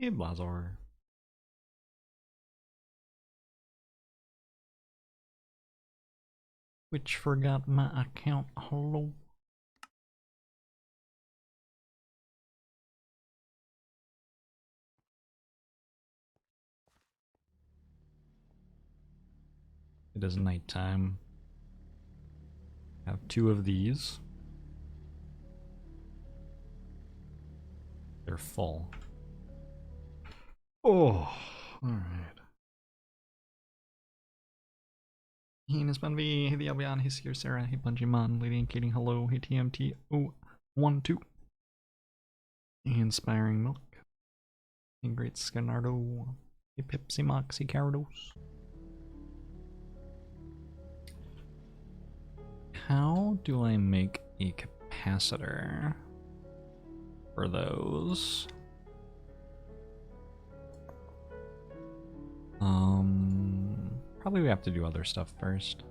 Hey, Blazor. Which forgot my account. Hello. It is nighttime. I have 2 of these. They're full. Oh, alright. Hey, Nisban V. Hey, the Albion. Hey, Seer Sarah. Hey, Bungie Lady and Katie. Hello. Hey, TMT. Oh, 1-2. Inspiring Milk. Hey, Great Scanardo. Hey, Pipsy Moxie Carados. How do I make a capacitor for those? Probably we have to do other stuff first.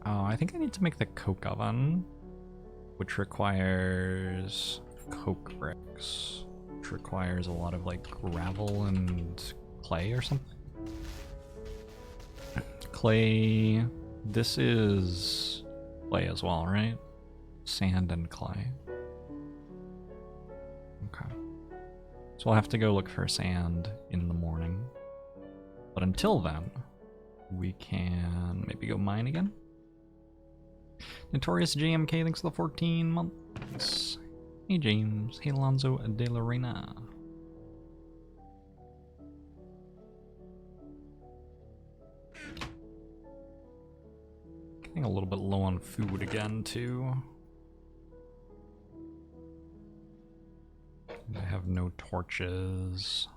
Oh, I think I need to make the coke oven, which requires coke bricks, which requires a lot of like gravel and clay or something. Clay, this is clay as well, right? Sand and clay. Okay. So we'll have to go look for sand in the morning. But until then, we can maybe go mine again. Notorious JMK, thanks for the 14 months. Hey James, hey Alonzo de la Reina. Getting a little bit low on food again too. I have no torches.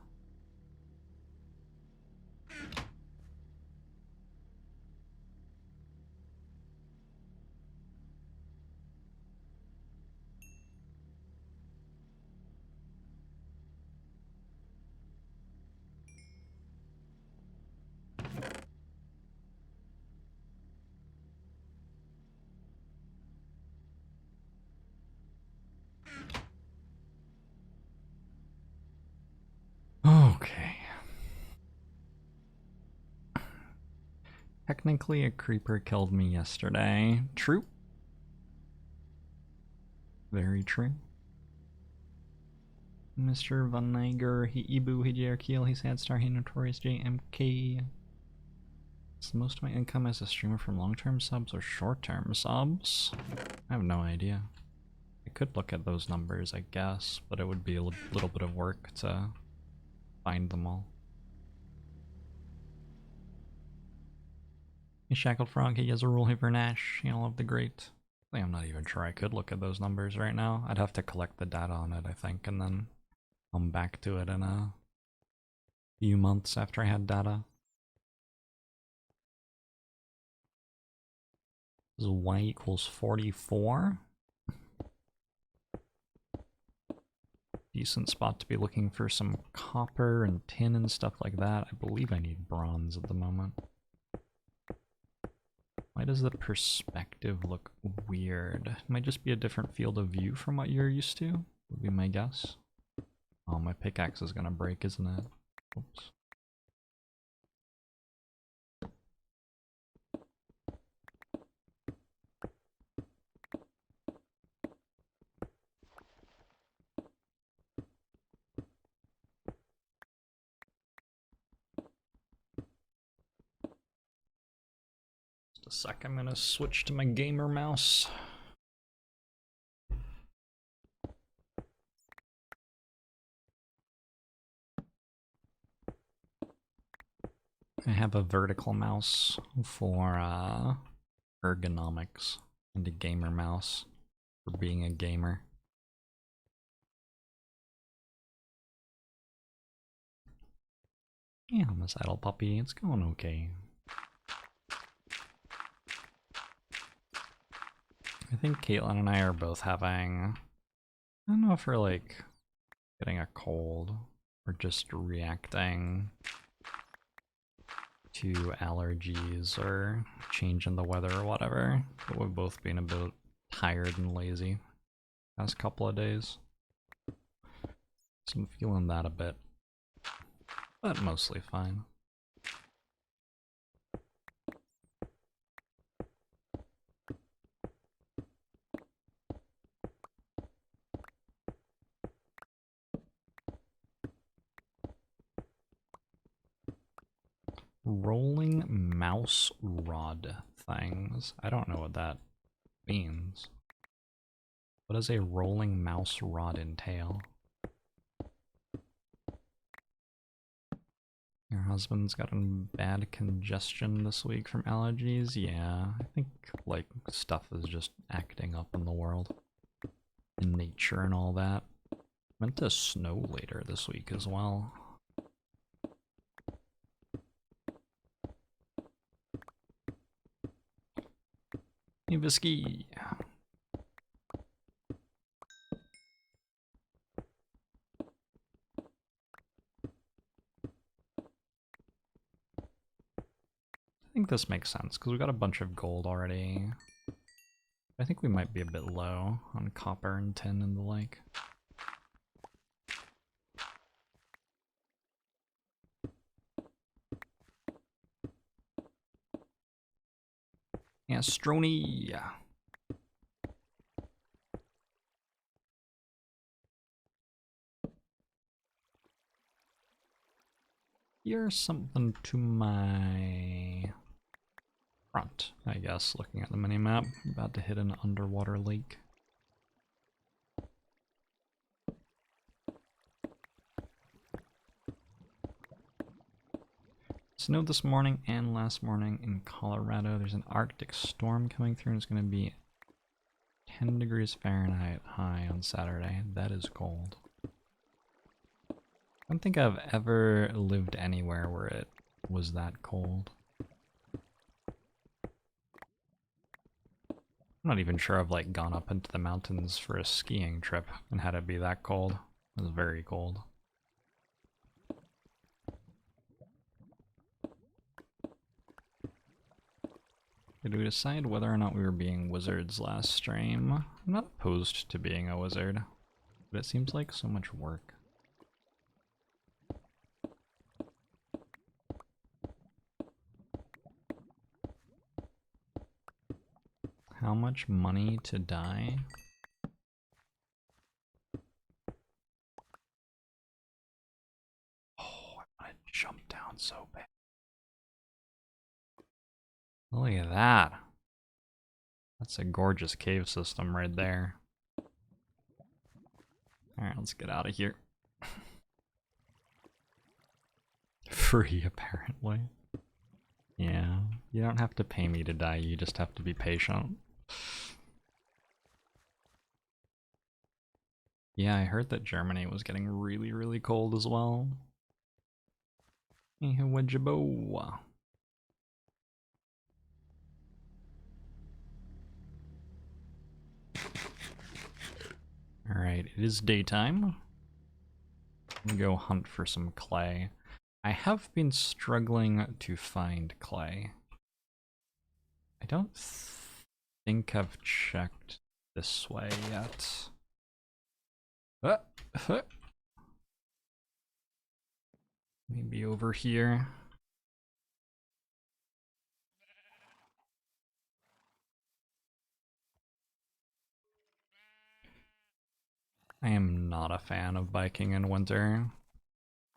Okay. Technically, a creeper killed me yesterday. True. Very true. Mr. Van Niger, he Ibu, he JRKL, he Sadstar, he Notorious JMK. Is most of my income as a streamer from long-term subs or short-term subs? I have no idea. I could look at those numbers, I guess, but it would be a little bit of work to find them all. Hey Shackled Frog, hey Yezerul, hey Vernash, hey all of the great. I'm not even sure I could look at those numbers right now. I'd have to collect the data on it, I think, and then come back to it in a few months after I had data. This is y equals 44. Decent spot to be looking for some copper and tin and stuff like that. I believe I need bronze at the moment. Why does the perspective look weird? It might just be a different field of view from what you're used to, would be my guess. Oh, my pickaxe is gonna break, isn't it? Oops. Just a sec, I'm gonna switch to my gamer mouse. I have a vertical mouse for ergonomics and a gamer mouse for being a gamer. Yeah, Miss Idle Puppy, it's going okay. I think Caitlin and I are both having, I don't know if we're like getting a cold or just reacting to allergies or change in the weather or whatever, but we've both been a bit tired and lazy the past couple of days. So I'm feeling that a bit, but mostly fine. Rolling mouse rod things. I don't know what that means. What does a rolling mouse rod entail? Your husband's gotten bad congestion this week from allergies? Yeah, I think, like, stuff is just acting up in the world. In nature and all that. Meant to snow later this week as well. Hey, Visky! I think this makes sense, because we got a bunch of gold already. I think we might be a bit low on copper and tin and the like. Yeah, Strony! Here's something to my front, I guess, looking at the minimap. About to hit an underwater lake. Snowed this morning and last morning in Colorado. There's an Arctic storm coming through and it's going to be 10 degrees Fahrenheit high on Saturday. That is cold. I don't think I've ever lived anywhere where it was that cold. I'm not even sure I've like gone up into the mountains for a skiing trip and had it be that cold. It was very cold. Did we decide whether or not we were being wizards last stream? I'm not opposed to being a wizard, but it seems like so much work. How much money to die? Oh, I want to jump down so bad. Look at that. That's a gorgeous cave system right there. Alright, let's get out of here. Free, apparently. Yeah, you don't have to pay me to die, you just have to be patient. Yeah, I heard that Germany was getting really, really cold as well. Hey, Wedgebo. Alright, it is daytime. I'm gonna go hunt for some clay. I have been struggling to find clay. I don't think I've checked this way yet. Maybe over here. I am not a fan of biking in winter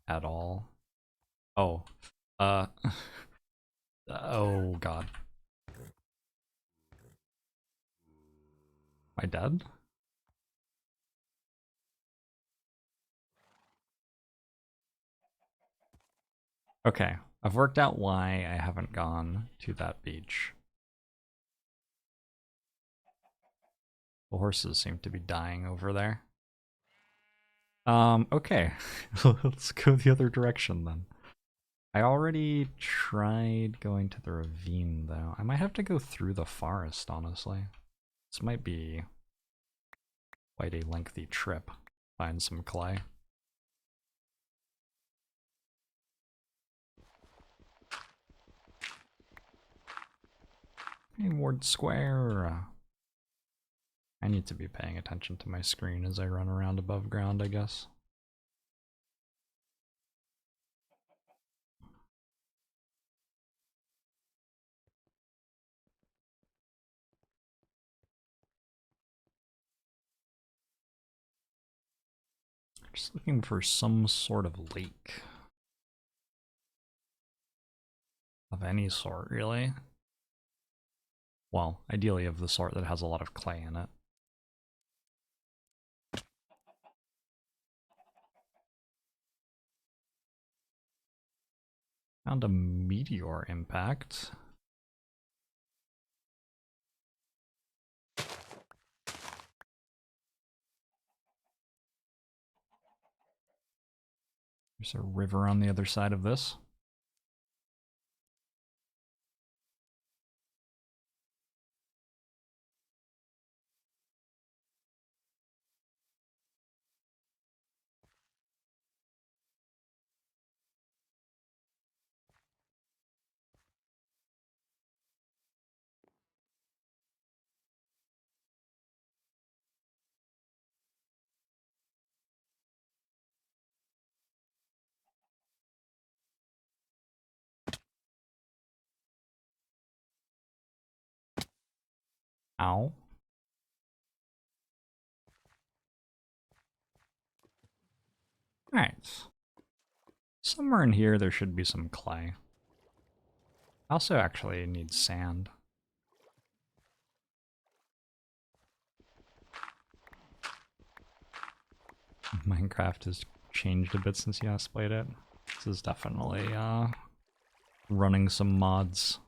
at all. Oh, oh god. Am I dead? Okay, I've worked out why I haven't gone to that beach. The horses seem to be dying over there. Okay. Let's go the other direction then. I already tried going to the ravine though. I might have to go through the forest, honestly. This might be quite a lengthy trip. Find some clay. Hey, Ward Square. I need to be paying attention to my screen as I run around above ground, I guess. Just looking for some sort of lake. Of any sort, really. Well, ideally of the sort that has a lot of clay in it. Found a meteor impact. There's a river on the other side of this. Ow. Alright. Somewhere in here there should be some clay. I also actually need sand. Minecraft has changed a bit since you last played it. This is definitely running some mods.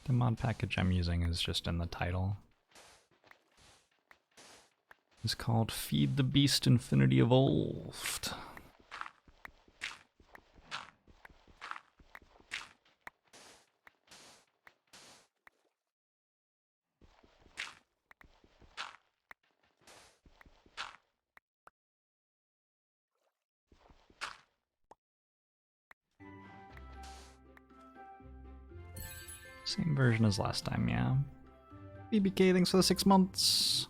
The mod package I'm using is just in the title. It's called Feed the Beast Infinity Evolved. Same version as last time, yeah. BBK, thanks for the 6 months.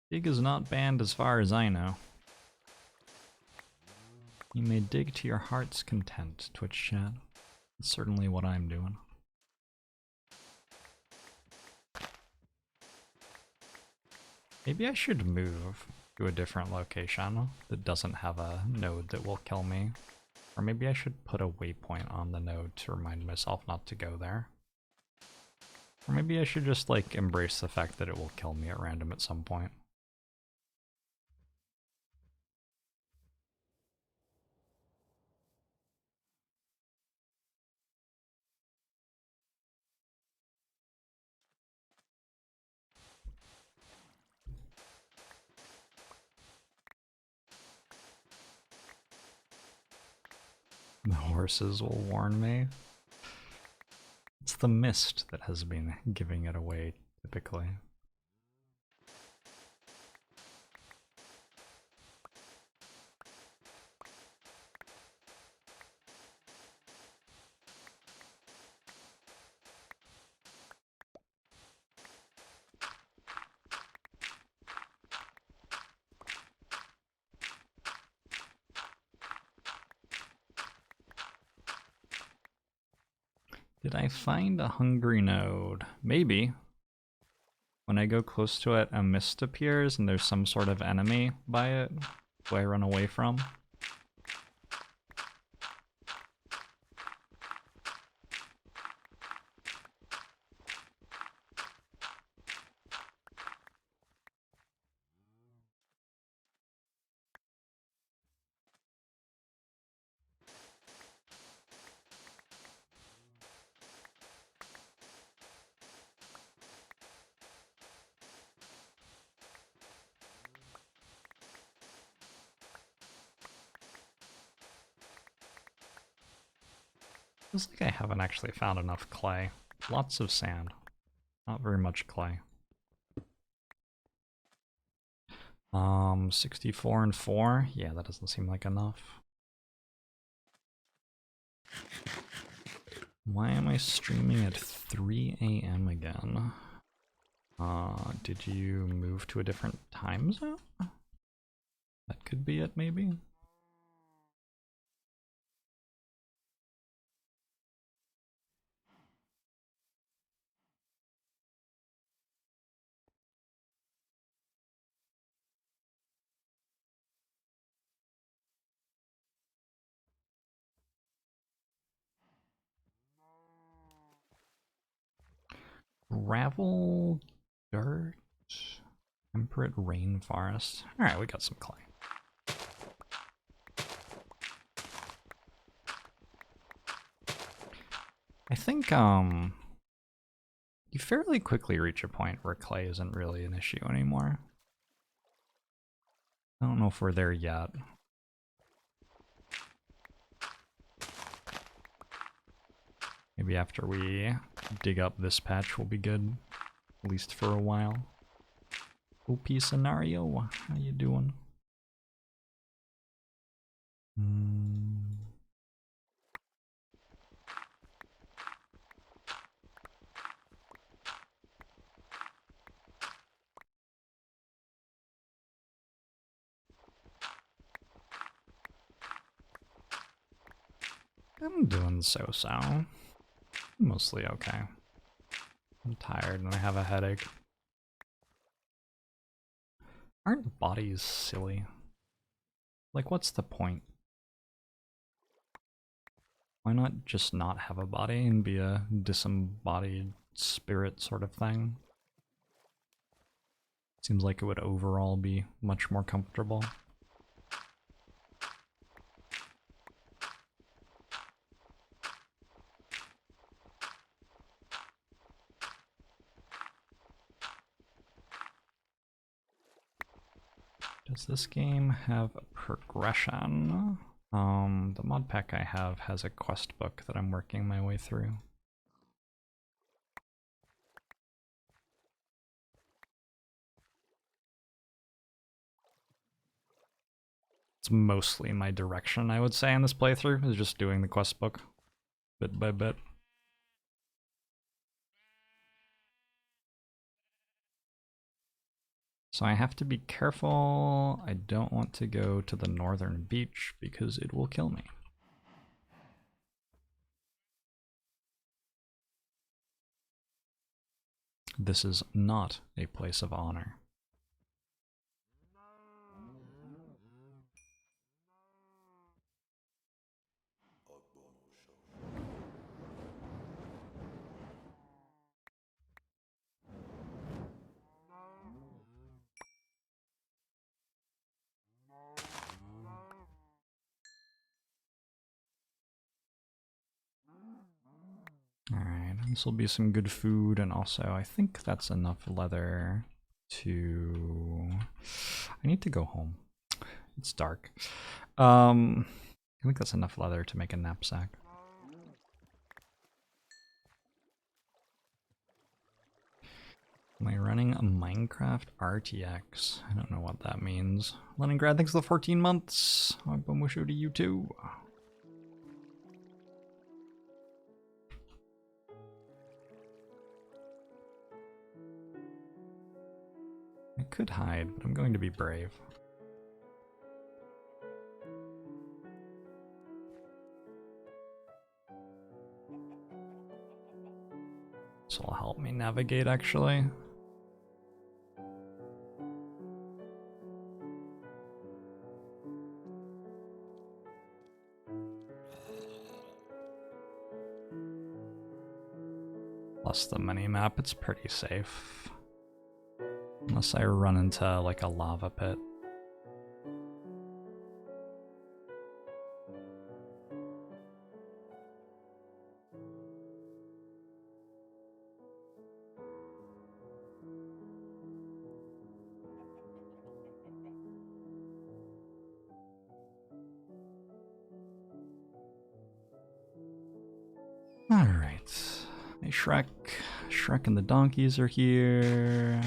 Dig is not banned as far as I know. You may dig to your heart's content, Twitch chat. That's certainly what I'm doing. Maybe I should move to a different location that doesn't have a node that will kill me. Or maybe I should put a waypoint on the node to remind myself not to go there. Or maybe I should just, like, embrace the fact that it will kill me at random at some point. The horses will warn me. It's the mist that has been giving it away, typically. Did I find a hungry node? Maybe. When I go close to it, a mist appears and there's some sort of enemy by it who I run away from. Feels like I haven't actually found enough clay. Lots of sand, not very much clay. 64 and 4? Yeah, that doesn't seem like enough. Why am I streaming at 3 a.m. again? Did you move to a different time zone? That could be it, maybe? Gravel, dirt, temperate rainforest. Alright, we got some clay. I think, you fairly quickly reach a point where clay isn't really an issue anymore. I don't know if we're there yet. Maybe after we dig up this patch will be good, at least for a while. OP scenario, how you doing? I'm doing so-so. Mostly okay. I'm tired and I have a headache. Aren't bodies silly? Like, what's the point? Why not just not have a body and be a disembodied spirit sort of thing? Seems like it would overall be much more comfortable. Does this game have a progression? The mod pack I have has a quest book that I'm working my way through. It's mostly my direction, I would say, in this playthrough, is just doing the quest book bit by bit. So I have to be careful. I don't want to go to the northern beach because it will kill me. This is not a place of honor. Alright, this will be some good food, and also I think that's enough leather to... I need to go home. It's dark. I think that's enough leather to make a knapsack. Am I running a Minecraft RTX? I don't know what that means. Leningrad, thanks for the 14 months. Agbamusho to you too. I could hide, but I'm going to be brave. This will help me navigate, actually. Plus the mini-map, it's pretty safe. Unless I run into, like, a lava pit. Alright. Hey, Shrek. Shrek and the donkeys are here.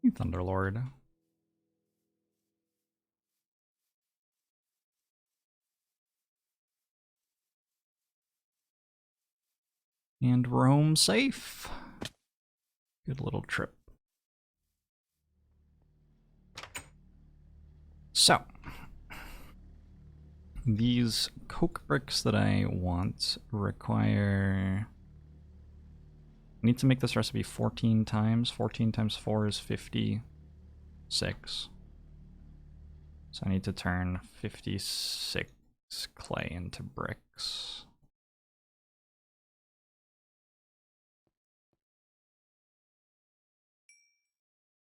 Hey, Thunderlord. And we're home safe. Good little trip. So, these coke bricks that I want require... I need to make this recipe 14 times. 14 times 4 is 56. So I need to turn 56 clay into bricks.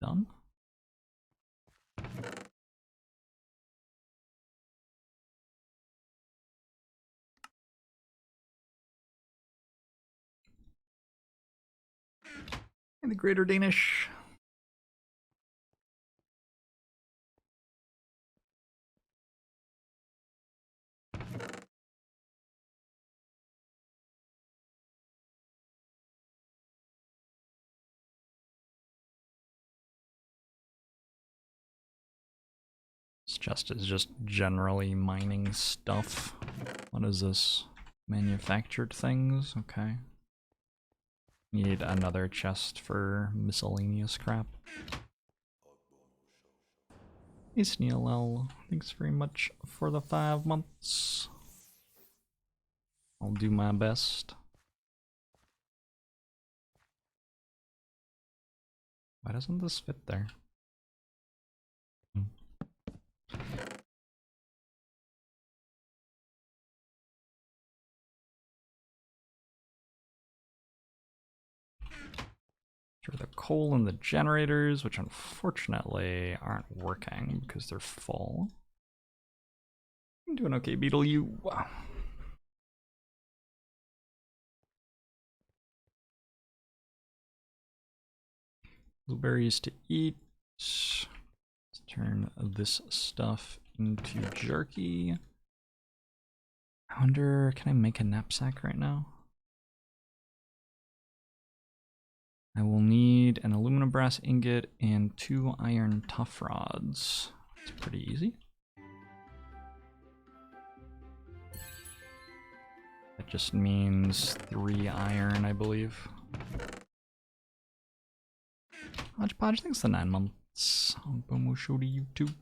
Done. And the Greater Danish. This chest is just generally mining stuff. What is this? Manufactured things? Okay. Need another chest for miscellaneous crap. Hey Sneal, thanks very much for the 5 months. I'll do my best. Why doesn't this fit there? Sure, the coal and the generators, which unfortunately aren't working because they're full. I'm doing okay, Beetle. You. Blueberries to eat. Let's turn this stuff into jerky. I wonder, can I make a knapsack right now? I will need an aluminum brass ingot and 2 iron tough rods. It's pretty easy. That just means 3 iron, I believe. Hodgepodge, thanks for 9 months. Boom will show to YouTube.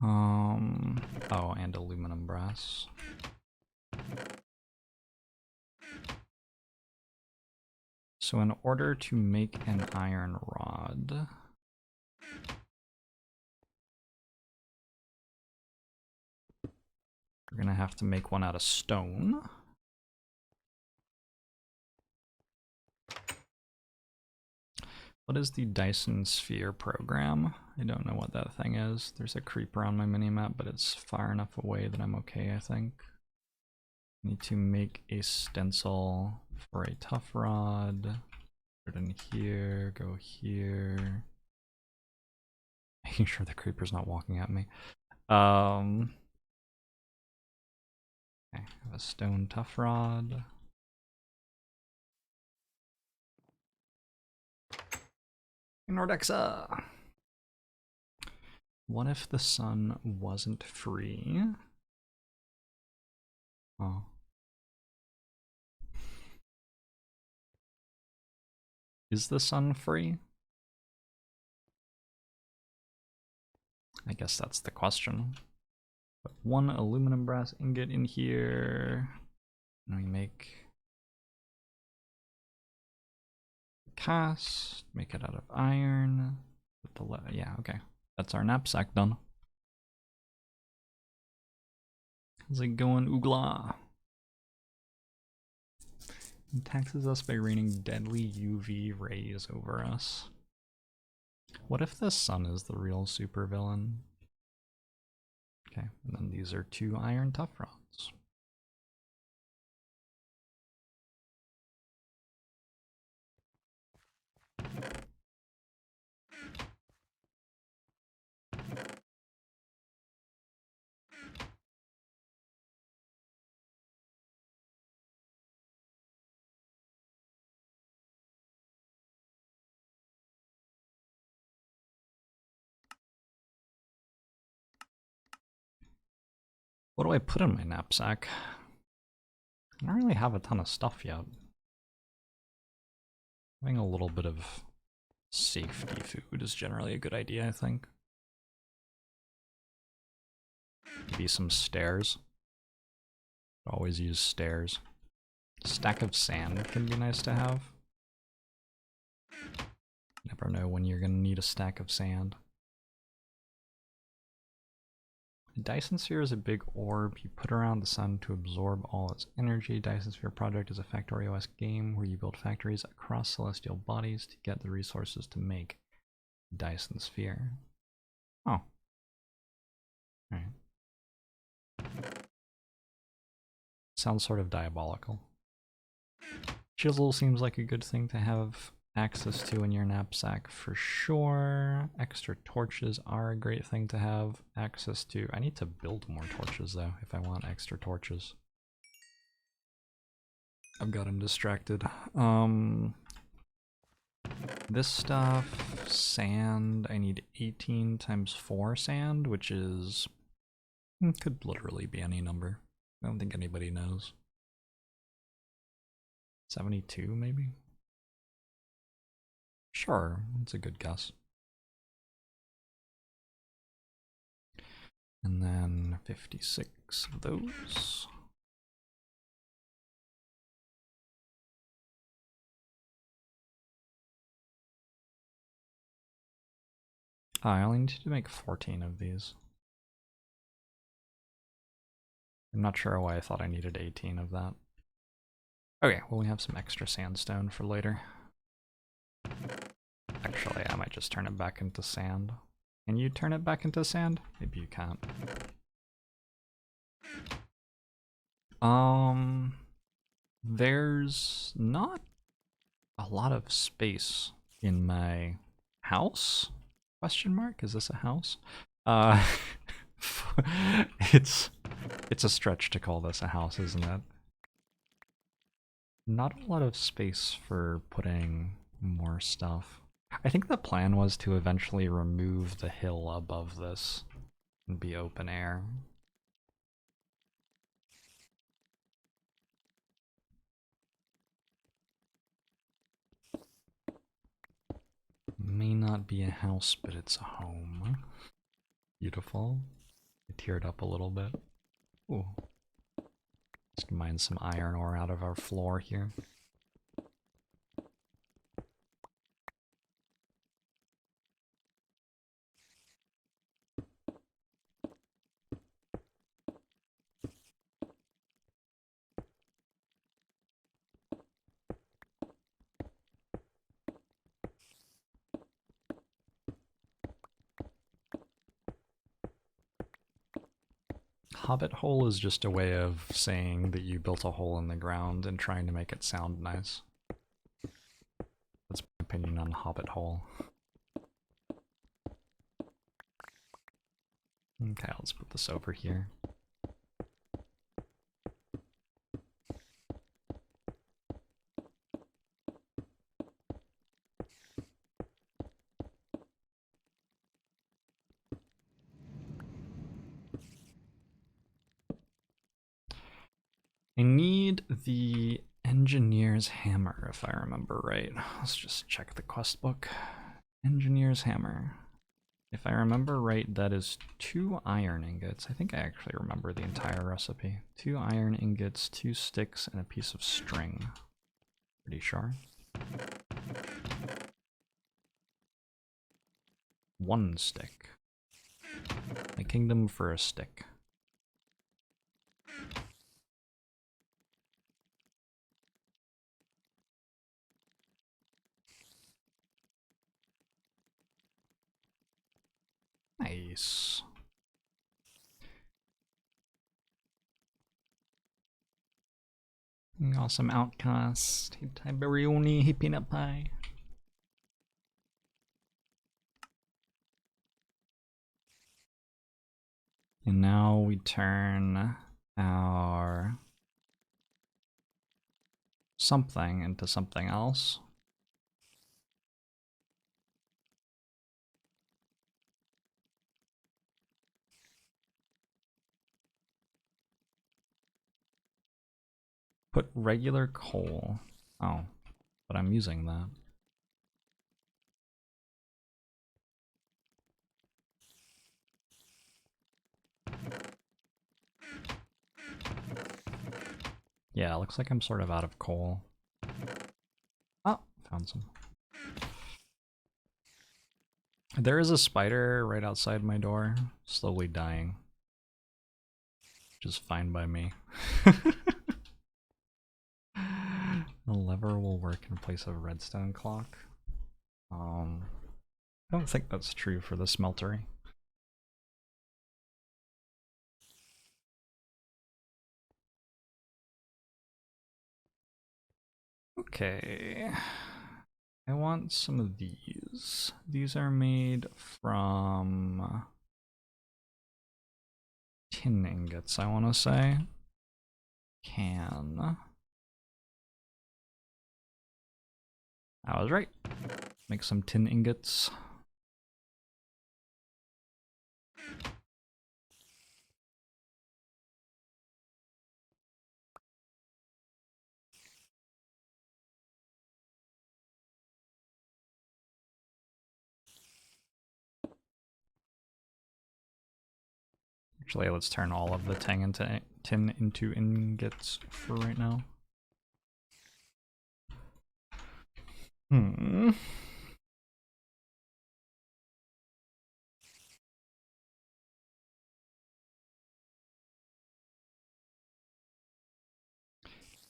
Oh, and aluminum brass. So in order to make an iron rod, we're gonna have to make one out of stone. What is the Dyson Sphere program? I don't know what that thing is. There's a creeper on my minimap, but it's far enough away that I'm okay, I think. Need to make a stencil for a tough rod. Put it in here, go here. Making sure the creeper's not walking at me. Okay, I have a stone tough rod. Nordexa! What if the sun wasn't free? Oh. Is the sun free? I guess that's the question. Put 1 aluminum brass ingot in here. And we make cast, make it out of iron. Put the yeah, okay. That's our knapsack done. How's it going, Oogla? He taxes us by raining deadly UV rays over us. What if the sun is the real supervillain? Okay, and then these are 2 iron tough rods. What do I put in my knapsack? I don't really have a ton of stuff yet. Having a little bit of safety food is generally a good idea, I think. Maybe some stairs. Always use stairs. Stack of sand can be nice to have. Never know when you're gonna need a stack of sand. A Dyson Sphere is a big orb you put around the sun to absorb all its energy. Dyson Sphere Project is a FactoryOS game where you build factories across celestial bodies to get the resources to make Dyson Sphere. Oh. Alright. Sounds sort of diabolical. Chisel seems like a good thing to have access to in your knapsack for sure. Extra torches are a great thing to have access to. I need to build more torches though if I want extra torches. I've got him distracted. This stuff, sand, I need 18 times 4 sand, which is, could literally be any number. I don't think anybody knows. 72 maybe? Sure, that's a good guess. And then 56 of those. I only need to make 14 of these. I'm not sure why I thought I needed 18 of that. Okay, well we have some extra sandstone for later. Actually, I might just turn it back into sand. Can you turn it back into sand? Maybe you can't. There's not a lot of space in my house? Question mark? Is this a house? It's a stretch to call this a house, isn't it? Not a lot of space for putting more stuff. I think the plan was to eventually remove the hill above this and be open air. May not be a house, but it's a home. Beautiful. I teared up a little bit. Ooh. Let's mine some iron ore out of our floor here. Hobbit hole is just a way of saying that you built a hole in the ground and trying to make it sound nice. That's my opinion on Hobbit hole. Okay, let's put this over here. I need the engineer's hammer, if I remember right. Let's just check the quest book. Engineer's hammer. If I remember right, that is 2 iron ingots. I think I actually remember the entire recipe. 2 iron ingots, 2 sticks, and a piece of string. Pretty sure. 1 stick. My kingdom for a stick. Nice. Awesome outcast. Hey, Tiberioni, hey, peanut pie. And now we turn our something into something else. Put regular coal. Oh, but I'm using that. Yeah, looks like I'm sort of out of coal. Oh, found some. There is a spider right outside my door, slowly dying. Which is fine by me. The lever will work in place of a redstone clock. I don't think that's true for the smeltery. Okay. I want some of these. These are made from tin ingots, I want to say. Can. I was right. Make some tin ingots. Actually, let's turn all of the tin into ingots for right now.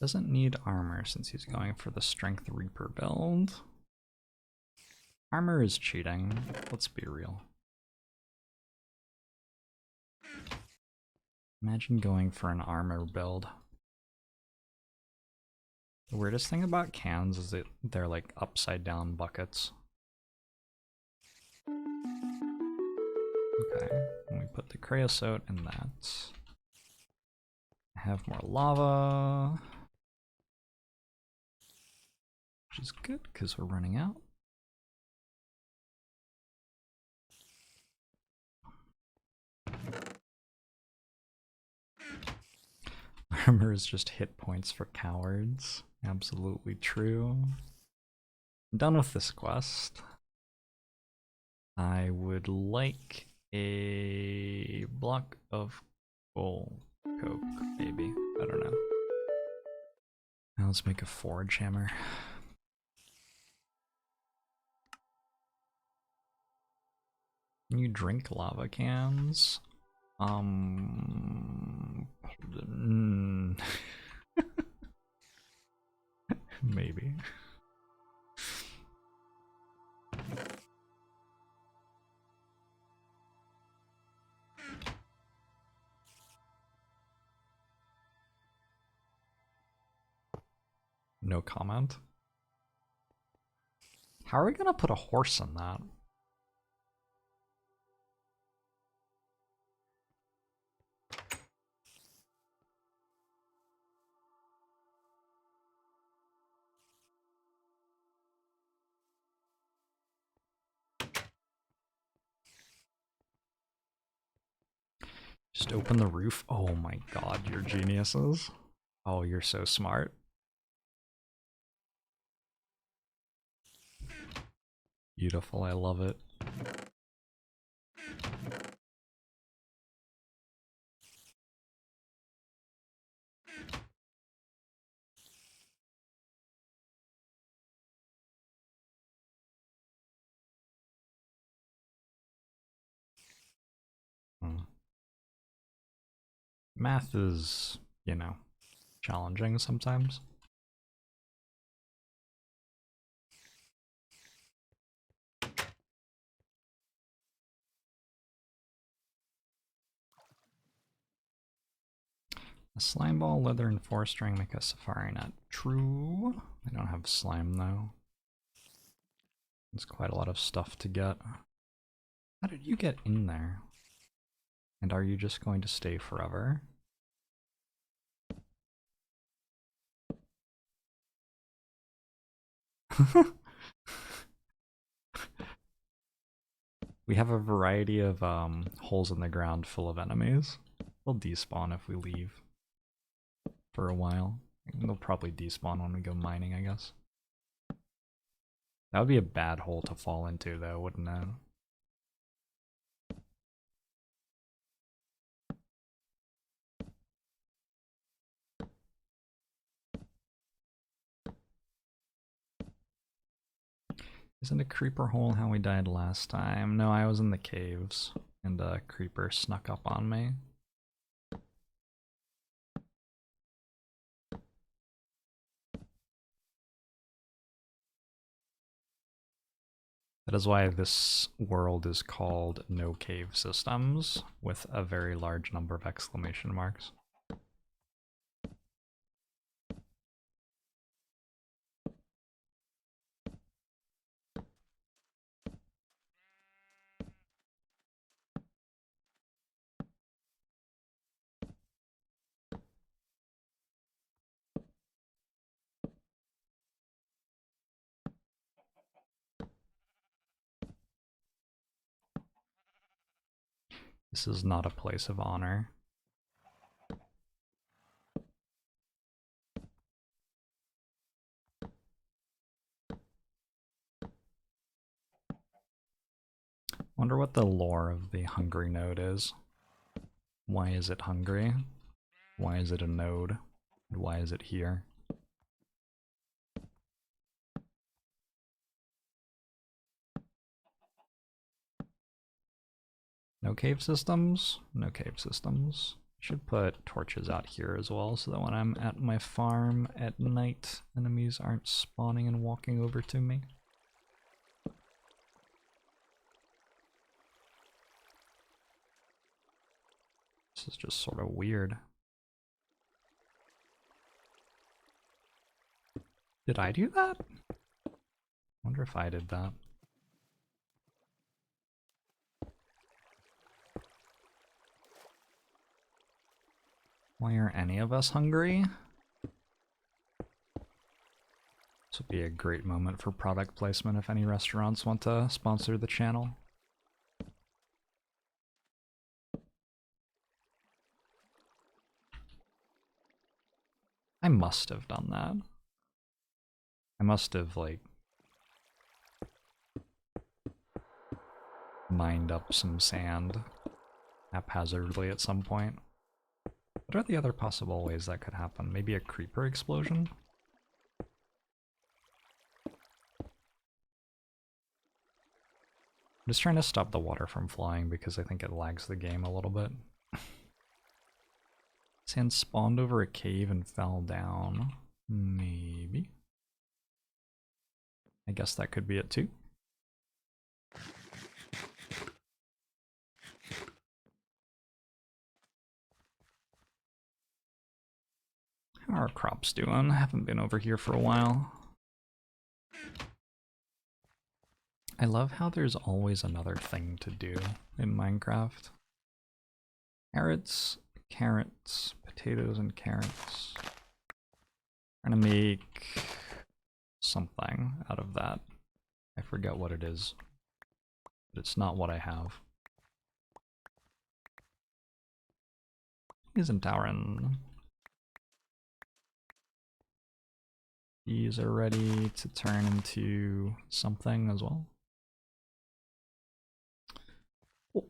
Doesn't need armor since he's going for the Strength Reaper build. Armor is cheating, let's be real. Imagine going for an armor build. The weirdest thing about cans is that they're like upside down buckets. Okay, and we put the creosote in that. Have more lava. Which is good because we're running out. Armor is just hit points for cowards. Absolutely true. I'm done with this quest. I would like a block of coal coke, maybe. I don't know. Now let's make a forge hammer. Can you drink lava cans? Maybe. No comment. How are we gonna put a horse in that? Just open the roof. Oh my god, you're geniuses. Oh, you're so smart. Beautiful, I love it. Math is, you know, challenging sometimes. A slime ball, leather, and 4-string make a safari net. True. I don't have slime though. It's quite a lot of stuff to get. How did you get in there? And are you just going to stay forever? We have a variety of holes in the ground full of enemies. We'll despawn if we leave for a while. They'll probably despawn when we go mining, I guess. That would be a bad hole to fall into, though, wouldn't it? Isn't a creeper hole how we died last time? No, I was in the caves, and a creeper snuck up on me. That is why this world is called No Cave Systems, with a very large number of exclamation marks. This is not a place of honor. Wonder what the lore of the hungry node is. Why is it hungry? Why is it a node? And why is it here? No cave systems? No cave systems. Should put torches out here as well, so that when I'm at my farm at night, enemies aren't spawning and walking over to me. This is just sort of weird. Did I do that? Wonder if I did that. Why aren't any of us hungry? This would be a great moment for product placement if any restaurants want to sponsor the channel. I must have done that. I must have, like, mined up some sand haphazardly at some point. What are the other possible ways that could happen? Maybe a creeper explosion? I'm just trying to stop the water from flying because I think it lags the game a little bit. Sand spawned over a cave and fell down. Maybe. I guess that could be it too. How are our crops doing? I haven't been over here for a while. I love how there's always another thing to do in Minecraft. Carrots, carrots, potatoes and carrots. Trying to make something out of that. I forget what it is, but it's not what I have. Isn't Tauren? These are ready to turn into something as well. Oh.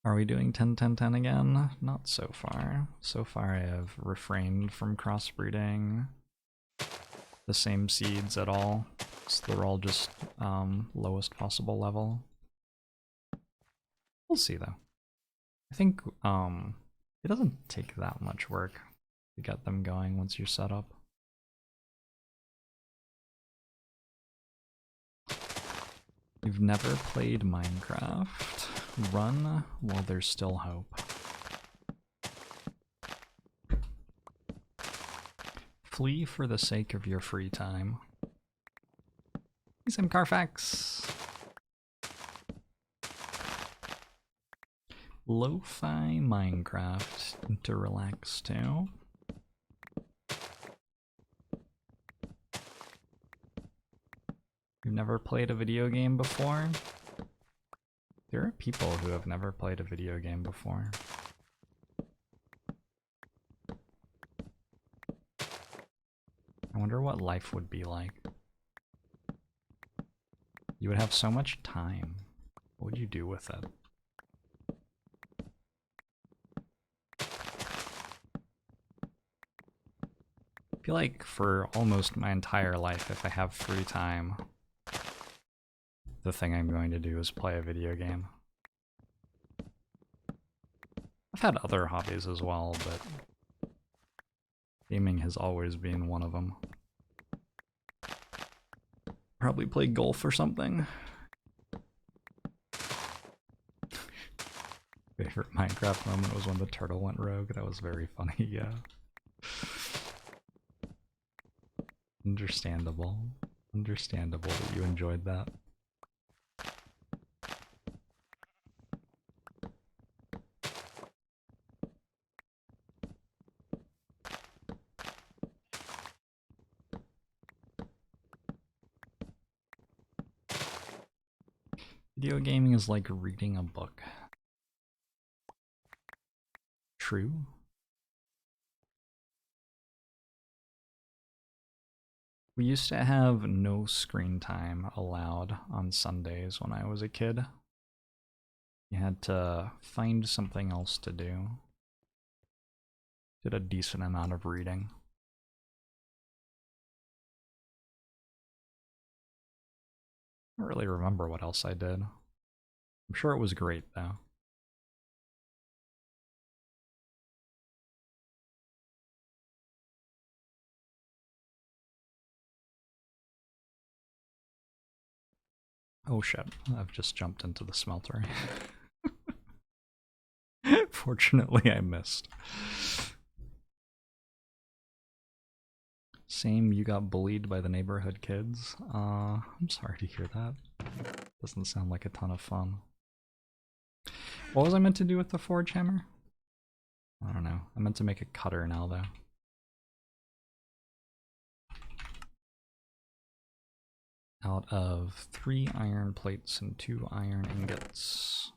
Are we doing 10-10-10 again? Not so far. So far I have refrained from crossbreeding the same seeds at all. So they're all just lowest possible level. We'll see though. I think it doesn't take that much work to get them going once you're set up. You've never played Minecraft? Run while there's still hope. Flee for the sake of your free time. Some Carfax. Lo-fi Minecraft to relax to. You've never played a video game before? There are people who have never played a video game before. I wonder what life would be like. You would have so much time. What would you do with it? I feel like for almost my entire life, if I have free time, the thing I'm going to do is play a video game. I've had other hobbies as well, but gaming has always been one of them. Probably play golf or something. Favorite Minecraft moment was when the turtle went rogue. That was very funny, yeah. Understandable. Understandable that you enjoyed that. Video gaming is like reading a book. True. We used to have no screen time allowed on Sundays when I was a kid. You had to find something else to do. Did a decent amount of reading. I don't really remember what else I did. I'm sure it was great though. Oh shit, I've just jumped into the smeltery. Fortunately, I missed. Same, you got bullied by the neighborhood kids. I'm sorry to hear that. Doesn't sound like a ton of fun. What was I meant to do with the forge hammer? I don't know. I meant to make a cutter now, though. Out of 3 iron plates and 2 iron ingots.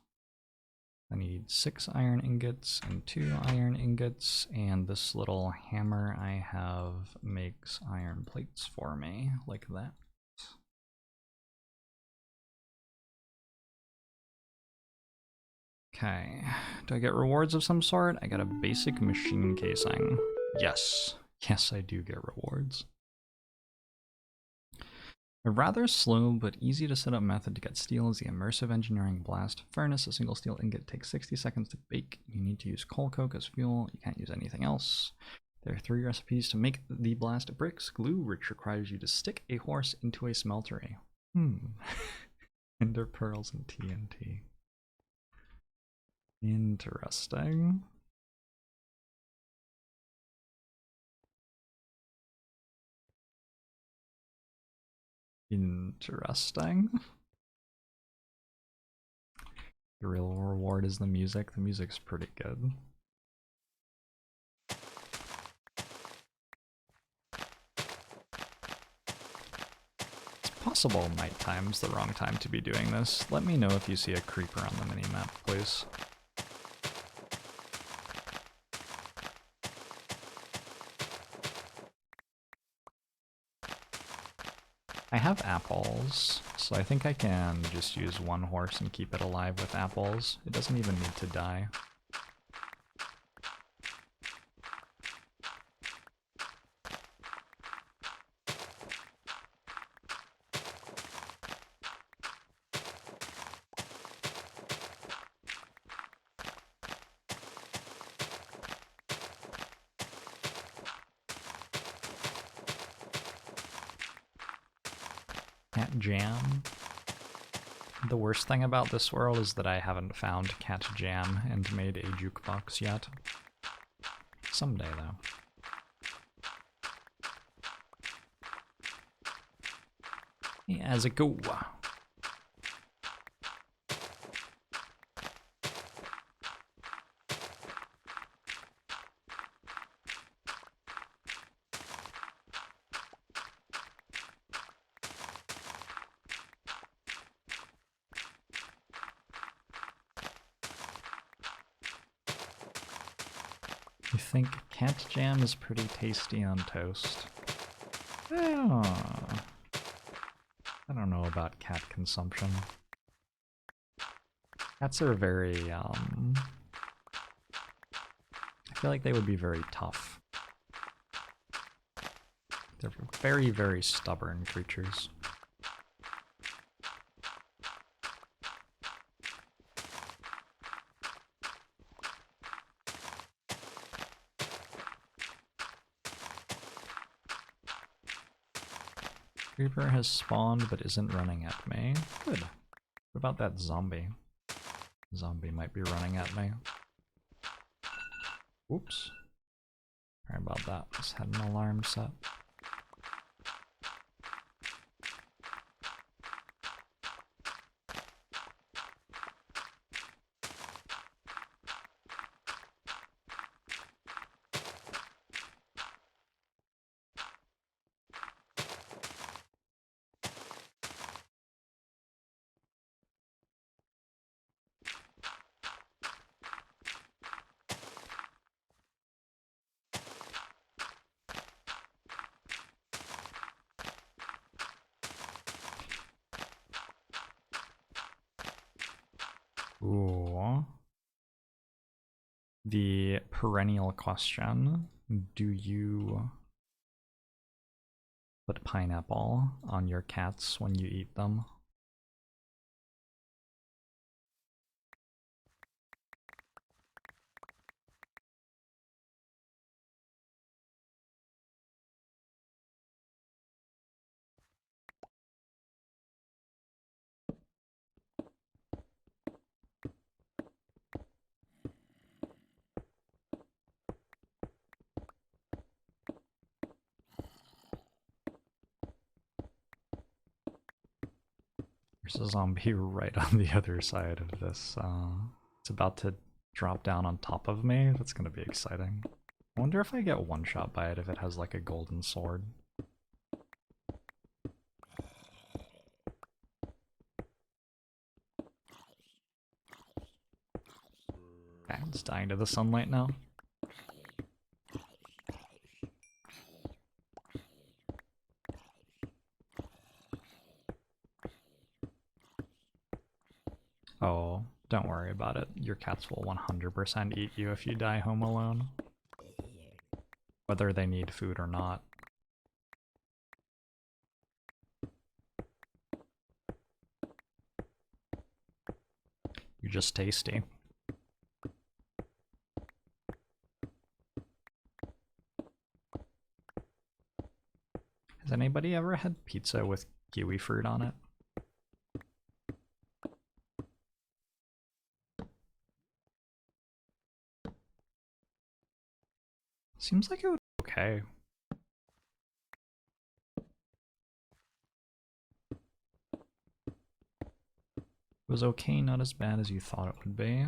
I need 6 iron ingots and 2 iron ingots, and this little hammer I have makes iron plates for me, like that. Okay, do I get rewards of some sort? I got a basic machine casing. Yes, yes I do get rewards. A rather slow but easy to set up method to get steel is the immersive engineering blast furnace. A single steel ingot takes 60 seconds to bake. You need to use coal coke as fuel. You can't use anything else. There are 3 recipes to make the blast bricks. Glue, which requires you to stick a horse into a smeltery. Ender pearls and TNT. Interesting. Interesting. The real reward is the music. The music's pretty good. It's possible nighttime's the wrong time to be doing this. Let me know if you see a creeper on the minimap, please. I have apples, so I think I can just use 1 horse and keep it alive with apples. It doesn't even need to die. Cat jam. The worst thing about this world is that I haven't found cat jam and made a jukebox yet. Someday, though. As it go. You think cat jam is pretty tasty on toast? I don't know about cat consumption. Cats are very, I feel like they would be very tough. They're very, very stubborn creatures. Creeper has spawned but isn't running at me. Good. What about that zombie? Zombie might be running at me. Oops. Sorry about that. Just had an alarm set. Ooh. The perennial question, do you put pineapple on your cats when you eat them? There's a zombie right on the other side of this. It's about to drop down on top of me. That's gonna be exciting. I wonder if I get one shot by it if it has like a golden sword. Okay, it's dying to the sunlight now. Oh, don't worry about it. Your cats will 100% eat you if you die home alone. Whether they need food or not. You're just tasty. Has anybody ever had pizza with kiwi fruit on it? Seems like it would be okay. It was okay, not as bad as you thought it would be.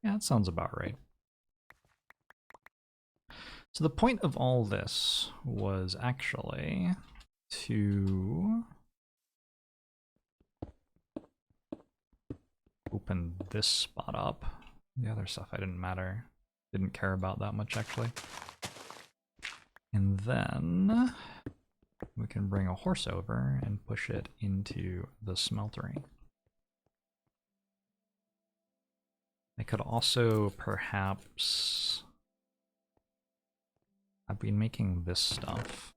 Yeah, that sounds about right. So the point of all this was actually to open this spot up. The other stuff I didn't care about that much actually. And then we can bring a horse over and push it into the smeltery. I could also perhaps... I've been making this stuff.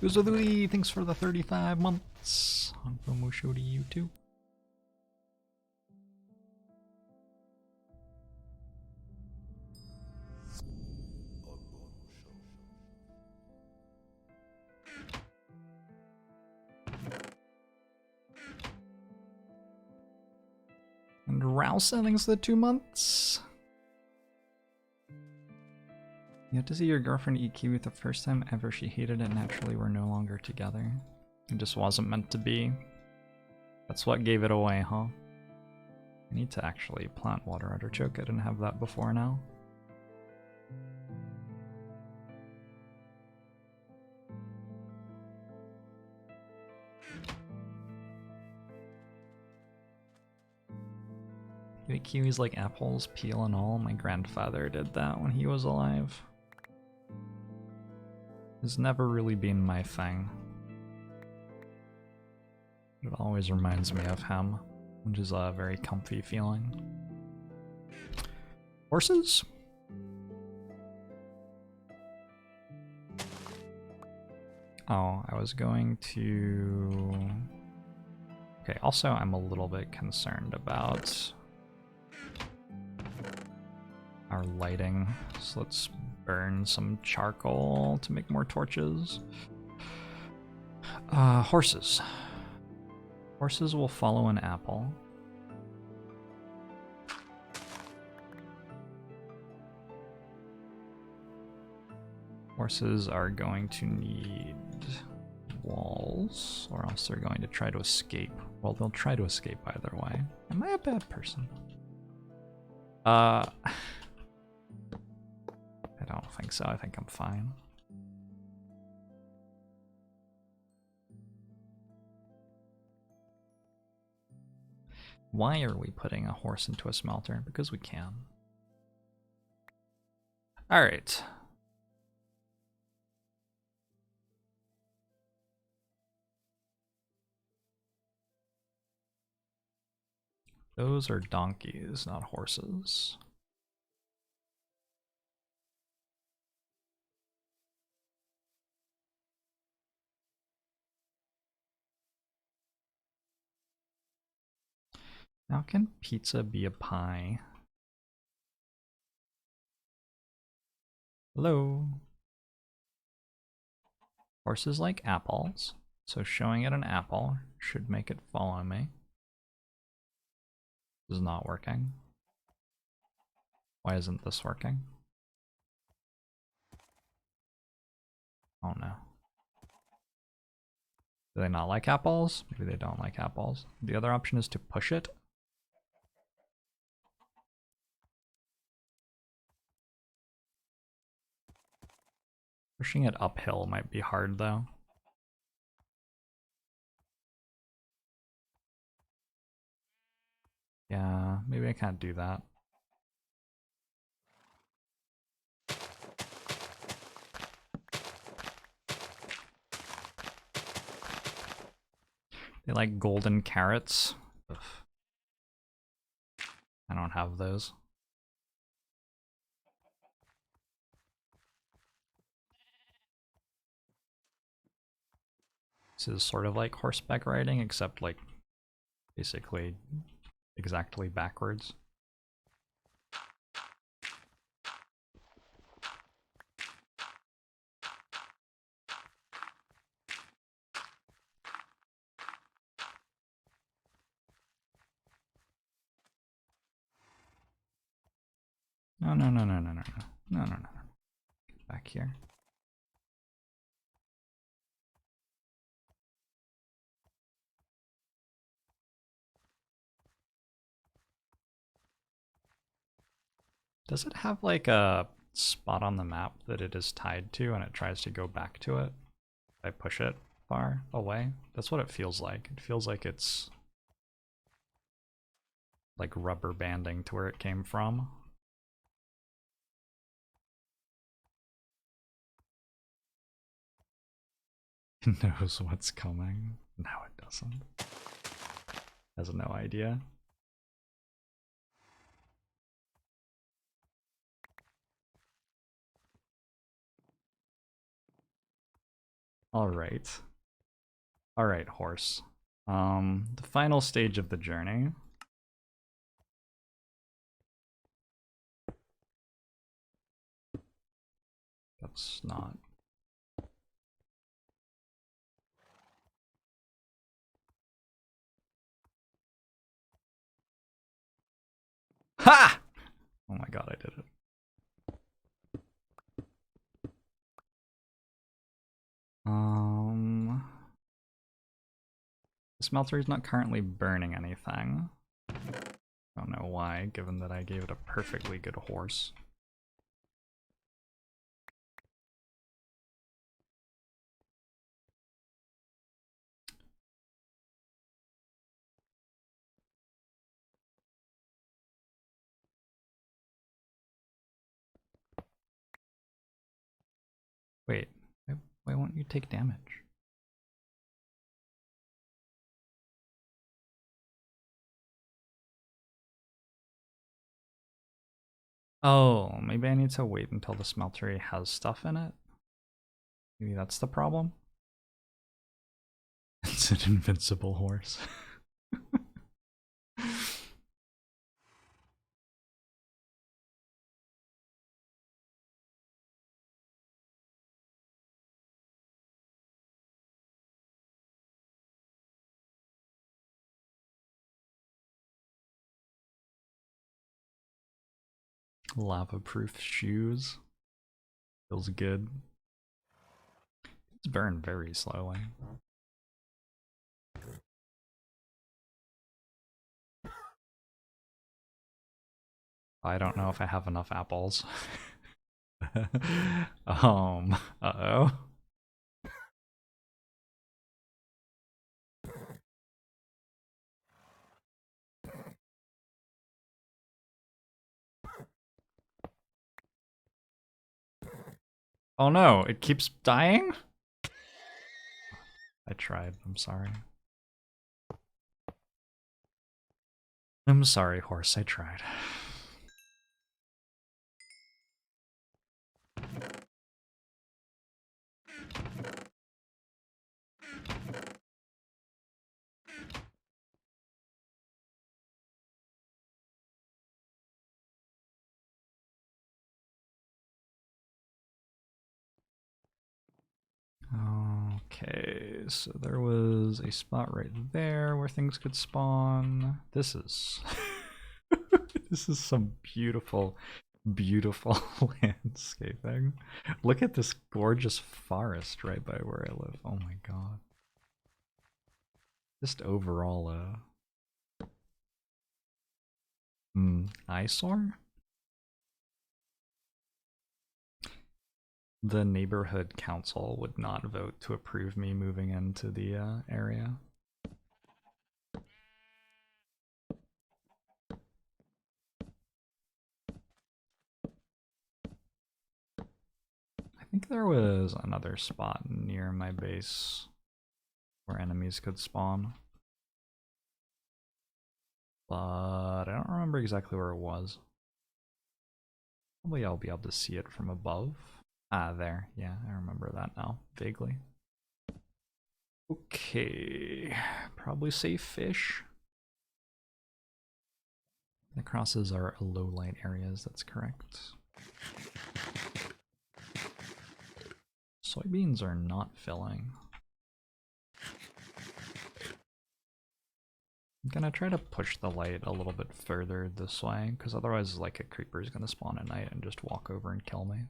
Uzodui, thanks for the 35 months on promo show to you too. And Rouse, thanks for the 2 months. You had to see your girlfriend eat kiwi the first time ever. She hated it. Naturally, we're no longer together. It just wasn't meant to be. That's what gave it away, huh? I need to actually plant water artichoke. I didn't have that before now. Do kiwis like apples, peel and all? My grandfather did that when he was alive. It's never really been my thing. It always reminds me of him, which is a very comfy feeling. Horses? Oh, I was going to... Okay, also I'm a little bit concerned about our lighting, so let's burn some charcoal to make more torches. Horses. Horses will follow an apple. Horses are going to need walls, or else they're going to try to escape. Well, they'll try to escape either way. Am I a bad person? I don't think so. I think I'm fine. Why are we putting a horse into a smelter? Because we can. Alright. Those are donkeys, not horses. How can pizza be a pie? Hello? Horses like apples, so showing it an apple should make it follow me. This is not working. Why isn't this working? Oh no. Do they not like apples? Maybe they don't like apples. The other option is to push it. Pushing it uphill might be hard though. Yeah, maybe I can't do that. They like golden carrots. Ugh. I don't have those. This is sort of like horseback riding, except like basically exactly backwards. No, no, no, no, no, no, no, no, no, no, no. Get back here. Does it have like a spot on the map that it is tied to and it tries to go back to it? If I push it far away? That's what it feels like. It feels like it's like rubber banding to where it came from. It knows what's coming. No, it doesn't. Has no idea. Alright. Alright, horse. The final stage of the journey. That's not... Ha! Oh my god, I did it. The smeltery is not currently burning anything. Don't know why, given that I gave it a perfectly good horse. Wait, why won't you take damage? Oh, maybe I need to wait until the smeltery has stuff in it? Maybe that's the problem? It's an invincible horse. Lava-proof shoes. Feels good. It's burned very slowly. I don't know if I have enough apples. Uh-oh. Oh no, it keeps dying? I tried, I'm sorry. I'm sorry, horse, I tried. Okay, so there was a spot right there where things could spawn. This is this is some beautiful, beautiful landscaping. Look at this gorgeous forest right by where I live. Oh my god. Just overall eyesore? The neighborhood council would not vote to approve me moving into the area. I think there was another spot near my base where enemies could spawn, but I don't remember exactly where it was. Probably I'll be able to see it from above. Ah, there. Yeah, I remember that now, vaguely. Okay, probably safe fish. The crosses are low light areas, that's correct. Soybeans are not filling. I'm gonna try to push the light a little bit further this way, because otherwise like a creeper is gonna spawn at night and just walk over and kill me.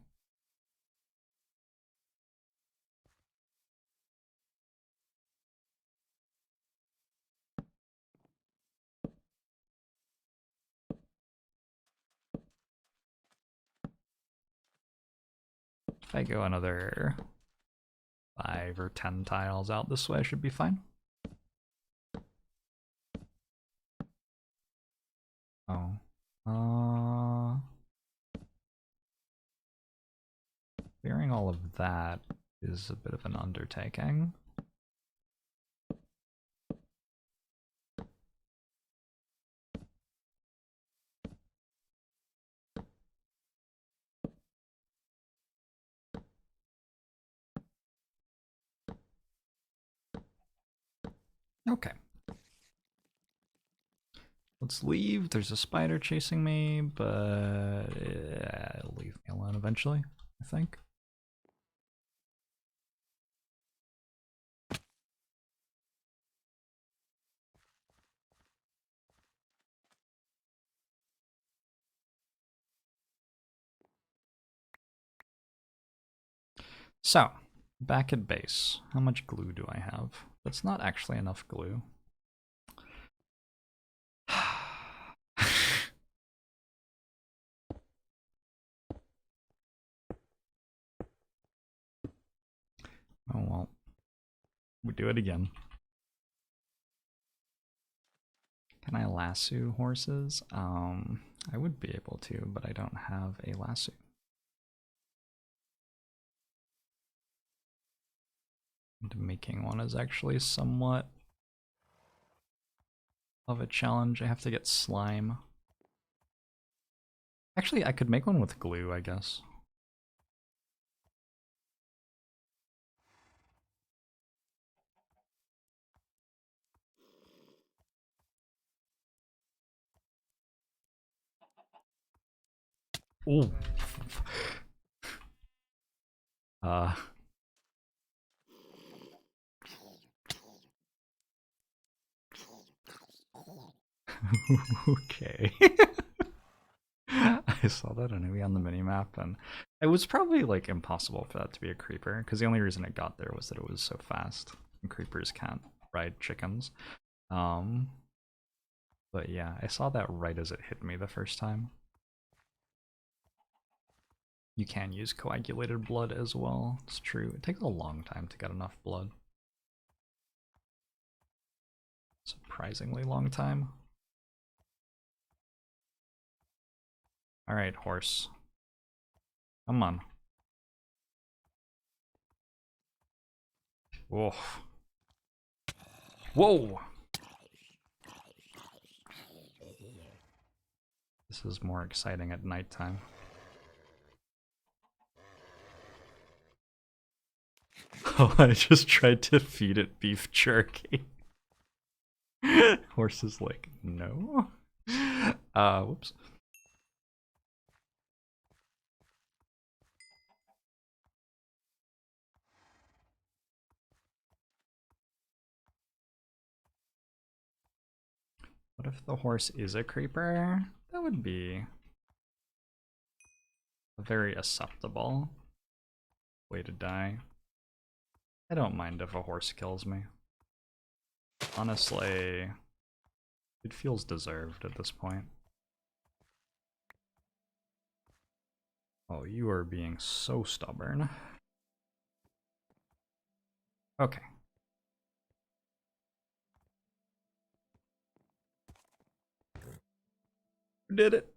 If I go another 5 or 10 tiles out this way, I should be fine. Oh. Clearing all of that is a bit of an undertaking. Okay. Let's leave. There's a spider chasing me, but it'll leave me alone eventually, I think. So, back at base. How much glue do I have? That's not actually enough glue. Oh well. We do it again. Can I lasso horses? I would be able to, but I don't have a lasso. And making one is actually somewhat of a challenge. I have to get slime. Actually, I could make one with glue, I guess. Ooh. Okay. I saw that enemy on the minimap, and it was probably like impossible for that to be a creeper, because the only reason it got there was that it was so fast, and creepers can't ride chickens. But yeah, I saw that right as it hit me the first time. You can use coagulated blood as well, it's true. It takes a long time to get enough blood. Surprisingly long time. Alright, horse. Come on. Whoa. Whoa! This is more exciting at nighttime. Oh, I just tried to feed it beef jerky. Horse is like, no. Whoops. What if the horse is a creeper? That would be a very acceptable way to die. I don't mind if a horse kills me. Honestly, it feels deserved at this point. Oh, you are being so stubborn. Okay. Did it.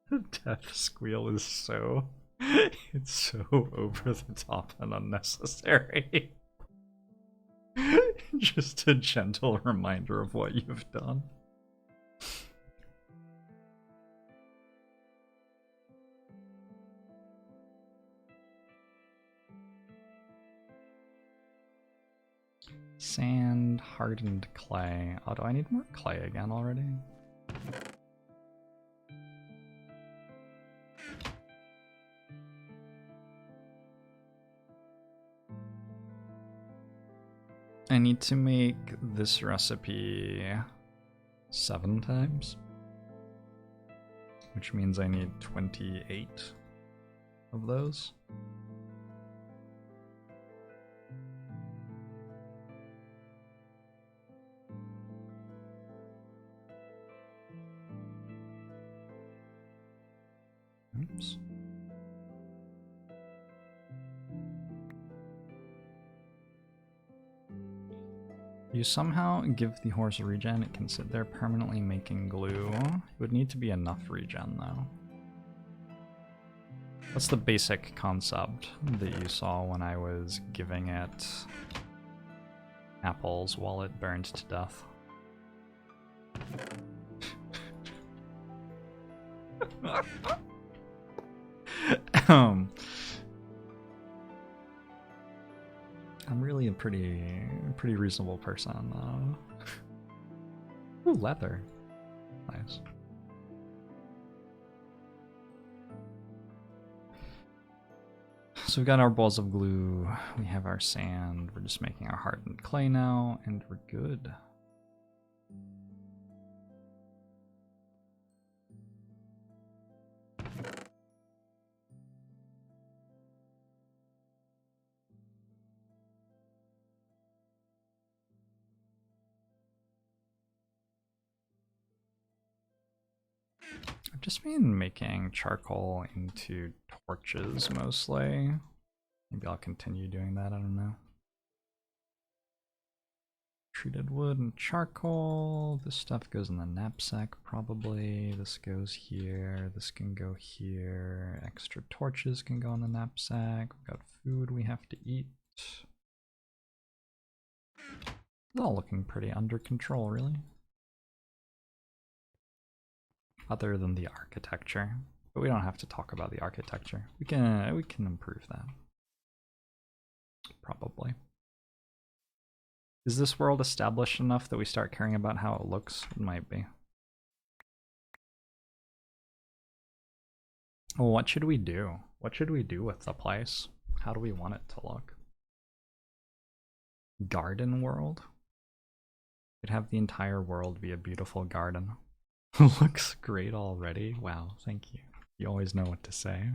The death squeal is so... it's so over the top and unnecessary. Just a gentle reminder of what you've done. Sand, hardened clay. Oh, do I need more clay again already? I need to make this recipe 7 times, which means I need 28 of those. Oops. You somehow give the horse regen, it can sit there permanently making glue. It would need to be enough regen though. What's the basic concept that you saw when I was giving it apples while it burned to death? I'm really a pretty reasonable person. Ooh, leather. Nice. So we've got our balls of glue, we have our sand, we're just making our hardened clay now, and we're good. I've just been making charcoal into torches mostly. Maybe I'll continue doing that, I don't know. Treated wood and charcoal. This stuff goes in the knapsack probably. This goes here. This can go here. Extra torches can go in the knapsack. We've got food we have to eat. It's all looking pretty under control, really. Other than the architecture. But we don't have to talk about the architecture. We can improve that. Probably. Is this world established enough that we start caring about how it looks? It might be. Well, what should we do? What should we do with the place? How do we want it to look? Garden world? We'd have the entire world be a beautiful garden. Looks great already. Wow, thank you. You always know what to say.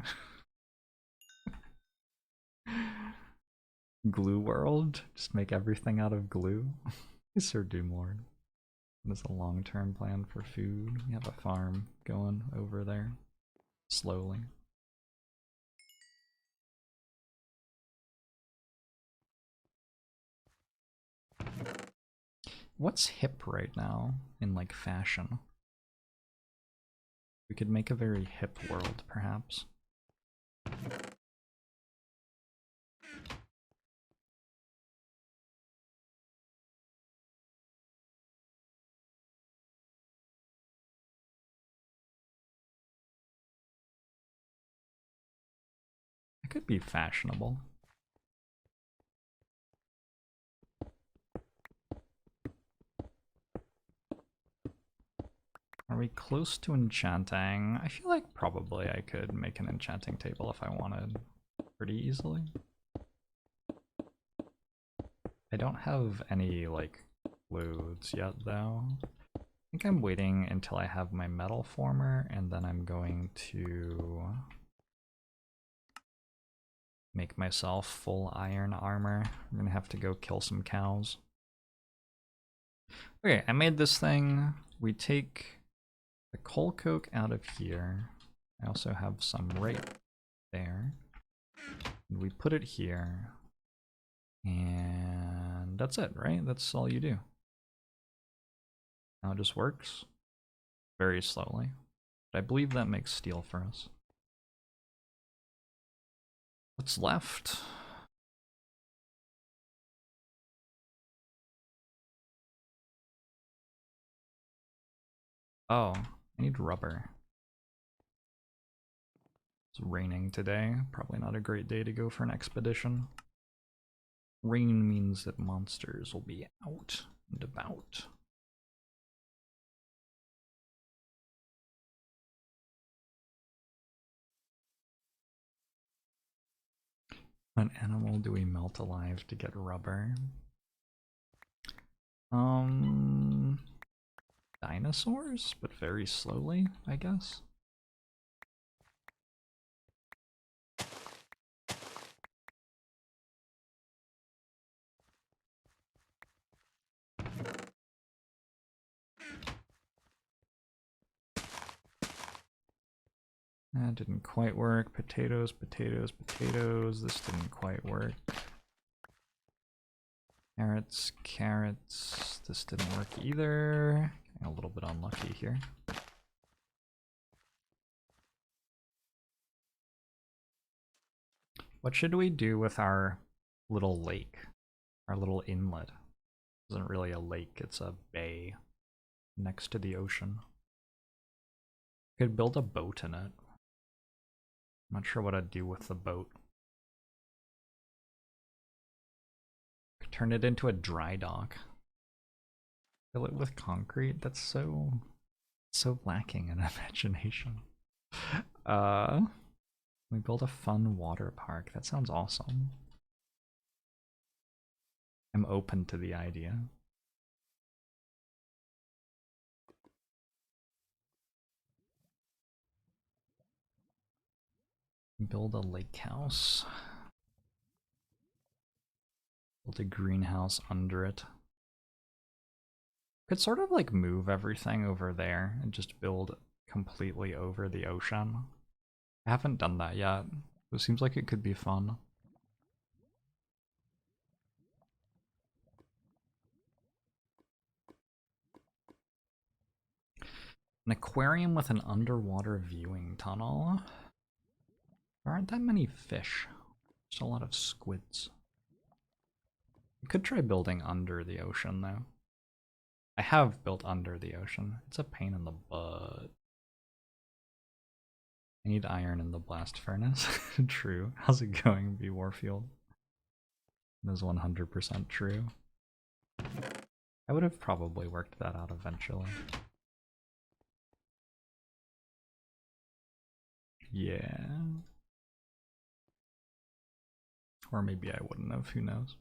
Glue world? Just make everything out of glue? Sir Doomlord. What is a long-term plan for food? We have a farm going over there. Slowly. What's hip right now in like fashion? We could make a very hip world, perhaps. It could be fashionable. Are we close to enchanting? I feel like probably I could make an enchanting table if I wanted pretty easily. I don't have any like loads yet though. I think I'm waiting until I have my metal former and then I'm going to make myself full iron armor. I'm gonna have to go kill some cows. Okay, I made this thing. We take the coal coke out of here. I also have some right there. We put it here. And that's it, right? That's all you do. Now it just works very slowly. But I believe that makes steel for us. What's left? Oh, I need rubber. It's raining today. Probably not a great day to go for an expedition. Rain means that monsters will be out and about. What animal do we melt alive to get rubber? Dinosaurs, but very slowly, I guess. That didn't quite work. Potatoes, potatoes, potatoes. This didn't quite work. Carrots, carrots. This didn't work either. Getting a little bit unlucky here. What should we do with our little lake? Our little inlet? It isn't really a lake, it's a bay next to the ocean. Could build a boat in it. I'm not sure what I'd do with the boat. Could turn it into a dry dock. Fill it with concrete? That's so lacking in imagination. We build a fun water park. That sounds awesome. I'm open to the idea. Build a lake house. Build a greenhouse under it. Could sort of like move everything over there and just build completely over the ocean. I haven't done that yet. It seems like it could be fun. An aquarium with an underwater viewing tunnel. There aren't that many fish. Just a lot of squids. You could try building under the ocean, though. I have built under the ocean. It's a pain in the butt. I need iron in the blast furnace. True. How's it going, B Warfield? That is 100% true. I would have probably worked that out eventually. Yeah. Or maybe I wouldn't have, who knows.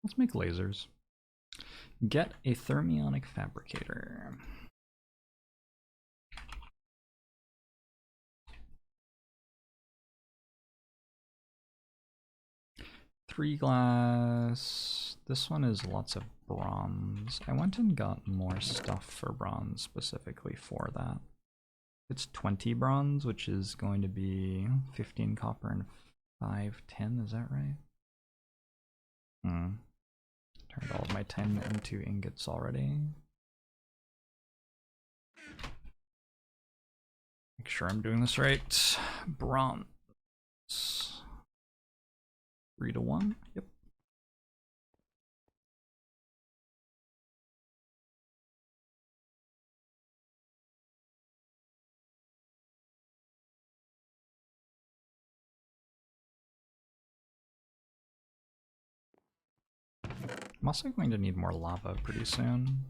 Let's make lasers. Get a thermionic fabricator. Three glass. This one is lots of bronze. I went and got more stuff for bronze specifically for that. It's 20 bronze, which is going to be 15 copper and 5 tin, is that right? Turned all of my tin into ingots already. Make sure I'm doing this right. Bronze. 3 to 1. Yep. I'm also going to need more lava pretty soon.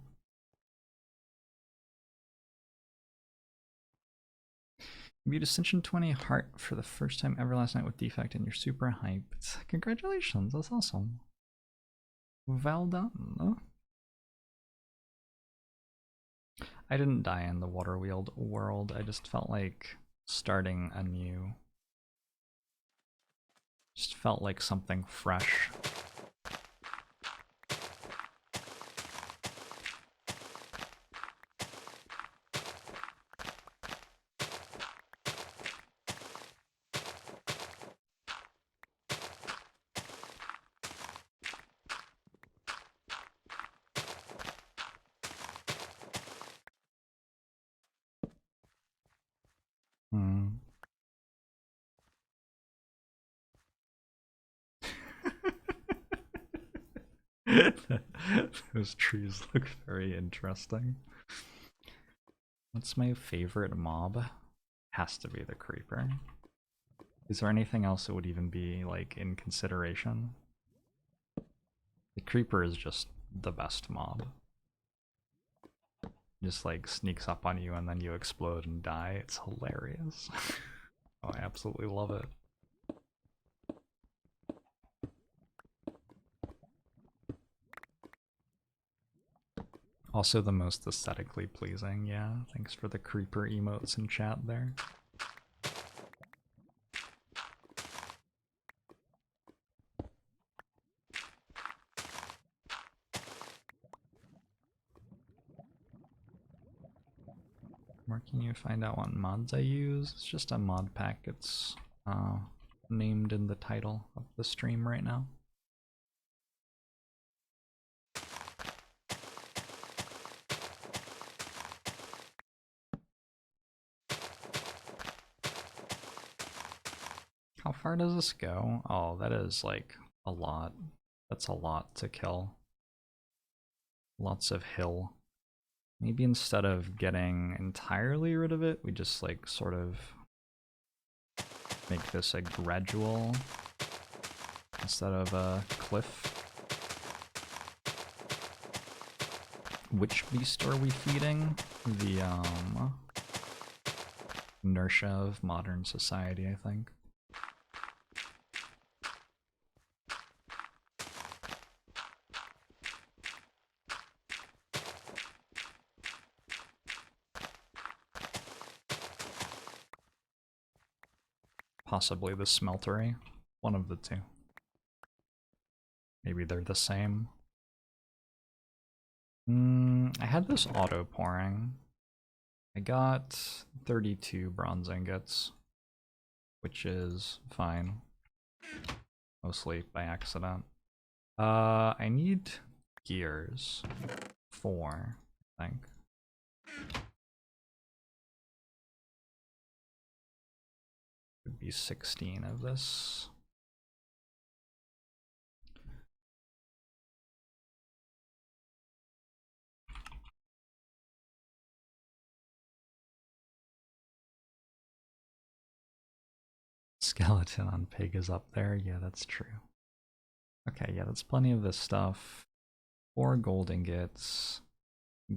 Viewed Ascension 20 heart for the first time ever last night with defect, and you're super hyped. Congratulations, that's awesome. Well done. I didn't die in the water wheeled world, I just felt like starting anew. Just felt like something fresh. Those trees look very interesting. What's my favorite mob? Has to be the creeper. Is there anything else that would even be like in consideration? The creeper is just the best mob. Just like sneaks up on you and then you explode and die. It's hilarious. Oh, I absolutely love it. Also the most aesthetically pleasing, yeah. Thanks for the creeper emotes in chat there. Where can you find out what mods I use? It's just a mod pack. It's named in the title of the stream right now. How far does this go? Oh, that is like a lot. That's a lot to kill. Lots of hill. Maybe instead of getting entirely rid of it, we just like sort of make this a gradual instead of a cliff. Which beast are we feeding? The inertia of modern society, I think. Possibly the Smeltery. One of the two. Maybe they're the same. I had this auto pouring. I got 32 bronze ingots. which is fine. Mostly by accident. I need gears. 4, I think. Would be 16 of this. Skeleton on pig is up there. Yeah, that's true. Okay, yeah, that's plenty of this stuff. 4 gold ingots.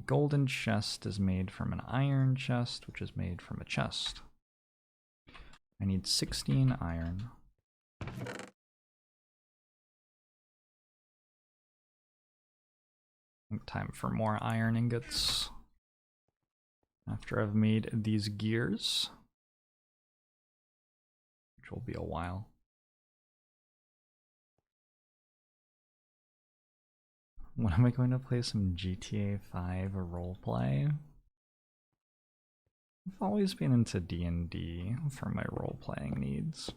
Golden chest is made from an iron chest, which is made from a chest. I need 16 iron. Time for more iron ingots. After I've made these gears, which will be a while. When am I going to play some GTA 5 roleplay? I've always been into D&D for my role-playing needs.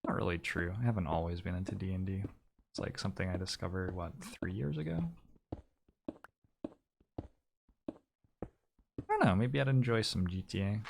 Not really true. I haven't always been into D&D. It's like something I discovered, what, 3 years ago? I don't know, maybe I'd enjoy some GTA.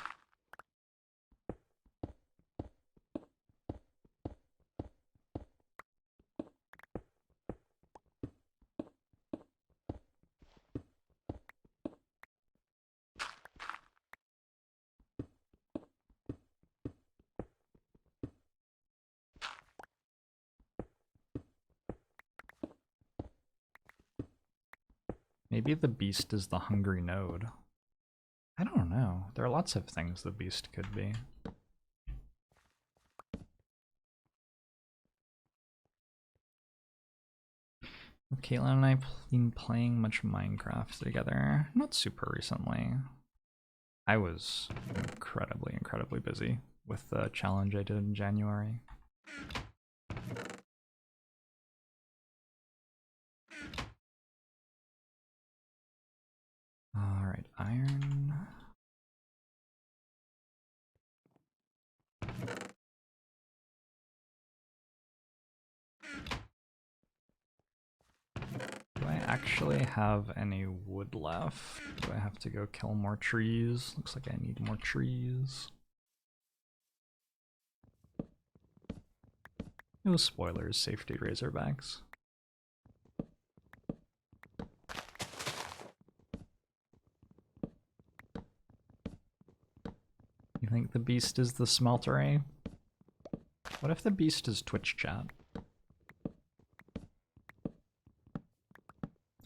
Maybe the beast is the hungry node. I don't know. There are lots of things the beast could be. Have Caitlin and I been playing much Minecraft together? Not super recently. I was incredibly busy with the challenge I did in January. Alright, iron. Do I actually have any wood left? Do I have to go kill more trees? Looks like I need more trees. No spoilers, safety razorbacks. You think the beast is the Smeltery? What if the beast is Twitch chat?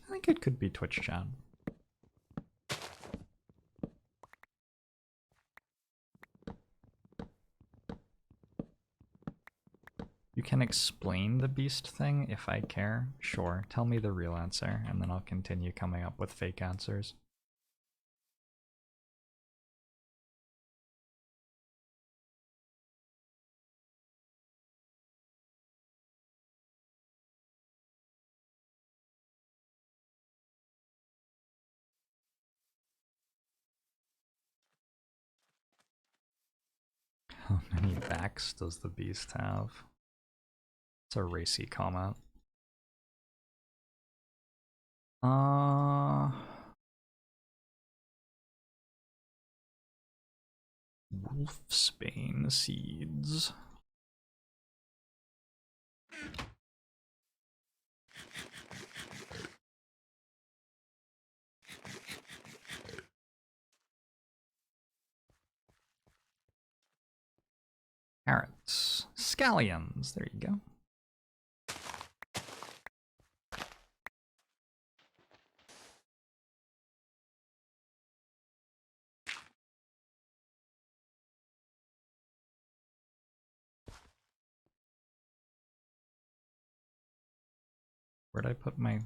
I think it could be Twitch chat. You can explain the beast thing if I care. Sure, tell me the real answer, and then I'll continue coming up with fake answers. How many backs does the beast have? It's a racy comment. Wolfsbane seeds. Carrots. Scallions. There you go. Where'd I put my...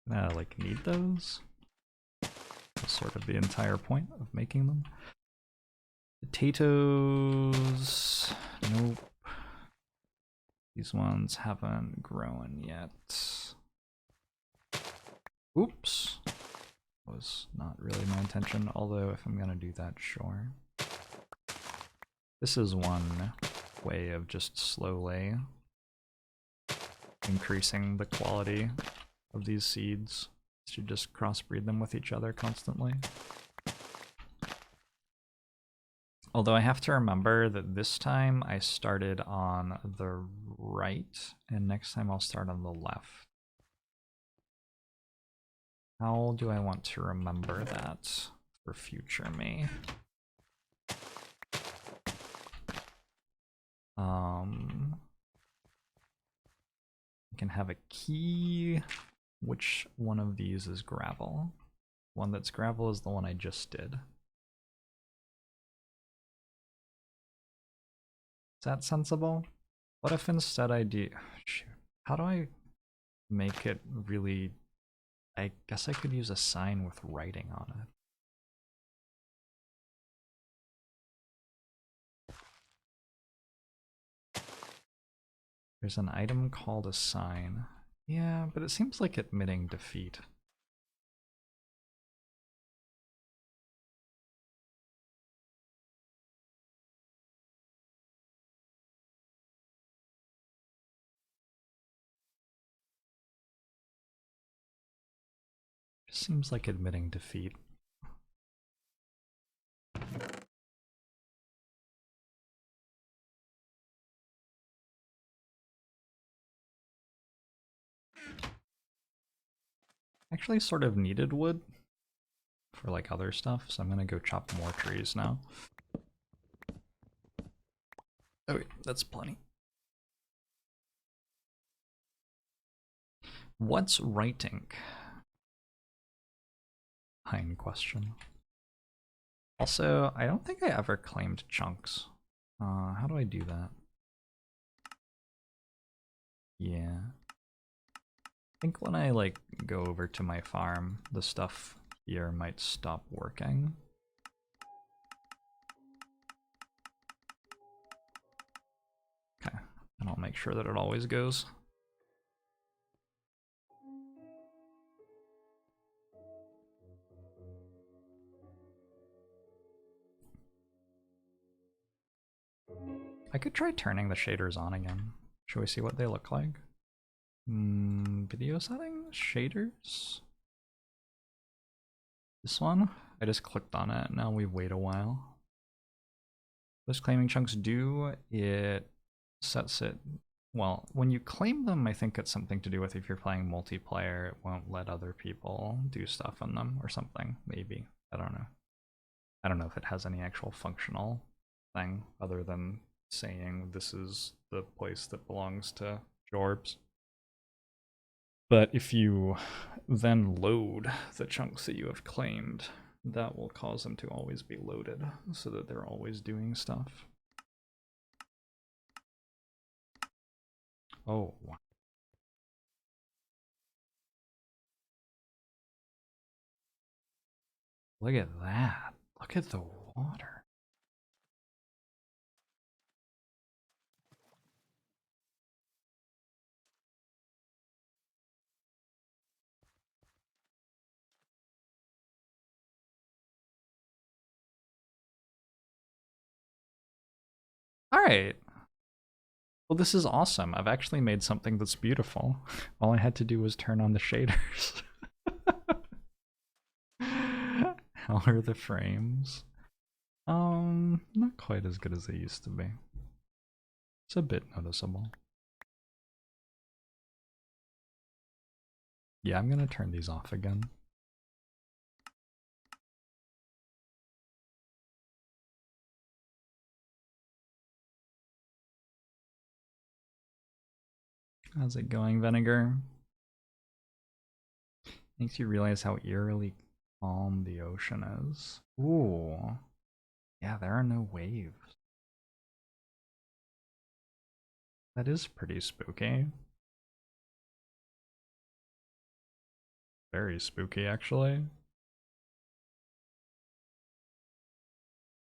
like, need those? That's sort of the entire point of making them. Potatoes... Nope. These ones haven't grown yet. Oops. Was not really my intention, although if I'm gonna do that, sure. This is one way of just slowly increasing the quality of these seeds. You should just crossbreed them with each other constantly. Although I have to remember that this time I started on the right, and next time I'll start on the left. How do I want to remember that for future me? I can have a key. Which one of these is gravel? One that's gravel is the one I just did. Is that sensible? What if instead I do... Shoot. How do I make it really... I guess I could use a sign with writing on it. There's an item called a sign. Yeah, but it seems like admitting defeat. Just seems like admitting defeat. Actually sort of needed wood for like other stuff, so I'm gonna go chop more trees now. Oh wait, that's plenty. What's writing? Hein question. Also, I don't think I ever claimed chunks. How do I do that? Yeah. I think when I like go over to my farm, the stuff here might stop working. Okay, and I'll make sure that it always goes. I could try turning the shaders on again. Should we see what they look like? Video settings? Shaders? This one? I just clicked on it, now we wait a while. Those claiming chunks do, it sets it... Well, when you claim them, I think it's something to do with if you're playing multiplayer, it won't let other people do stuff on them or something, maybe. I don't know. I don't know if it has any actual functional thing other than saying this is the place that belongs to JORBS. But if you then load the chunks that you have claimed, that will cause them to always be loaded so that they're always doing stuff. Oh, wow. Look at that. Look at the water. All right. Well, this is awesome. I've actually made something that's beautiful. All I had to do was turn on the shaders. How are the frames? Not quite as good as they used to be. It's a bit noticeable. Yeah, I'm gonna turn these off again. How's it going, Vinegar? Makes you realize how eerily calm the ocean is. Ooh. Yeah, there are no waves. That is pretty spooky. Very spooky, actually.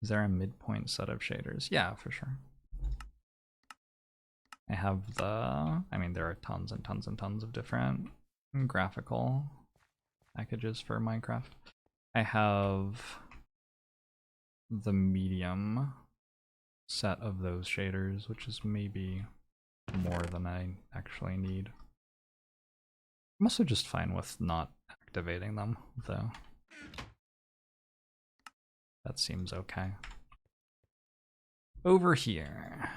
Is there a midpoint set of shaders? Yeah, for sure. I have the... I mean, there are tons and tons and tons of different graphical packages for Minecraft. I have the medium set of those shaders, which is maybe more than I actually need. I'm also just fine with not activating them, though. That seems okay. Over here,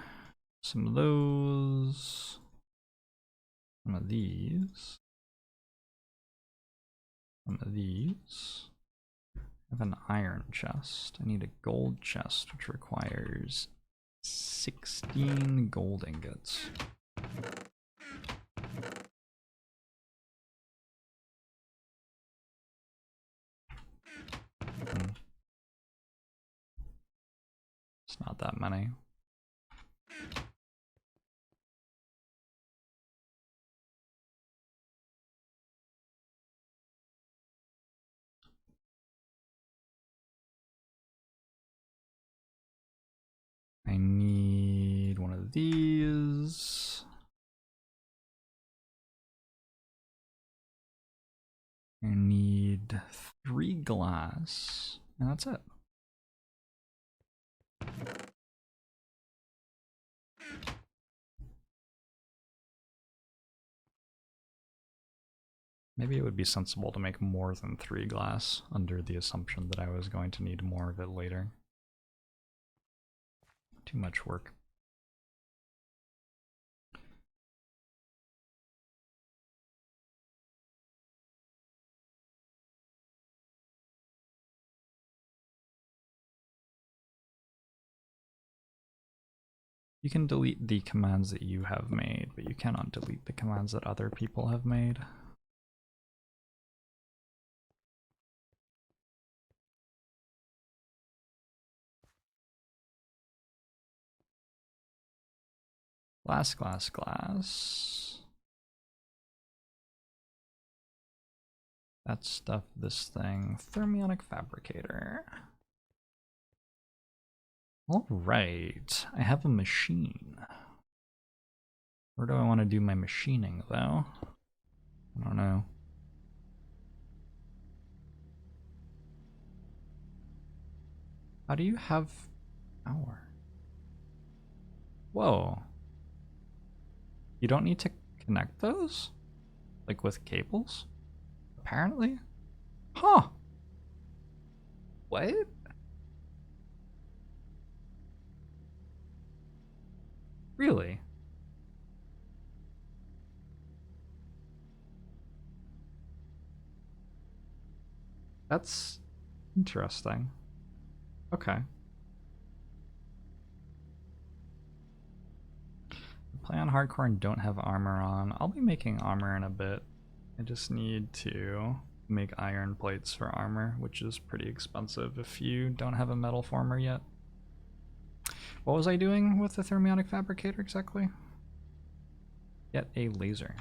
some of those, some of these, some of these. I have an iron chest. I need a gold chest, which requires 16 gold ingots. It's not that many. I need one of these. I need 3 glass, and that's it. Maybe it would be sensible to make more than 3 glass under the assumption that I was going to need more of it later. Too much work. You can delete the commands that you have made, but you cannot delete the commands that other people have made. Glass, glass, glass. That stuff, this thing. Thermionic fabricator. Alright, I have a machine. Where do I want to do my machining, though? I don't know. How do you have power? Whoa. You don't need to connect those? Like with cables? Apparently? Huh. What? Really? That's interesting. Okay. Play on hardcore and don't have armor on. I'll be making armor in a bit. I just need to make iron plates for armor, which is pretty expensive if you don't have a metal former yet. What was I doing with the thermionic fabricator exactly? Get a laser.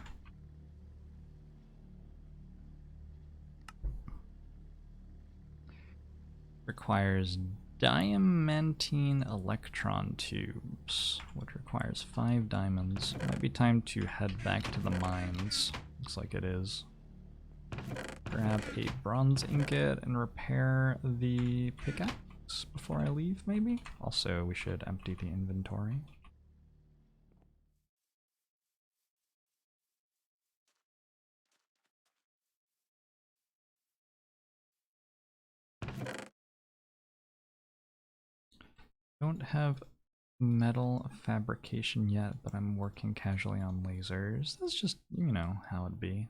Requires diamantine electron tubes, which requires 5 diamonds. Might be time to head back to the mines. Looks like it is. Grab a bronze ingot and repair the pickaxe before I leave, maybe? Also, we should empty the inventory. Don't have metal fabrication yet, but I'm working casually on lasers. That's just, you know, how it'd be.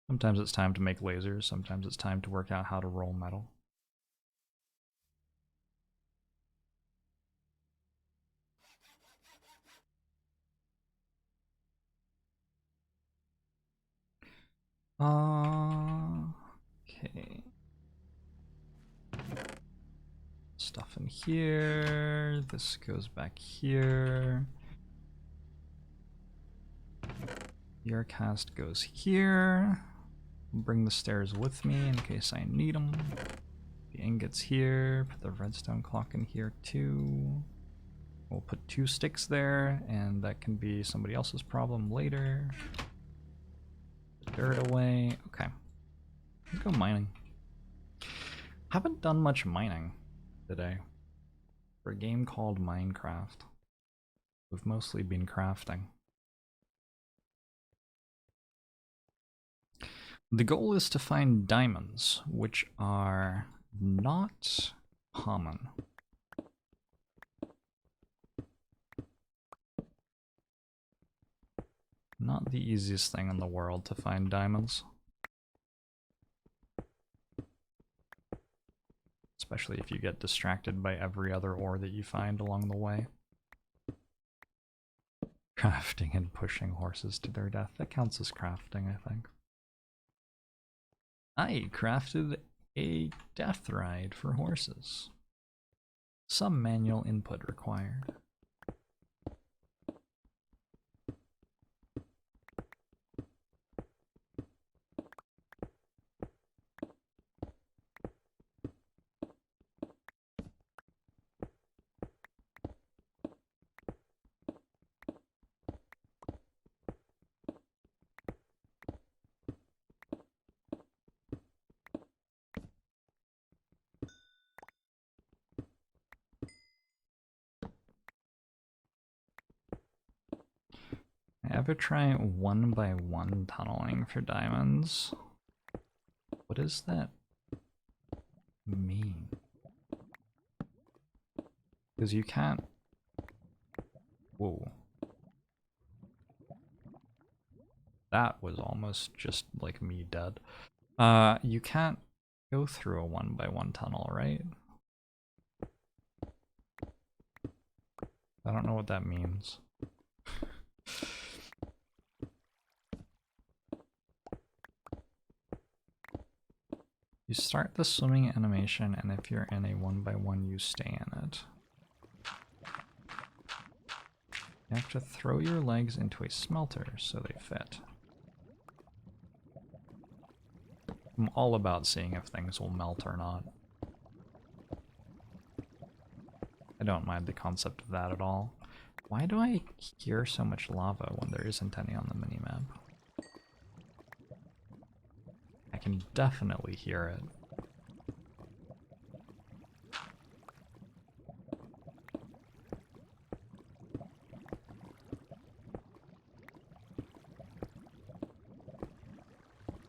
Sometimes it's time to make lasers, sometimes it's time to work out how to roll metal. Okay. Stuff in here. This goes back here. Your cast goes here. Bring the stairs with me in case I need them. The ingots here. Put the redstone clock in here too. We'll put 2 sticks there, and that can be somebody else's problem later. Put dirt away. Okay. Let's go mining. Haven't done much mining today. For a game called Minecraft, we've mostly been crafting. The goal is to find diamonds, which are not common. Not the easiest thing in the world to find diamonds. Especially if you get distracted by every other ore that you find along the way. Crafting and pushing horses to their death. That counts as crafting, I think. I crafted a death ride for horses. Some manual input required. Ever try 1x1 tunneling for diamonds? What does that mean? Because you can't... Whoa. That was almost just like me dead. You can't go through a 1x1 tunnel, right? I don't know what that means. You start the swimming animation, and if you're in a 1x1, you stay in it. You have to throw your legs into a smelter so they fit. I'm all about seeing if things will melt or not. I don't mind the concept of that at all. Why do I hear so much lava when there isn't any on the minimap? I can definitely hear it.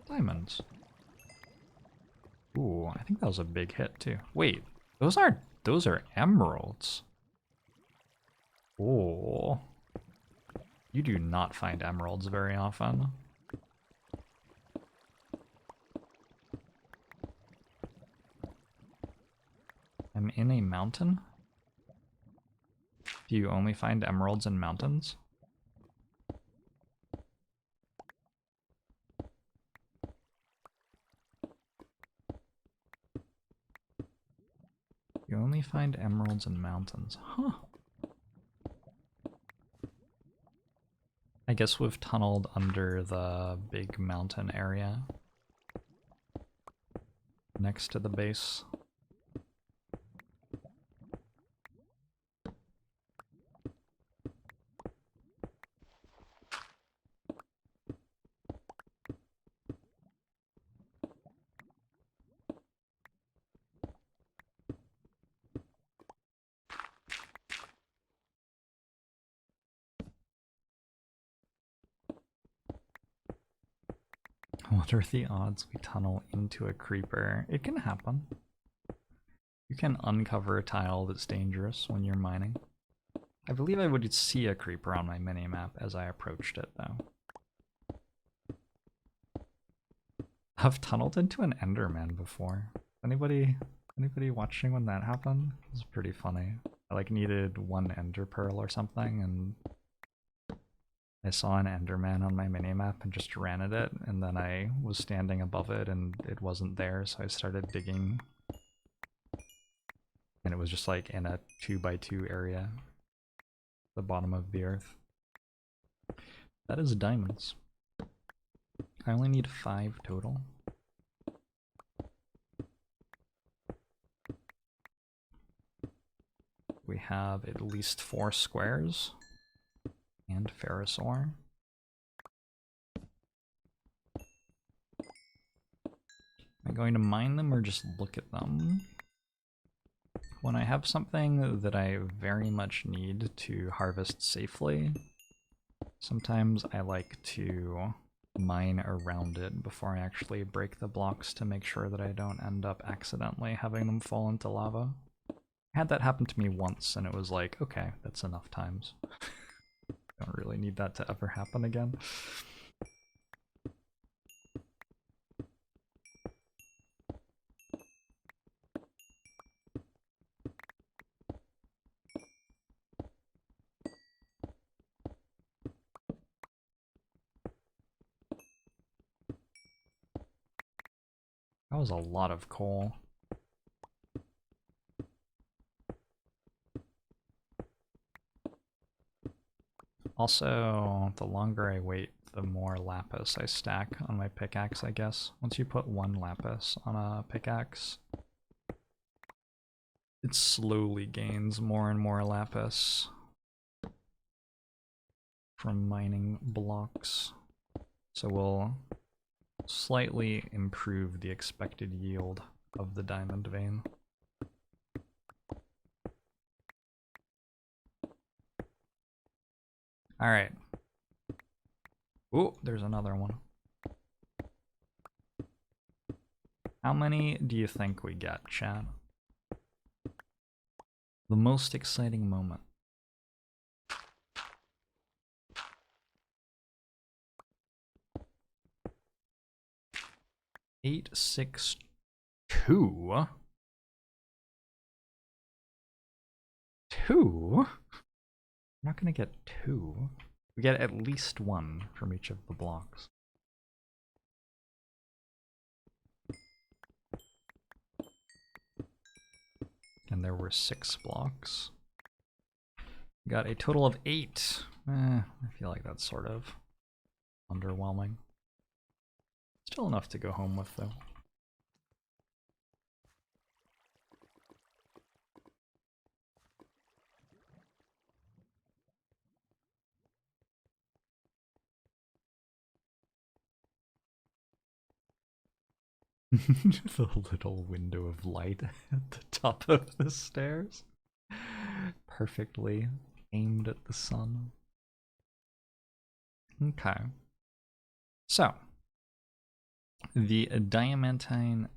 Diamonds. Ooh, I think that was a big hit too. Wait, those are emeralds. Oh, you do not find emeralds very often. I'm in a mountain? Do you only find emeralds in mountains? You only find emeralds in mountains. Huh. I guess we've tunneled under the big mountain area next to the base. What are the odds we tunnel into a creeper? It can happen. You can uncover a tile that's dangerous when you're mining. I believe I would see a creeper on my minimap as I approached it, though. I've tunneled into an Enderman before. Anybody watching when that happened? It was pretty funny. I like needed one Ender Pearl or something, and I saw an Enderman on my minimap and just ran at it, and then I was standing above it and it wasn't there, so I started digging. And it was just like in a 2x2 area. The bottom of the earth. That is diamonds. I only need 5 total. We have at least 4 squares and ferrous ore. Am I going to mine them or just look at them? when I have something that I very much need to harvest safely, sometimes I like to mine around it before I actually break the blocks to make sure that I don't end up accidentally having them fall into lava. I had that happen to me once and it was like, okay, that's enough times. Don't really need that to ever happen again. That was a lot of coal. Also, the longer I wait, the more lapis I stack on my pickaxe, I guess. Once you put one lapis on a pickaxe, it slowly gains more and more lapis from mining blocks. So we'll slightly improve the expected yield of the diamond vein. Alright. Ooh, there's another one. How many do you think we get, chat? The most exciting moment. 8, 6, 2? 2? I'm not gonna get 2. We get at least 1 from each of the blocks. And there were 6 blocks. We got a total of 8. I feel like that's sort of underwhelming. Still enough to go home with, though. The little window of light at the top of the stairs. Perfectly aimed at the sun. Okay. So, the diamantine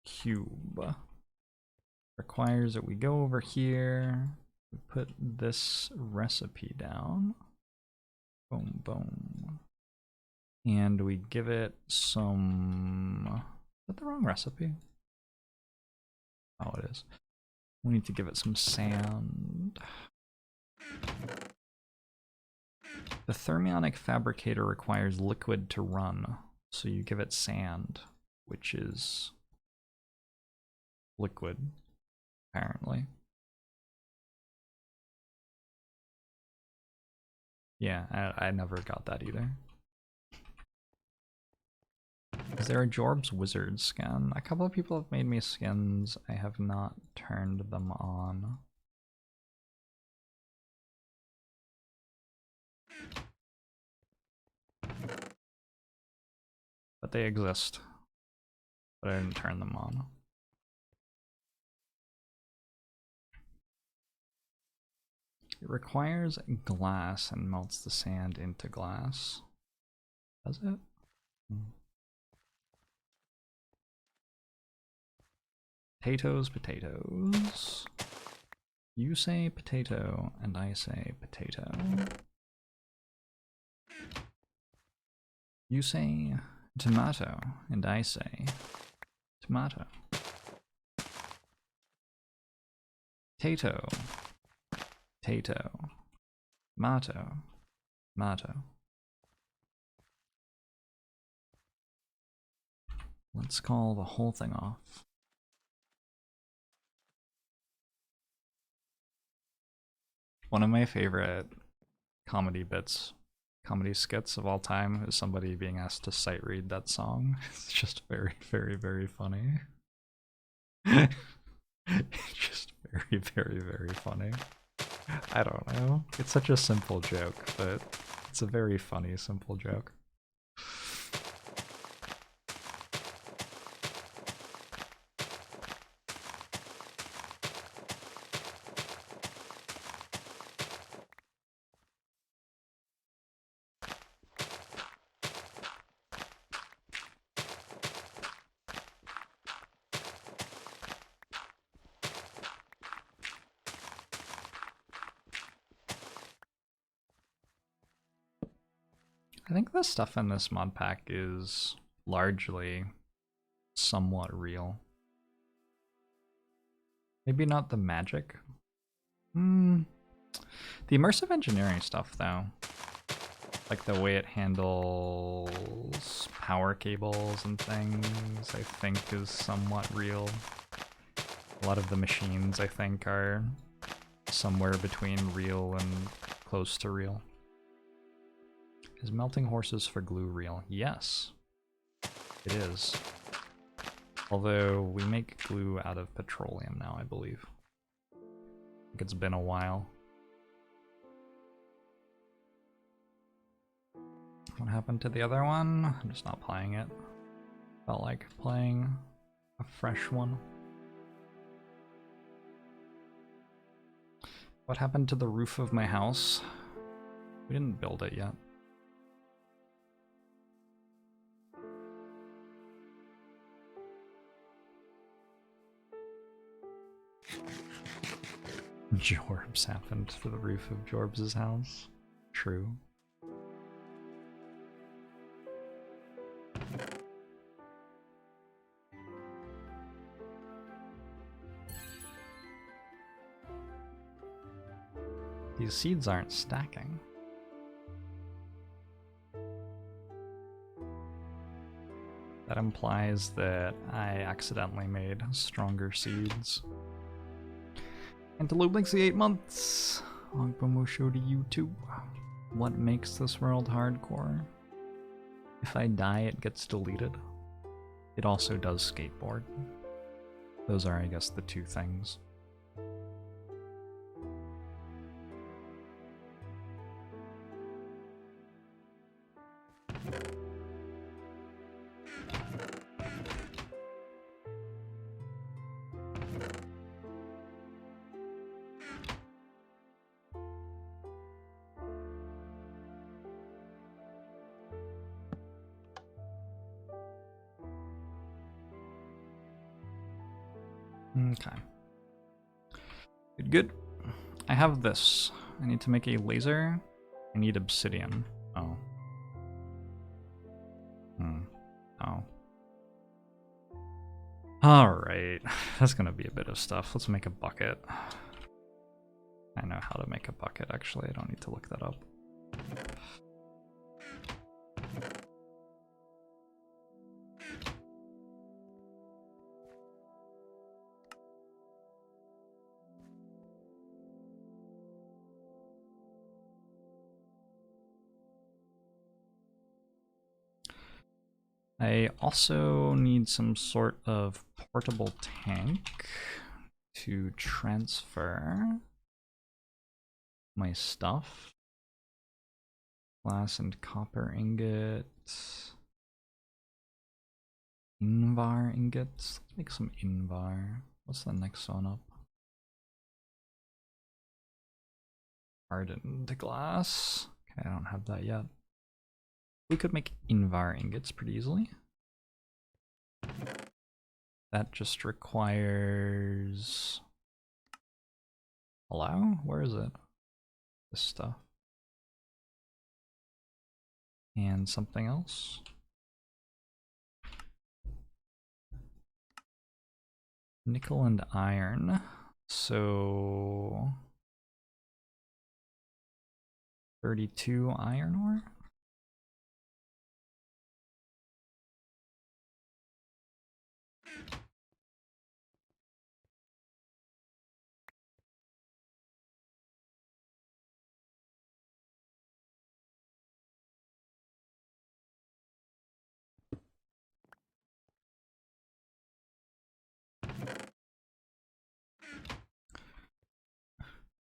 cube requires that we go over here, we put this recipe down. Boom, boom. And we give it some... Is that the wrong recipe? Oh, it is. We need to give it some sand. The thermionic fabricator requires liquid to run, so you give it sand, which is liquid, apparently. Yeah, I never got that either. Is there a JORBS wizard skin? A couple of people have made me skins. I have not turned them on. But they exist. But I didn't turn them on. It requires glass and melts the sand into glass. Does it? Potatoes, potatoes. You say potato, and I say potato. You say tomato, and I say tomato. Potato, potato, tomato, tomato. Let's call the whole thing off. One of my favorite comedy skits of all time is somebody being asked to sight read that song. It's just very, very, very funny. It's just very, very, very funny. I don't know. It's such a simple joke, but it's a very funny, simple joke. I think the stuff in this mod pack is largely somewhat real. Maybe not the magic. The immersive engineering stuff, though. Like the way it handles power cables and things, I think is somewhat real. A lot of the machines, I think, are somewhere between real and close to real. Is melting horses for glue real? Yes, it is. Although we make glue out of petroleum now, I believe. I think it's been a while. What happened to the other one? I'm just not playing it. Felt like playing a fresh one. What happened to the roof of my house? We didn't build it yet. Jorbs happened to the roof of Jorbs' house. True. These seeds aren't stacking. That implies that I accidentally made stronger seeds. Antelope Lexi 8 months. Ogbomo show to YouTube. What makes this world hardcore? If I die, it gets deleted. It also does skateboard. Those are, I guess, the two things. Okay. Good. I have this. I need to make a laser. I need obsidian. Oh. Oh. Alright. That's gonna be a bit of stuff. Let's make a bucket. I know how to make a bucket, actually. I don't need to look that up. I also need some sort of portable tank to transfer my stuff. Glass and copper ingot. Invar ingots. Let's make some Invar. What's the next one up? Hardened glass. Okay, I don't have that yet. We could make Invar ingots pretty easily. That just requires... Allow? Where is it? This stuff. And something else. Nickel and iron. So... 32 iron ore?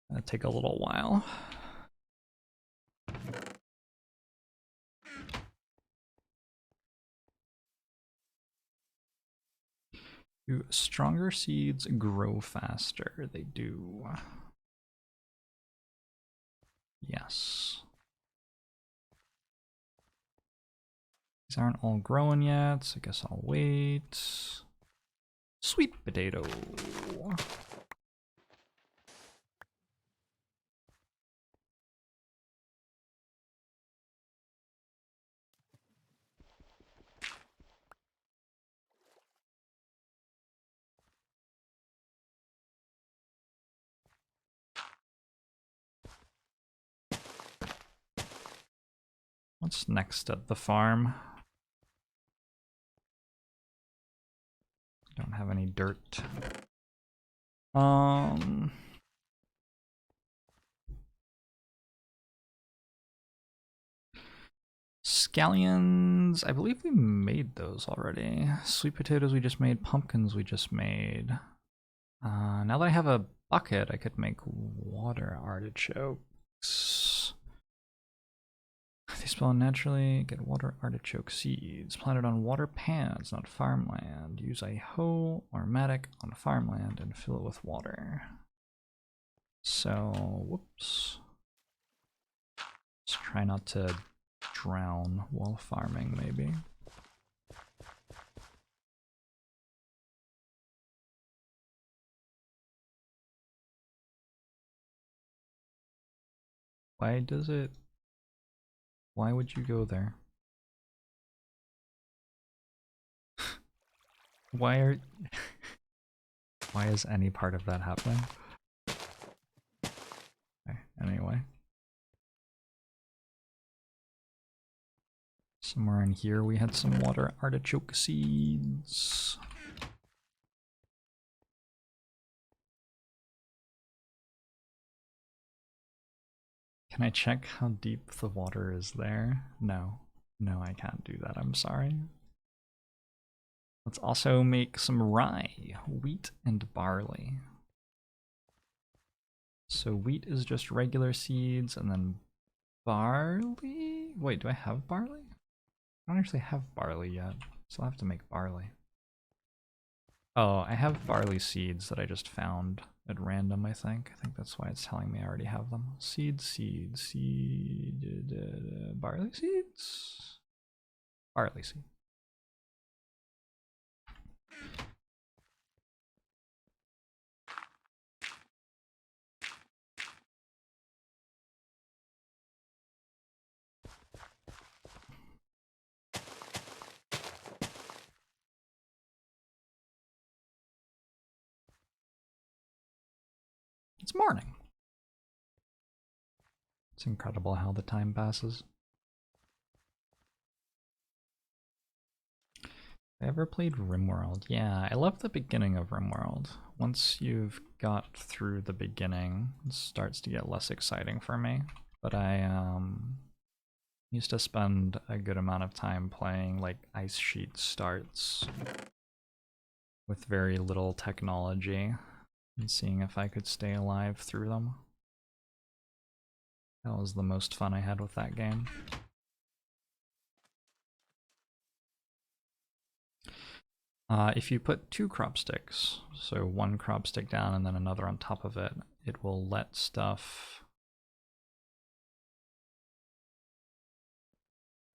That'll take a little while. Do stronger seeds grow faster? They do. Yes. These aren't all growing yet, so I guess I'll wait. Sweet potato. What's next at the farm? Don't have any dirt. Scallions, I believe we made those already. Sweet potatoes we just made, pumpkins we just made. Now that I have a bucket, I could make water artichokes. They spawn naturally, get water artichoke seeds. Planted on water pans, not farmland. Use a hoe or mattock on farmland and fill it with water. So, whoops. Let's try not to drown while farming, maybe. Why does it... Why would you go there? Why are... Why is any part of that happening? Okay, anyway. Somewhere in here we had some water artichoke seeds. Can I check how deep the water is there? No. No, I can't do that, I'm sorry. Let's also make some rye, wheat, and barley. So wheat is just regular seeds, and then barley? Wait, do I have barley? I don't actually have barley yet, so I'll have to make barley. Oh, I have barley seeds that I just found at random, I think. I think that's why it's telling me I already have them. Seed, barley seeds? Barley seed. It's morning. It's incredible how the time passes. I ever played RimWorld? Yeah, I love the beginning of RimWorld. Once you've got through the beginning, it starts to get less exciting for me. But I used to spend a good amount of time playing like ice sheet starts with very little technology and seeing if I could stay alive through them. That was the most fun I had with that game. If you put two crop sticks, so one crop stick down and then another on top of it, it will let stuff...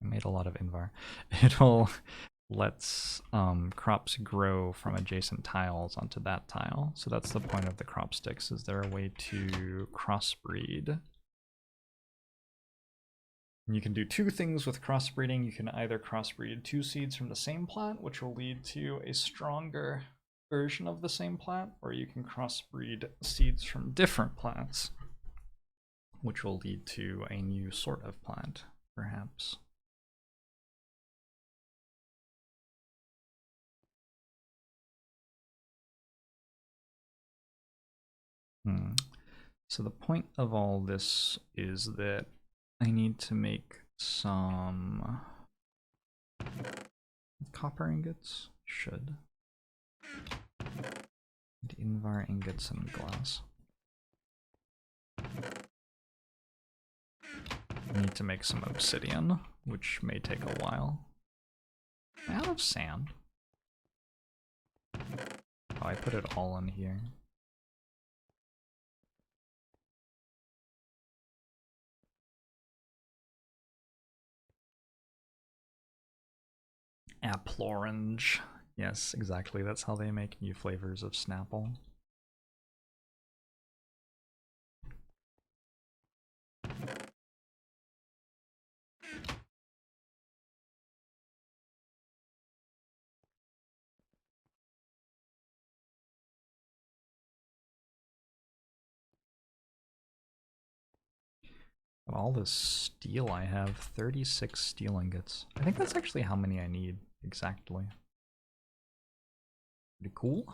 I made a lot of Invar. It'll let crops grow from adjacent tiles onto that tile. So that's the point of the crop sticks. Is there a way to crossbreed? And you can do two things with crossbreeding. You can either crossbreed two seeds from the same plant, which will lead to a stronger version of the same plant, or you can crossbreed seeds from different plants, which will lead to a new sort of plant, perhaps. So the point of all this is that I need to make some copper ingots. Should. And Invar ingots and glass. I need to make some obsidian, which may take a while. Am I out of sand? Oh, I put it all in here. Applorange. Yes, exactly. That's how they make new flavors of Snapple. All this steel I have, 36 steel ingots. I think that's actually how many I need exactly. Pretty cool.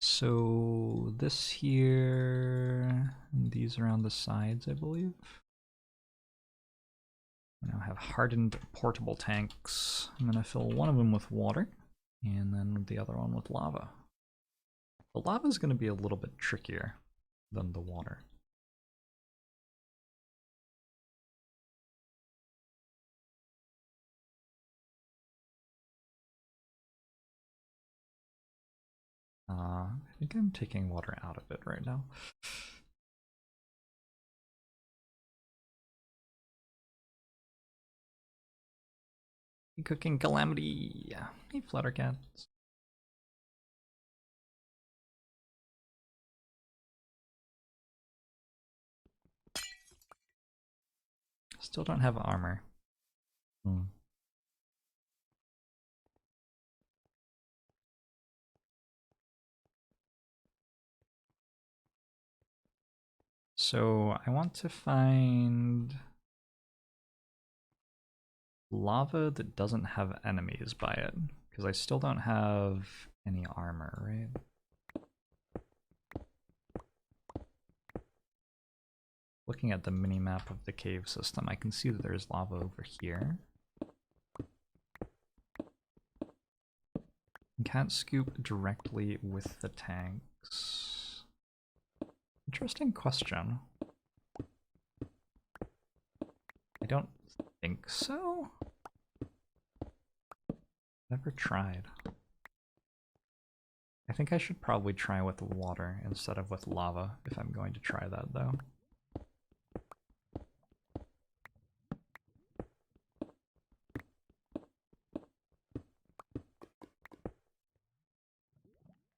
So this here, and these around the sides, I believe. I now have hardened portable tanks. I'm gonna fill one of them with water, and then the other one with lava. The lava is gonna be a little bit trickier than the water. I think I'm taking water out of it right now. Cooking Calamity. Hey, Fluttercats. Still don't have armor. So I want to find lava that doesn't have enemies by it, because I still don't have any armor, right? Looking at the mini-map of the cave system, I can see that there's lava over here. You can't scoop directly with the tanks. Interesting question. I don't think so. Never tried. I think I should probably try with water instead of with lava if I'm going to try that though.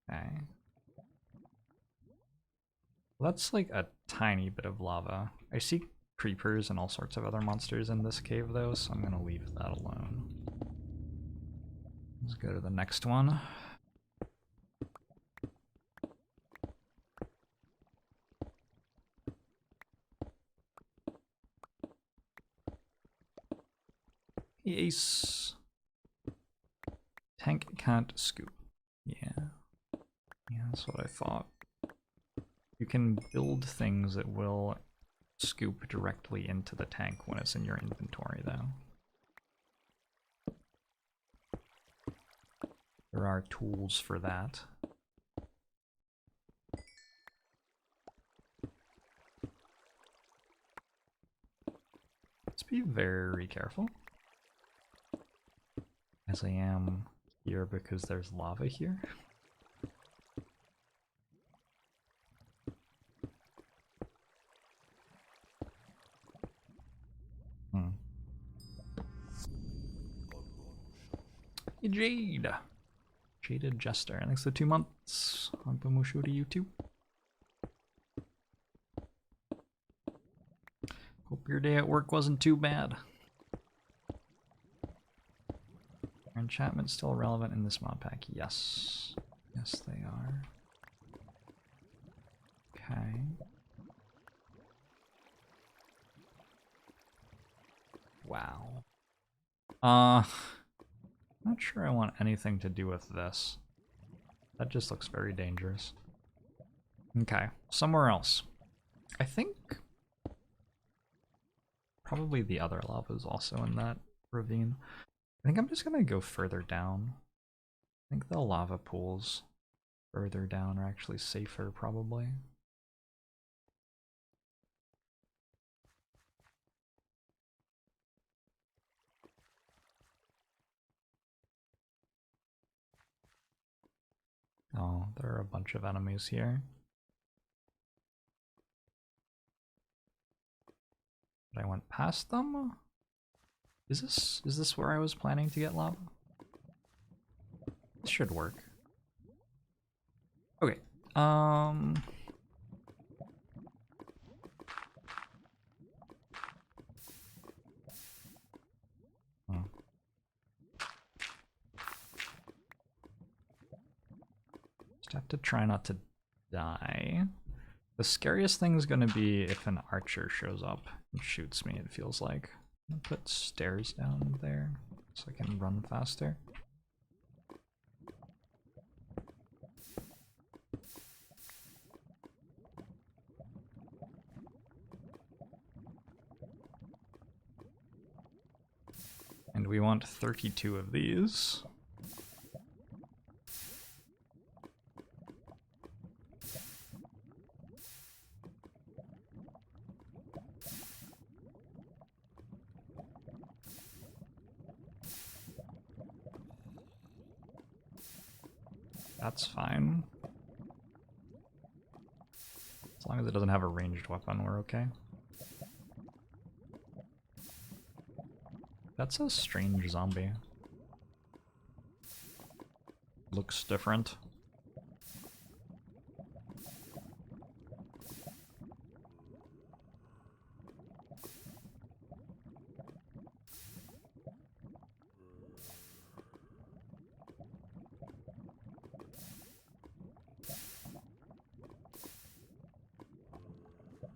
Okay. That's like a tiny bit of lava. I see creepers and all sorts of other monsters in this cave though, so I'm gonna leave that alone. Let's go to the next one. Ace. Tank can't scoop. Yeah. Yeah, that's what I thought. You can build things that will scoop directly into the tank when it's in your inventory, though. There are tools for that. Let's be very careful. As I am here because there's lava here. Hey, Jade! Jaded Jester. Thanks for 2 months. Hanpamushu to you too. Hope your day at work wasn't too bad. Are enchantments still relevant in this mod pack? Yes. Yes, they are. Okay. Wow. Not sure I want anything to do with this. That just looks very dangerous. Okay, somewhere else. I think probably the other lava is also in that ravine. I think I'm just gonna go further down. I think the lava pools further down are actually safer, probably. Oh, there are a bunch of enemies here. But I went past them? Is this where I was planning to get lava? This should work. Okay. Oh. Have to try not to die. The scariest thing is going to be if an archer shows up and shoots me, it feels like. I'm gonna put stairs down there so I can run faster. And we want 32 of these. That's fine. As long as it doesn't have a ranged weapon, we're okay. That's a strange zombie. Looks different.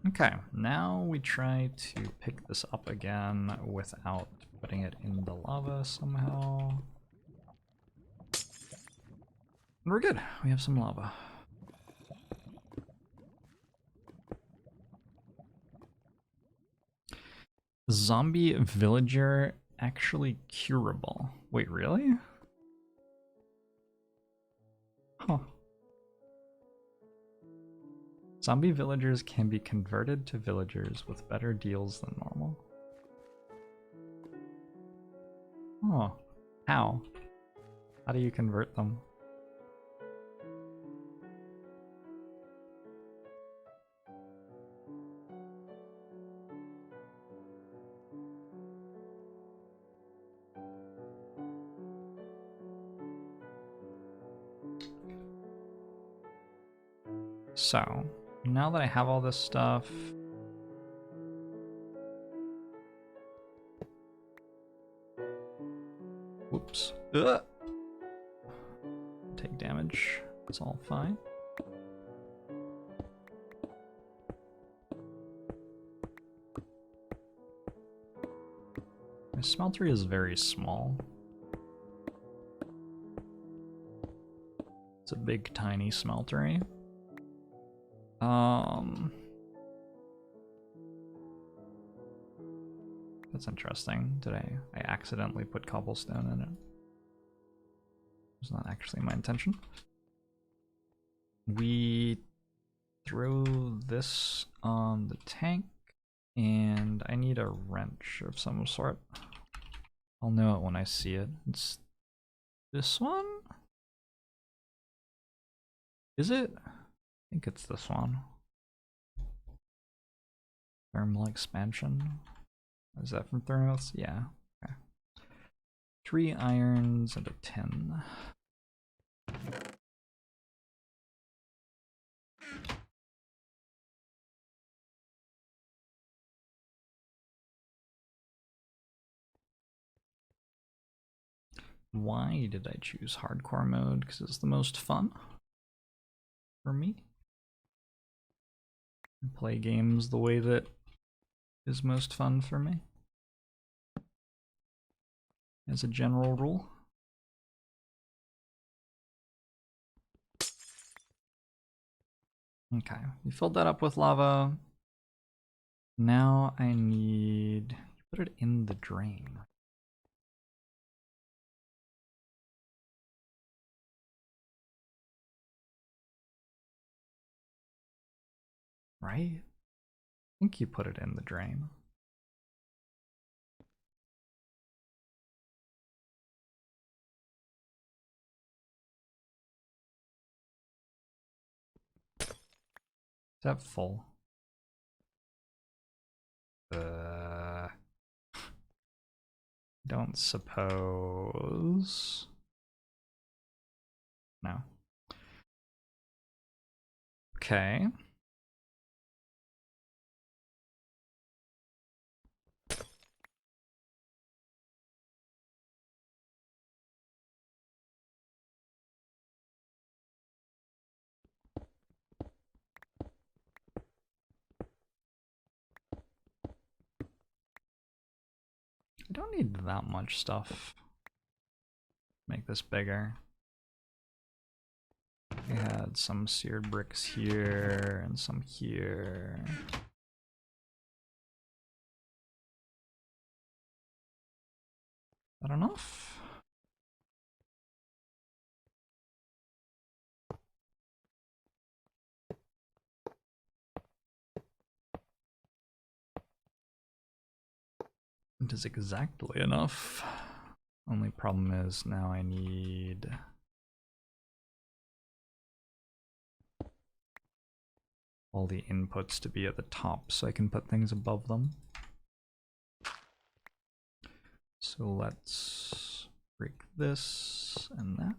Okay, now we try to pick this up again without putting it in the lava somehow. And we're good, we have some lava. Zombie villager actually curable. Wait, really? Huh. Zombie villagers can be converted to villagers with better deals than normal. Oh, how? How do you convert them? So, now that I have all this stuff, whoops, take damage, it's all fine. My smeltery is very small. It's a big, tiny smeltery. That's interesting. Did I accidentally put cobblestone in it? It's not actually my intention. We throw this on the tank, and I need a wrench of some sort. I'll know it when I see it. It's this one? Is it? I think it's this one. Thermal expansion. Is that from Thermos? Yeah. Okay. 3 irons and a tin. Why did I choose hardcore mode? Because it's the most fun for me. I play games the way that is most fun for me, as a general rule. Okay, we filled that up with lava. Now I need to put it in the drain. Right? I think you put it in the drain. Is that full? Don't suppose. No. Okay. don't need that much stuff. Make this bigger. We had some seared bricks here and some here. Is that enough? It is exactly enough. Only problem is now I need all the inputs to be at the top so I can put things above them. So let's break this and that.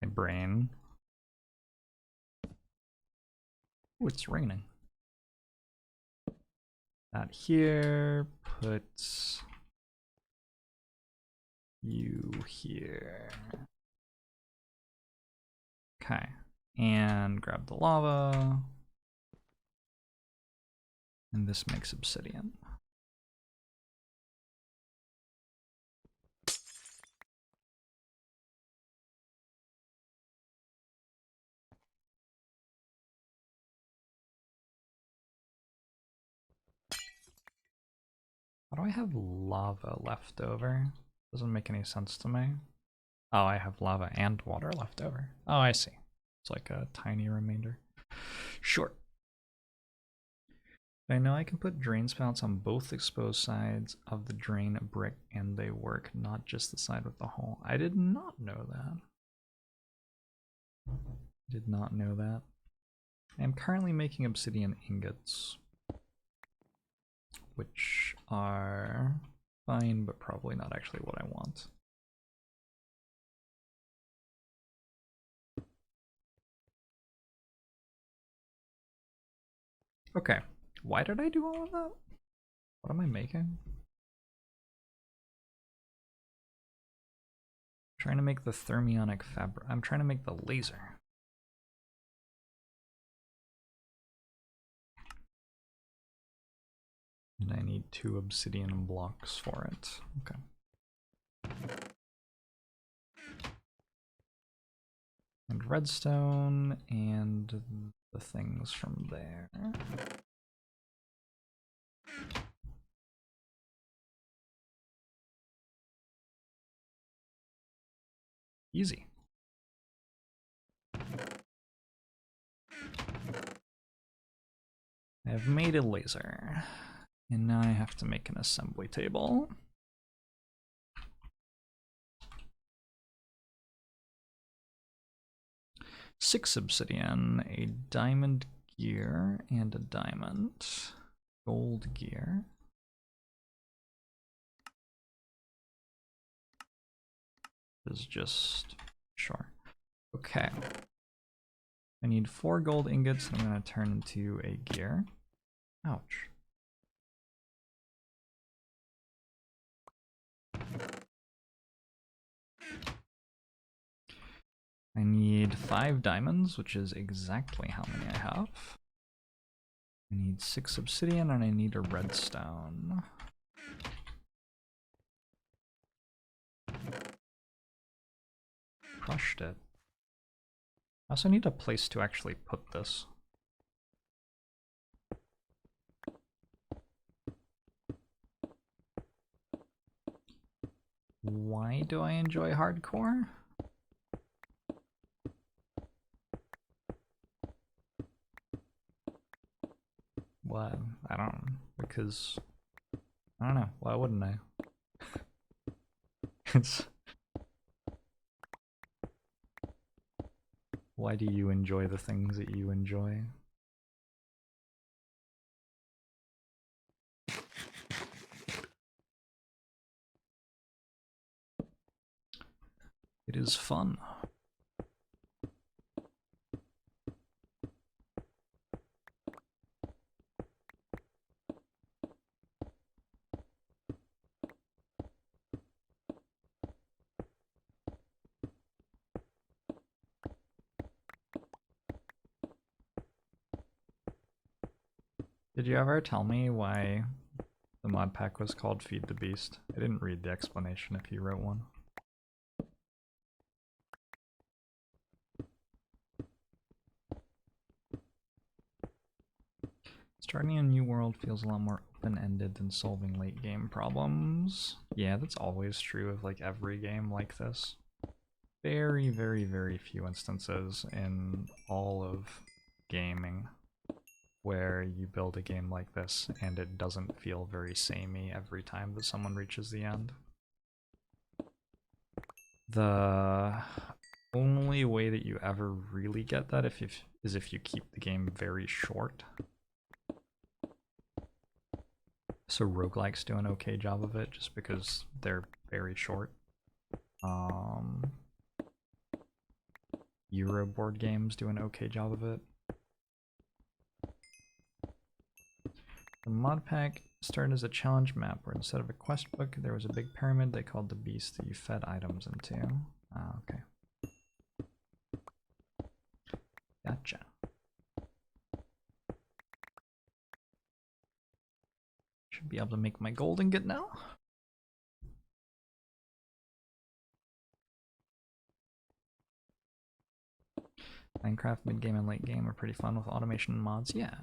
My brain. Oh, it's raining. That here, put you here. Okay, and grab the lava. And this makes obsidian. How do I have lava left over? Doesn't make any sense to me. Oh, I have lava and water left over. Oh, I see. It's like a tiny remainder. Sure. I know I can put drain spouts on both exposed sides of the drain brick and they work, not just the side with the hole. I did not know that. Did not know that. I am currently making obsidian ingots, which are fine, but probably not actually what I want. Okay, why did I do all of that? What am I making? I'm trying to make the thermionic fabric. I'm trying to make the laser. And I need 2 obsidian blocks for it. Okay. And redstone and the things from there. Easy. I have made a laser. And now I have to make an assembly table. Six obsidian, a diamond gear, and a diamond. Gold gear. This is just, sure. Okay. I need 4 gold ingots that I'm going to turn into a gear. Ouch. I need 5 diamonds, which is exactly how many I have. I need 6 obsidian and I need a redstone. Crushed it. I also need a place to actually put this. Why do I enjoy hardcore? What? I don't, because, I don't know, why wouldn't I? Why do you enjoy the things that you enjoy? It is fun. Did you ever tell me why the mod pack was called Feed the Beast? I didn't read the explanation if you wrote one. Starting a new world feels a lot more open-ended than solving late game problems. Yeah, that's always true of like every game like this. Very, very, very few instances in all of gaming where you build a game like this and it doesn't feel very samey every time that someone reaches the end. The only way that you ever really get that is if you keep the game very short. So roguelikes do an okay job of it just because they're very short. Euro board games do an okay job of it. The mod pack started as a challenge map where instead of a quest book, there was a big pyramid they called the Beast that you fed items into. Ah, okay. Gotcha. Should be able to make my gold ingot now. Minecraft mid-game and late game are pretty fun with automation and mods. Yeah.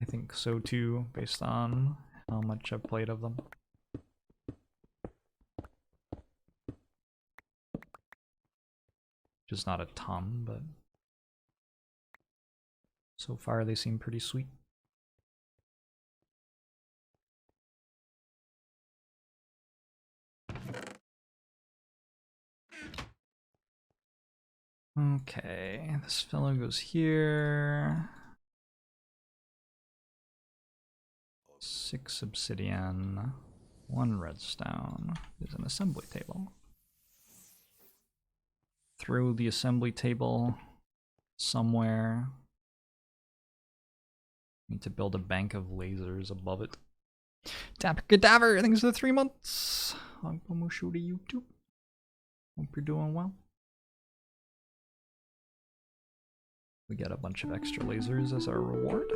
I think so too, based on how much I've played of them. Just not a ton, but so far they seem pretty sweet. Okay, this fellow goes here. 6 obsidian, 1 redstone. There's an assembly table. Throw the assembly table somewhere. Need to build a bank of lasers above it. Dapper Cadaver, thanks for the 3 months. I'll show to YouTube. Hope you're doing well. We get a bunch of extra lasers as our reward.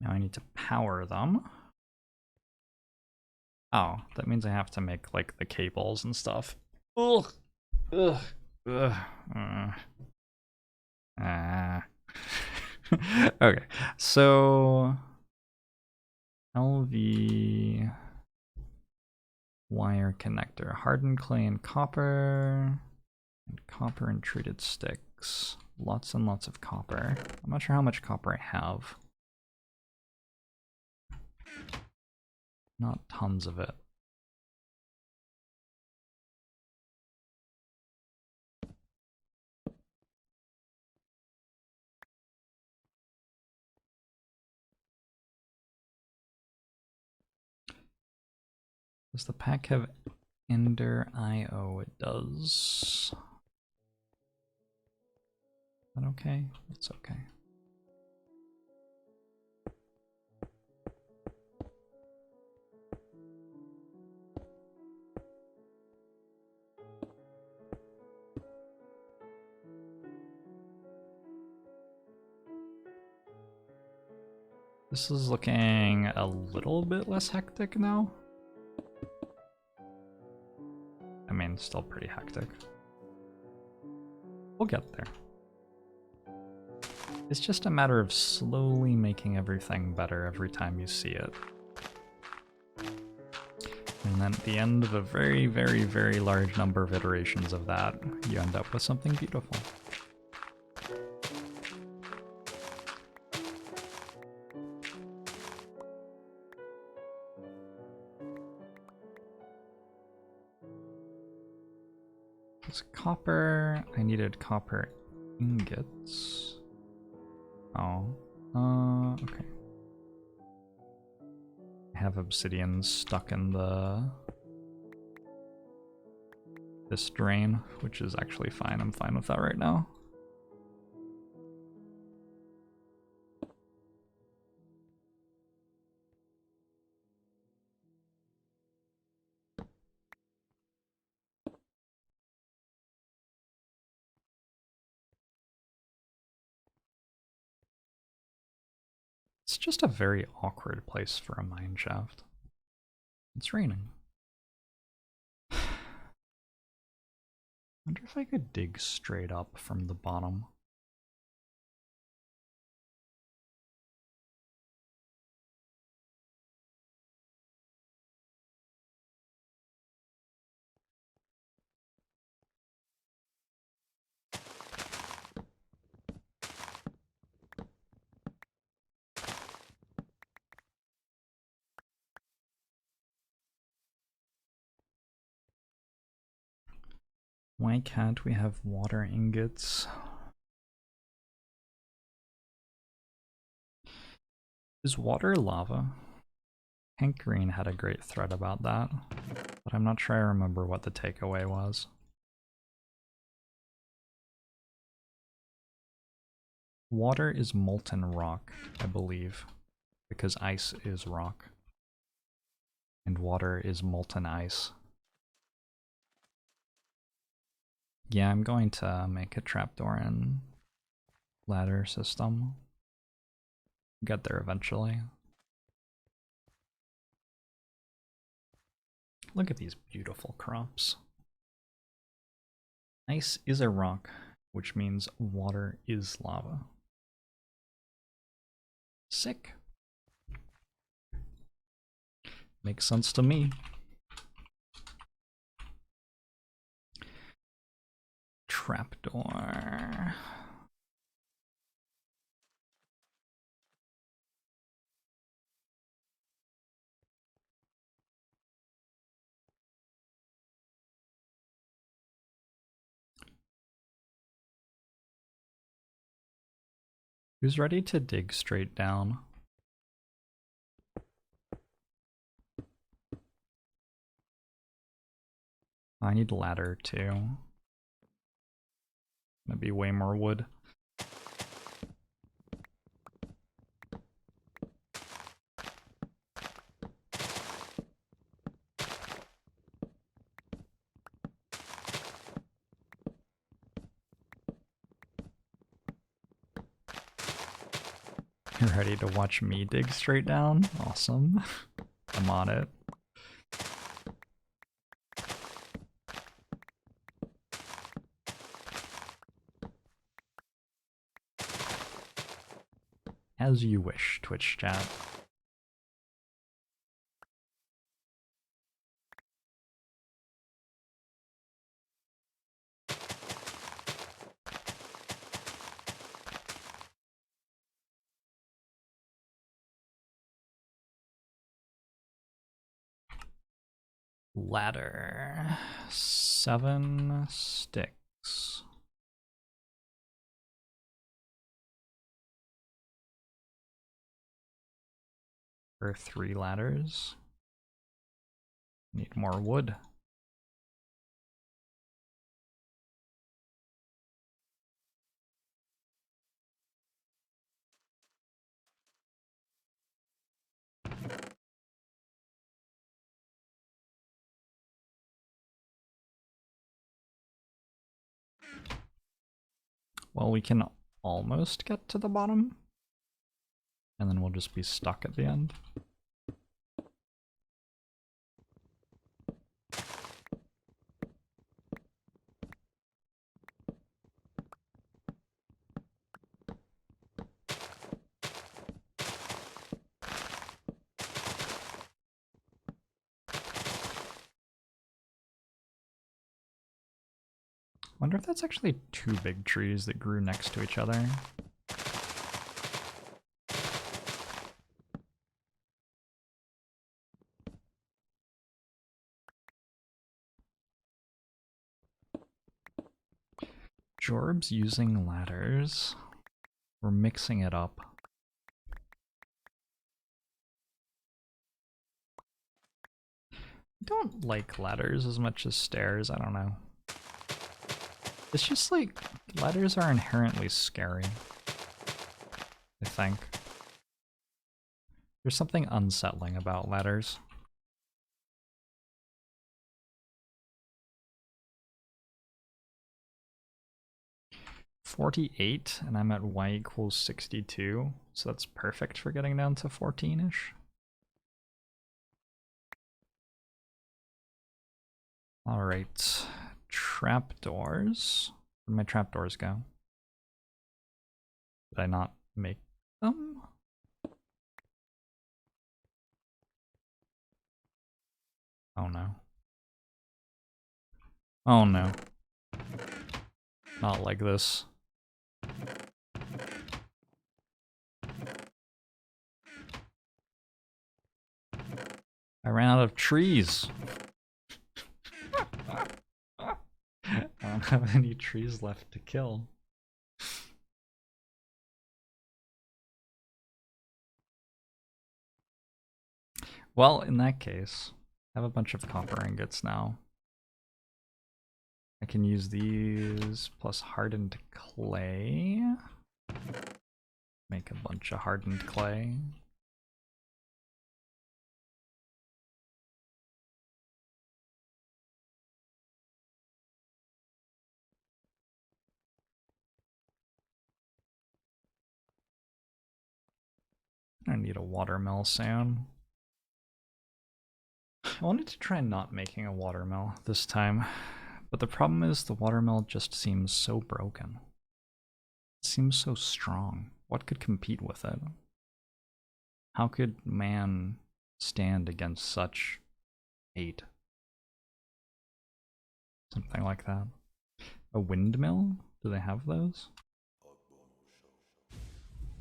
Now I need to power them. Oh, that means I have to make like the cables and stuff. Ugh. Ugh. Ugh. Okay, so LV wire connector, hardened clay and copper and treated sticks. Lots and lots of copper. I'm not sure how much copper I have. Not tons of it. Does the pack have Ender IO? It does. Is that okay? It's okay. This is looking a little bit less hectic now. I mean, still pretty hectic. We'll get there. It's just a matter of slowly making everything better every time you see it. And then at the end of a very, very, very large number of iterations of that, you end up with something beautiful. It's copper. I needed copper ingots. Oh, okay. I have obsidian stuck in this drain, which is actually fine. I'm fine with that right now. It's just a very awkward place for a mine shaft. It's raining. Wonder if I could dig straight up from the bottom. Why can't we have water ingots? Is water lava? Hank Green had a great thread about that, but I'm not sure I remember what the takeaway was. Water is molten rock, I believe, because ice is rock. And water is molten ice. Yeah, I'm going to make a trapdoor and ladder system. Get there eventually. Look at these beautiful crops. Ice is a rock, which means water is lava. Sick. Makes sense to me. Trapdoor. Who's ready to dig straight down? I need a ladder too. Maybe way more wood. You're ready to watch me dig straight down? Awesome. I'm on it. As you wish, Twitch chat. Ladder. 7 sticks. For 3 ladders. Need more wood. Well, we can almost get to the bottom. And then we'll just be stuck at the end. Wonder if that's actually two big trees that grew next to each other. Jorbs using ladders. We're mixing it up. I don't like ladders as much as stairs, I don't know. It's just like, ladders are inherently scary, I think. There's something unsettling about ladders. $48, and I'm at y equals 62, so that's perfect for getting down to 14-ish. Alright, trapdoors. Where'd my trapdoors go? Did I not make them? Oh no. Oh no. Not like this. I ran out of trees. I don't have any trees left to kill. Well, in that case, I have a bunch of copper ingots now. I can use these plus hardened clay. Make a bunch of hardened clay. I need a watermill soon. I wanted to try not making a watermill this time, but the problem is the watermill just seems so broken. It seems so strong. What could compete with it? How could man stand against such hate? Something like that. A windmill? Do they have those?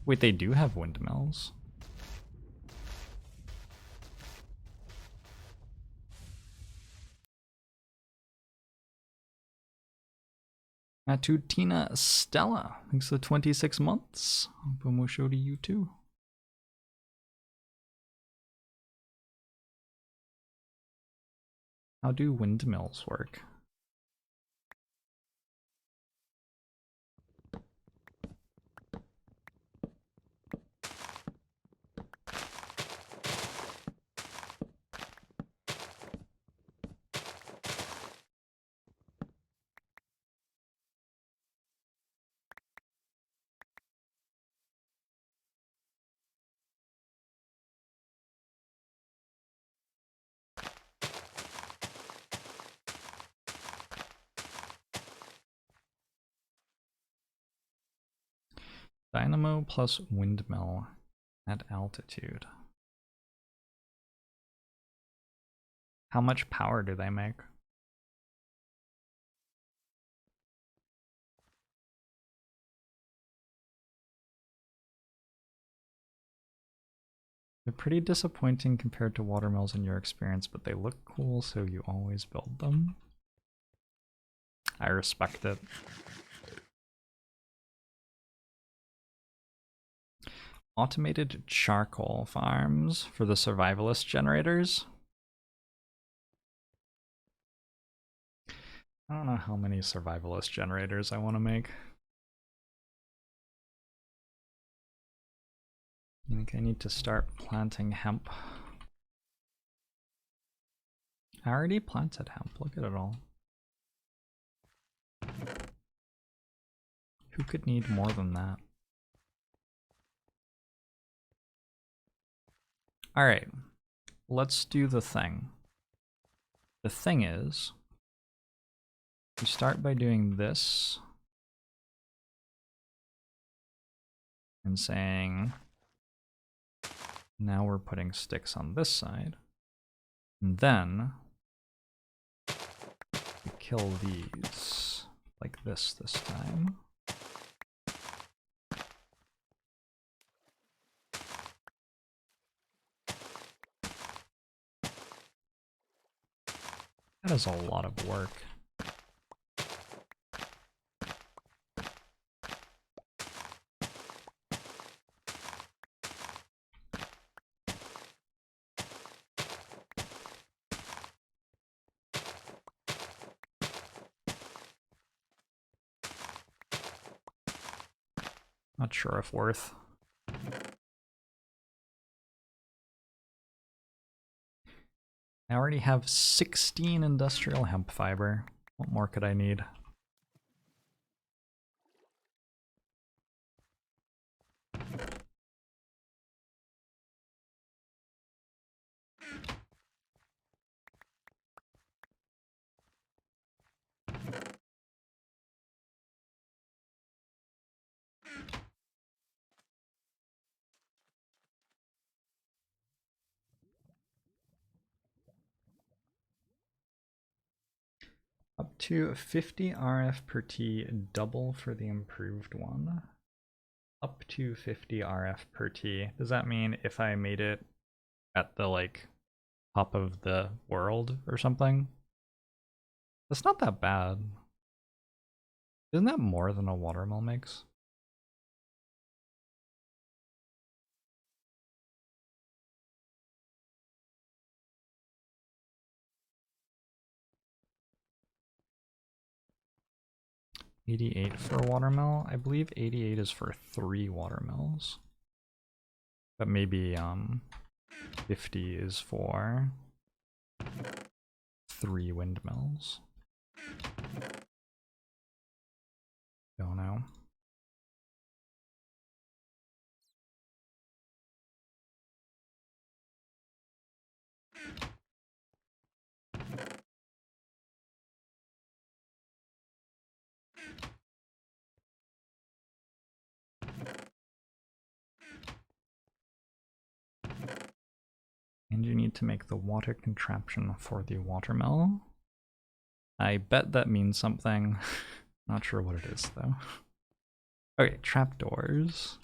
Wait, they do have windmills. Matutina Stella, thanks for the 26 months. Bomo show to you too. How do windmills work? Dynamo plus windmill at altitude. How much power do they make? They're pretty disappointing compared to watermills in your experience, but they look cool, so you always build them. I respect it. Automated charcoal farms for the survivalist generators. I don't know how many survivalist generators I want to make. I think I need to start planting hemp. I already planted hemp, look at it all. Who could need more than that? Alright, let's do the thing. The thing is, you start by doing this and saying, now we're putting sticks on this side. And then we kill these like this time. That is a lot of work. Not sure if worth. I already have 16 industrial hemp fiber. What more could I need? Up to 50 RF per T, double for the improved one. Up to 50 RF per T. Does that mean if I made it at the like top of the world or something? That's not that bad. Isn't that more than a watermill makes? $88 for a watermill? I believe 88 is for 3 watermills. But maybe 50 is for 3 windmills. Don't know. And you need to make the water contraption for the watermill. I bet that means something. Not sure what it is though. Okay, trapdoors.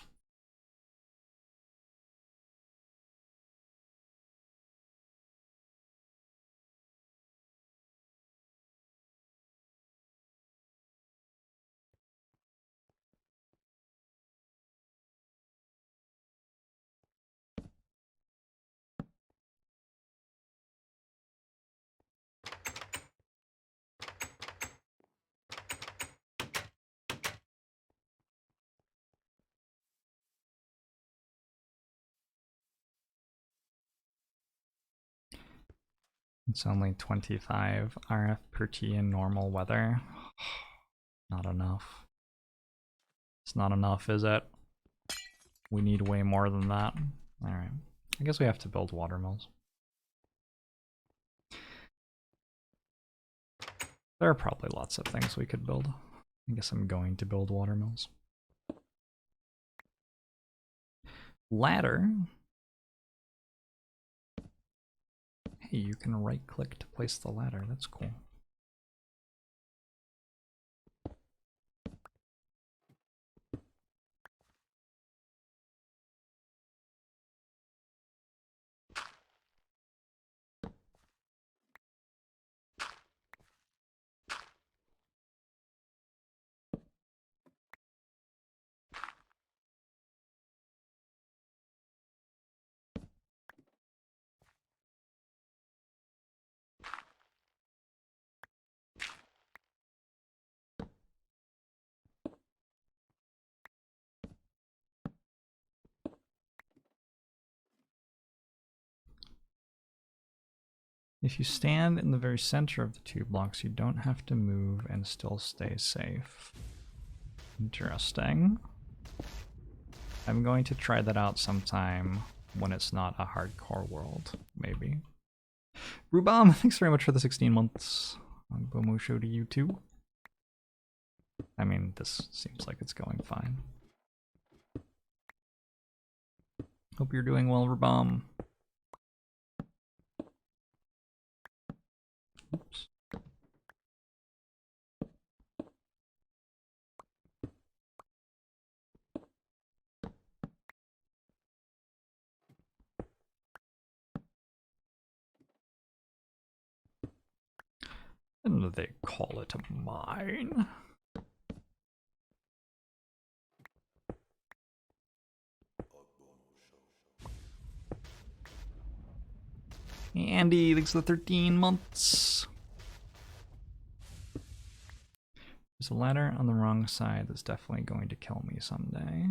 It's only 25 RF per T in normal weather. Not enough. It's not enough, is it? We need way more than that. Alright. I guess we have to build watermills. There are probably lots of things we could build. I guess I'm going to build watermills. Ladder. Hey, you can right click to place the ladder. That's cool. If you stand in the very center of the 2 blocks, you don't have to move and still stay safe. Interesting. I'm going to try that out sometime when it's not a hardcore world, maybe. Rubam, thanks very much for the 16 months. Bomo show to you too. I mean, this seems like it's going fine. Hope you're doing well, Rubam. Oops. And they call it a mine. Andy, thanks for the 13 months. There's a ladder on the wrong side that's definitely going to kill me someday.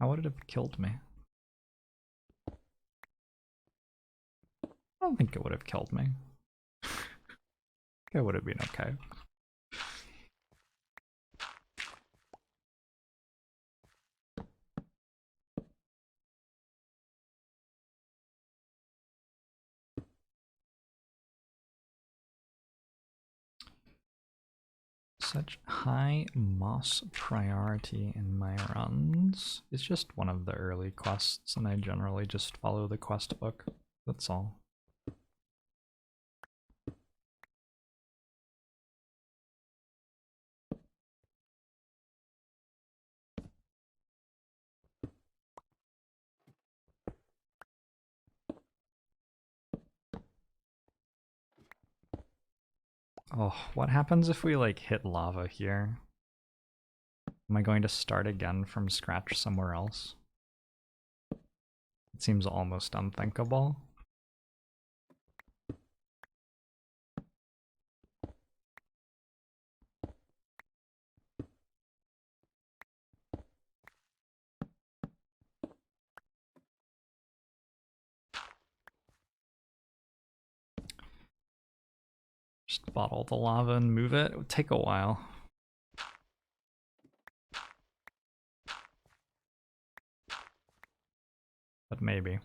How would it have killed me? I don't think it would have killed me. It would have been okay. Such high moss priority in my runs. It's just one of the early quests, and I generally just follow the quest book. That's all. Oh, what happens if we like hit lava here? Am I going to start again from scratch somewhere else? It seems almost unthinkable. Just bottle the lava and move it. It would take a while. But maybe.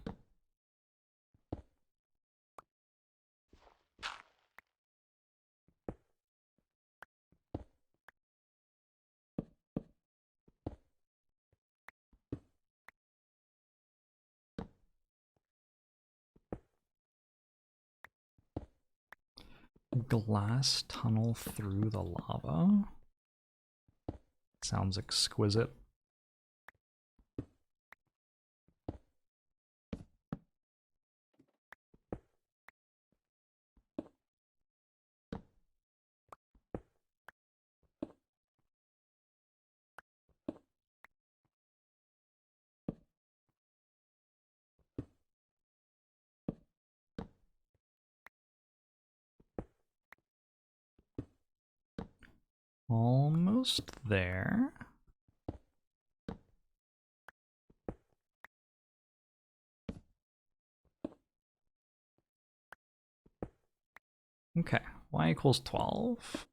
Glass tunnel through the lava? Sounds exquisite. Almost there. Okay, y equals 12.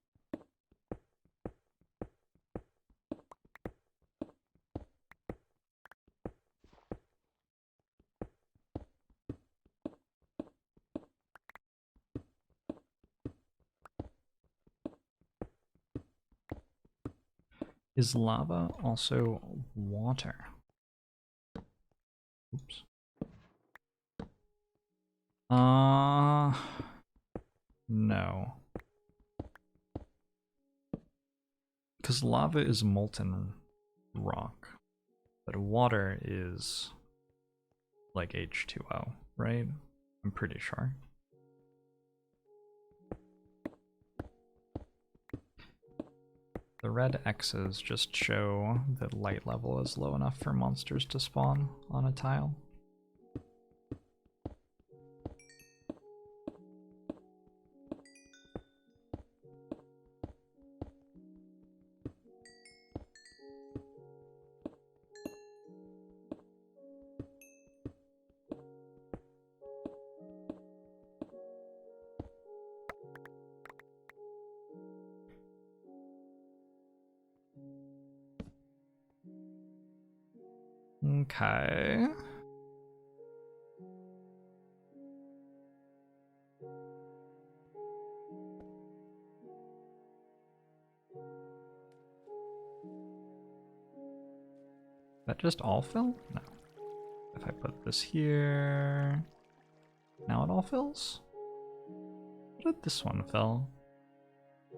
Is lava also water? Oops. No. Because lava is molten rock, but water is like H2O, right? I'm pretty sure. The red X's just show that light level is low enough for monsters to spawn on a tile. Okay. That just all fill? No. If I put this here, now it all fills? What did this one fill?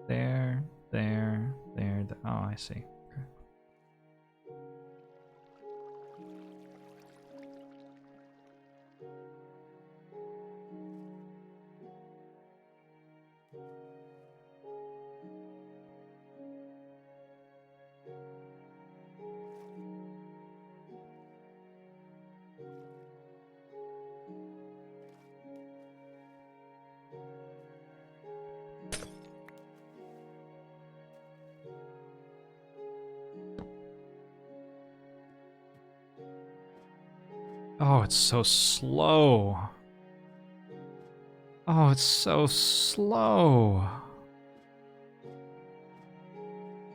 There, there, there, there. Oh, I see. Okay. Oh, it's so slow. Oh, it's so slow.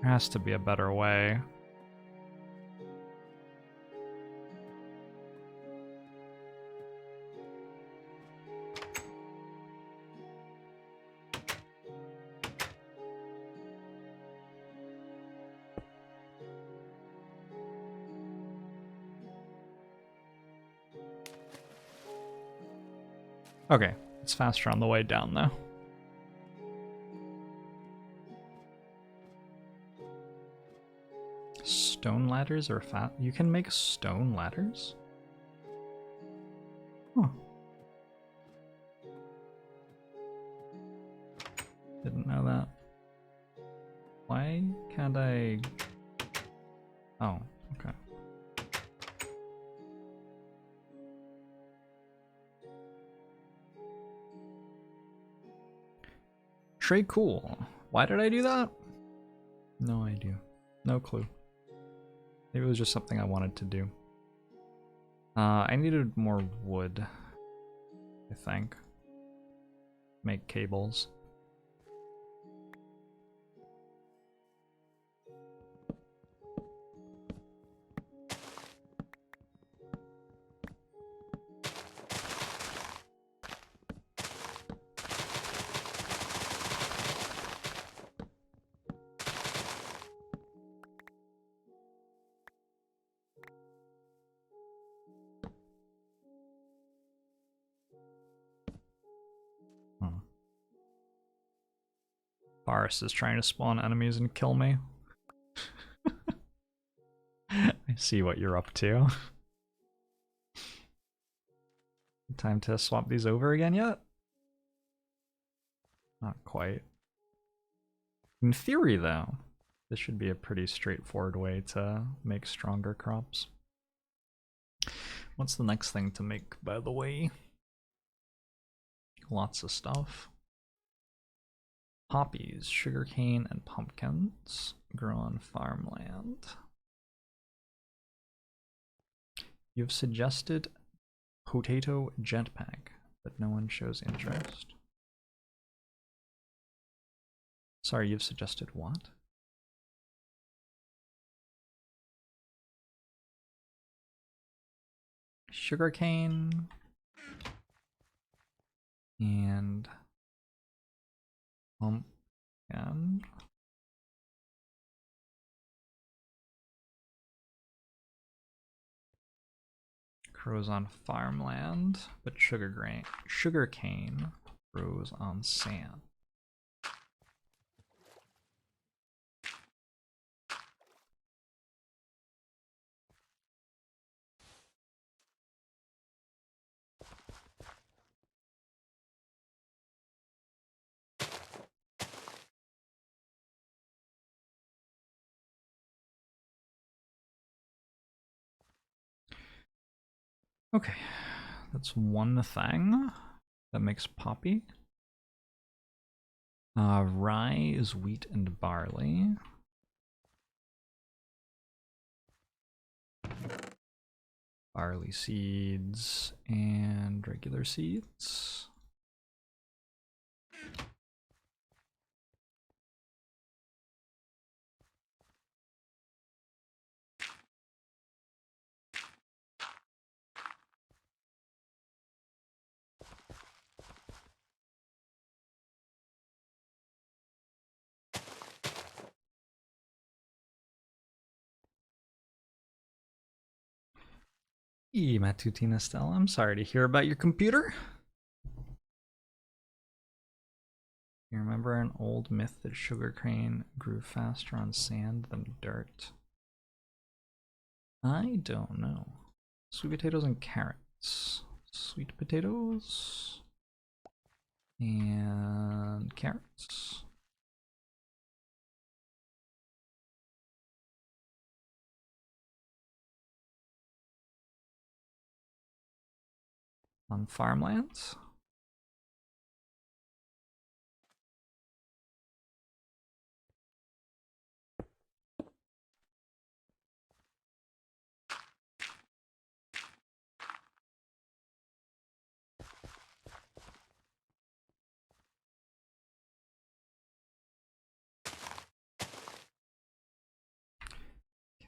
There has to be a better way. Okay, it's faster on the way down though. Stone ladders are fat. You can make stone ladders? Huh. Didn't know that. Why can't I... Oh, okay. Trey cool. Why did I do that? No idea. No clue. Maybe it was just something I wanted to do. I needed more wood, I think. Make cables. Forest is trying to spawn enemies and kill me. I see what you're up to. Time to swap these over again yet? Not quite. In theory, though, this should be a pretty straightforward way to make stronger crops. What's the next thing to make, by the way? Lots of stuff. Poppies, sugarcane, and pumpkins grow on farmland. You've suggested potato jetpack, but no one shows interest. Sorry, you've suggested what? Sugarcane and pumpkin. Grows on farmland, but sugarcane grows on sand. Okay, that's one thing that makes poppy. Rye is wheat and barley. Barley seeds and regular seeds. Matutina Stella, I'm sorry to hear about your computer. You remember an old myth that sugarcane grew faster on sand than dirt? I don't know. Sweet potatoes and carrots. Sweet potatoes and carrots. On farmlands.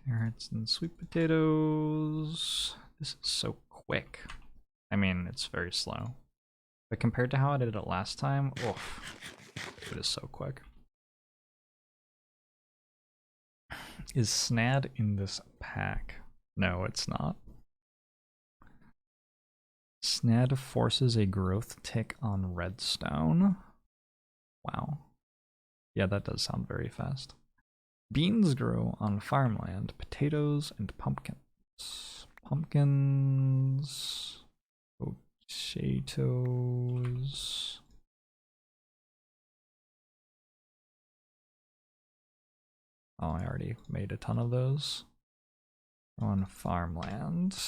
Carrots and sweet potatoes. This is so quick. I mean, it's very slow. But compared to how I did it last time, oof, it is so quick. Is Snad in this pack? No, it's not. Snad forces a growth tick on redstone. Wow. Yeah, that does sound very fast. Beans grow on farmland, potatoes and pumpkins. Pumpkins, potatoes. Oh, I already made a ton of those on farmland.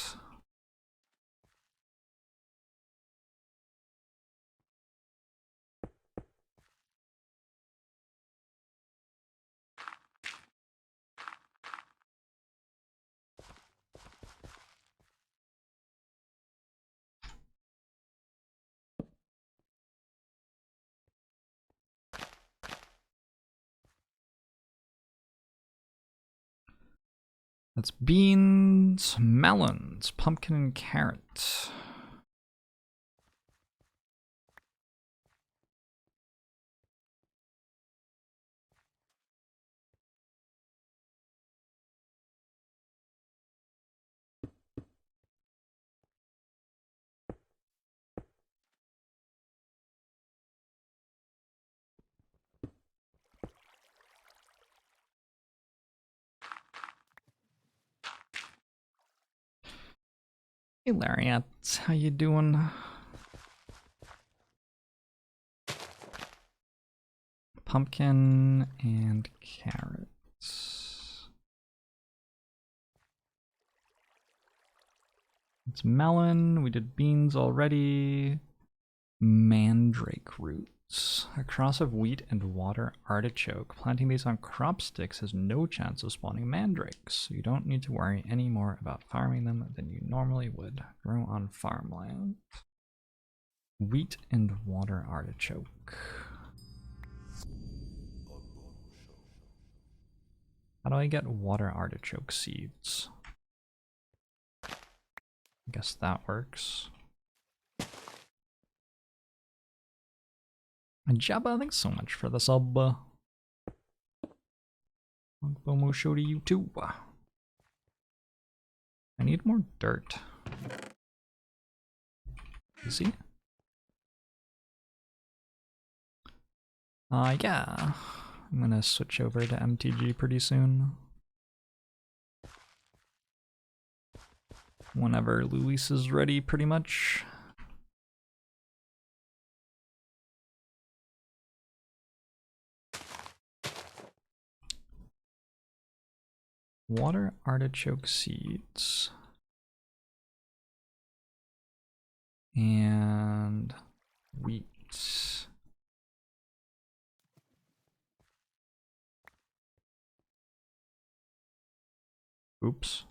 That's beans, melons, pumpkin, and carrot. Hey Lariat, how you doing? Pumpkin and carrots. It's melon. We did beans already. Mandrake roots. A cross of wheat and water artichoke. Planting these on crop sticks has no chance of spawning mandrakes, so you don't need to worry any more about farming them than you normally would. Grow on farmland. Wheat and water artichoke. How do I get water artichoke seeds? I guess that works. And Jabba, thanks so much for the sub. Bomo show to you too. I need more dirt. You see? Yeah. I'm gonna switch over to MTG pretty soon. Whenever Luis is ready, pretty much. Water artichoke seeds. And wheat. Oops.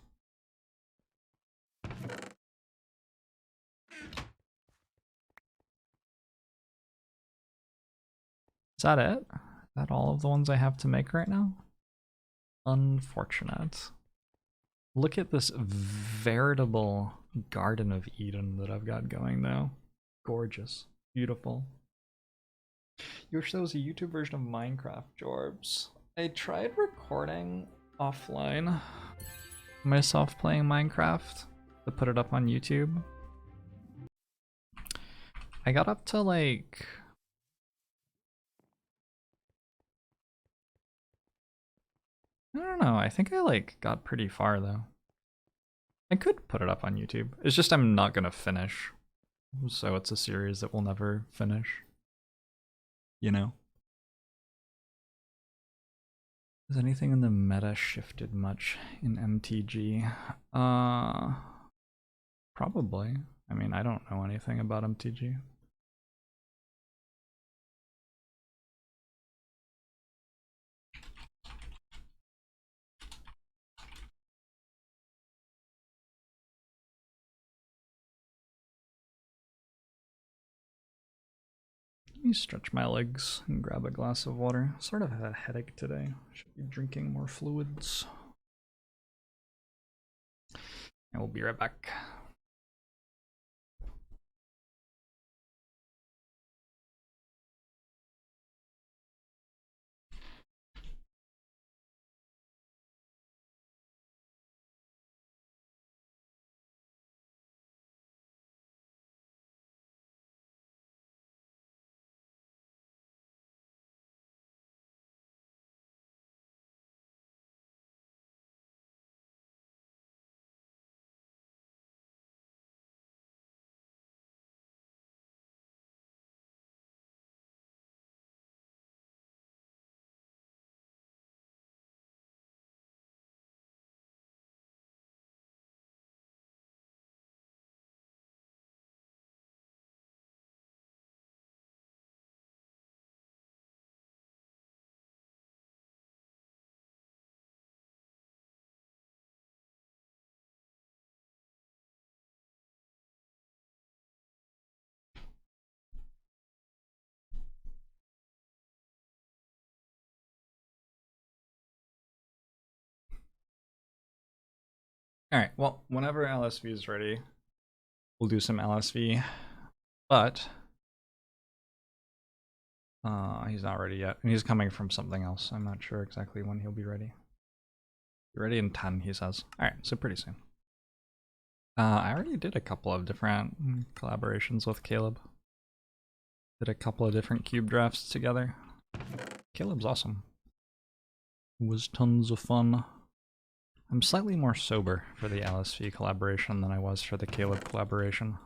Is that it? Is that all of the ones I have to make right now? Unfortunate. Look at this veritable Garden of Eden that I've got going though. Gorgeous. Beautiful. You wish there was a YouTube version of Minecraft, Jorbs. I tried recording offline myself playing Minecraft, to put it up on YouTube. I got up to like... I don't know, I think I like got pretty far though. I could put it up on YouTube. It's just I'm not gonna finish. So it's a series that will never finish. You know? Has anything in the meta shifted much in MTG? Probably. I mean, I don't know anything about MTG. Let me stretch my legs and grab a glass of water. Sort of have a headache today. Should be drinking more fluids. And we'll be right back. Alright, well, whenever LSV is ready, we'll do some LSV, but he's not ready yet, and he's coming from something else. I'm not sure exactly when he'll be ready. Be ready in 10, he says. Alright, so pretty soon. I already did a couple of different collaborations with Caleb. Did a couple of different cube drafts together. Caleb's awesome. It was tons of fun. I'm slightly more sober for the LSV collaboration than I was for the Caleb collaboration.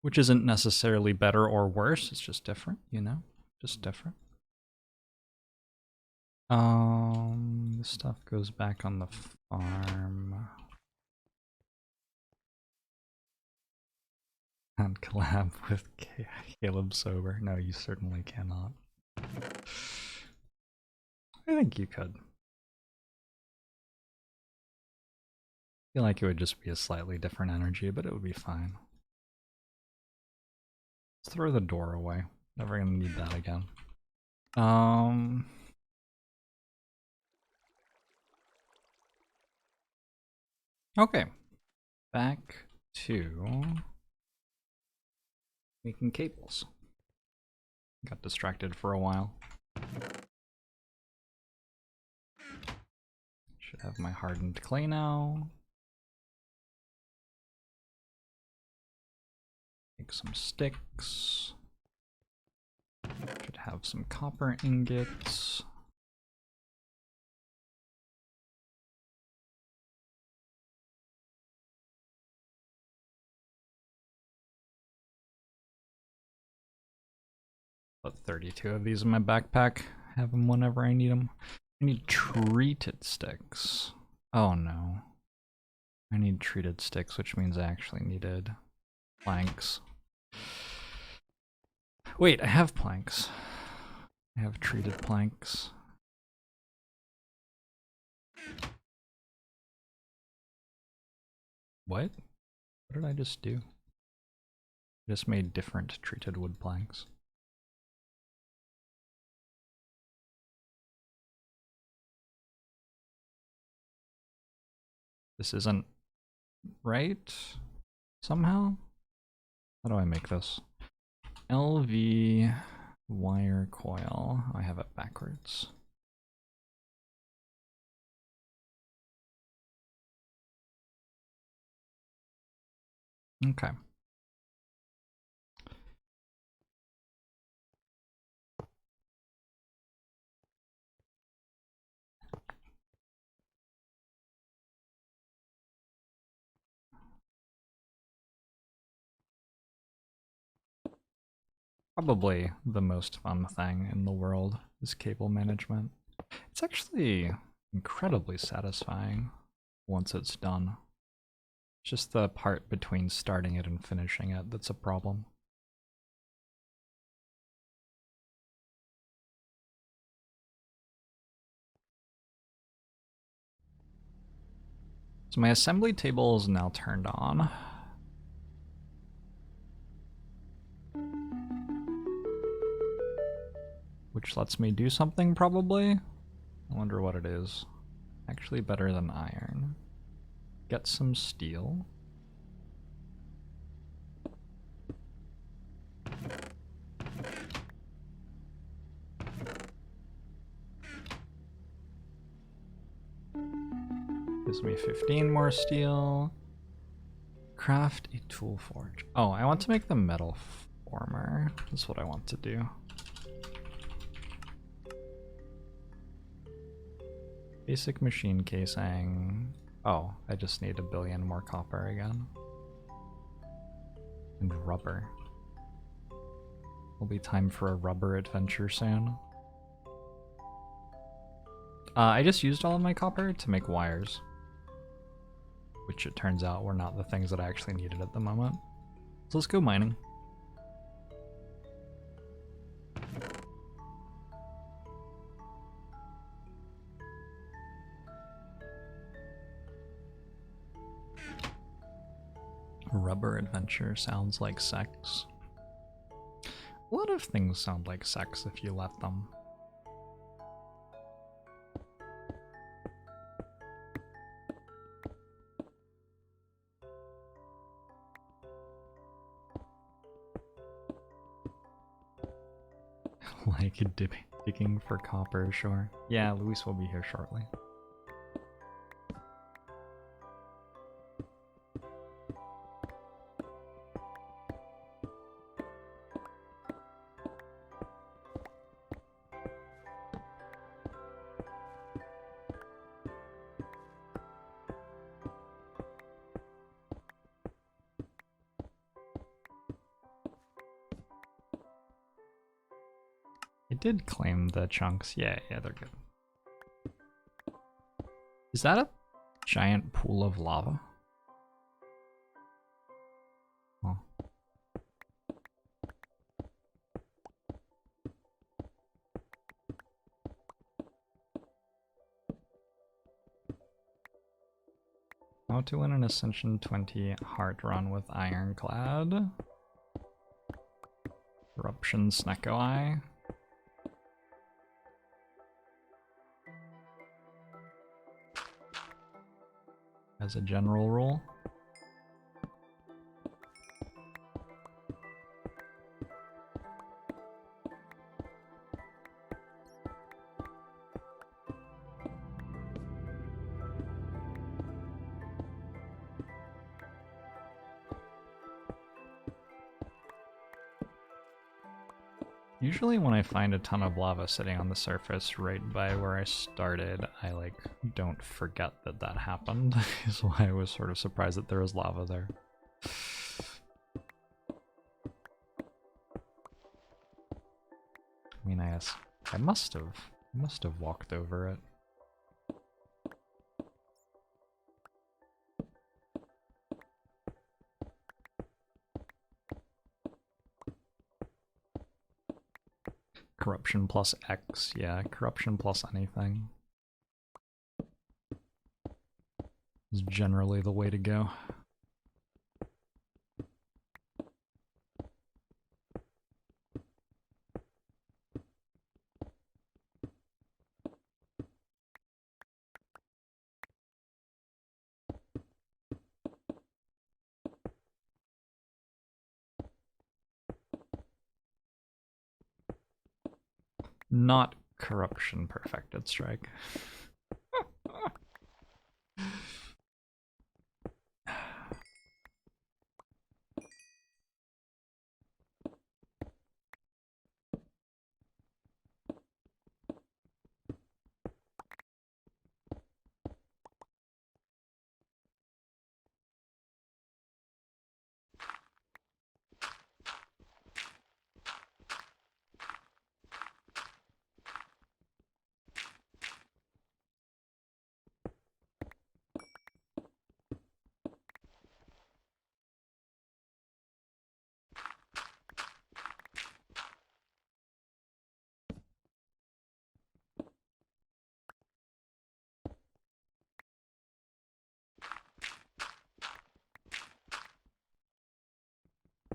Which isn't necessarily better or worse, it's just different, you know? Just different. This stuff goes back on the farm. And collab with Caleb sober. No, you certainly cannot. I think you could. I feel like it would just be a slightly different energy, but it would be fine. Let's throw the door away. Never gonna need that again. Okay. Back to making cables. Got distracted for a while. Should have my hardened clay now. Make some sticks. Should have some copper ingots. Put 32 of these in my backpack. Have them whenever I need them. I need treated sticks. Oh no. I need treated sticks, which means I actually needed planks. Wait, I have planks. I have treated planks. What? What did I just do? I just made different treated wood planks. This isn't right? Somehow? How do I make this? LV wire coil. I have it backwards. Okay. Probably the most fun thing in the world is cable management. It's actually incredibly satisfying once it's done. It's just the part between starting it and finishing it that's a problem. So my assembly table is now turned on. Which lets me do something, probably? I wonder what it is. Actually better than iron. Get some steel. Gives me 15 more steel. Craft a tool forge. Oh, I want to make the metal former. That's what I want to do. Basic machine casing. Oh, I just need 1 billion more copper again. And rubber. Will be time for a rubber adventure soon. I just used all of my copper to make wires. Which it turns out were not the things that I actually needed at the moment. So let's go mining. Rubber adventure sounds like sex. A lot of things sound like sex if you let them. Like digging for copper, sure. Yeah, Luis will be here shortly. I did claim the chunks. Yeah, they're good. Is that a giant pool of lava? Oh. How to win an Ascension 20 hard run with Ironclad. Eruption Snecko Eye. As a general rule. Usually when I find a ton of lava sitting on the surface right by where I started, I like don't forget that that happened. Is why I was sort of surprised that there was lava there. I mean, I must have walked over it. Corruption plus X, yeah, corruption plus anything is generally the way to go. Not corruption perfected strike.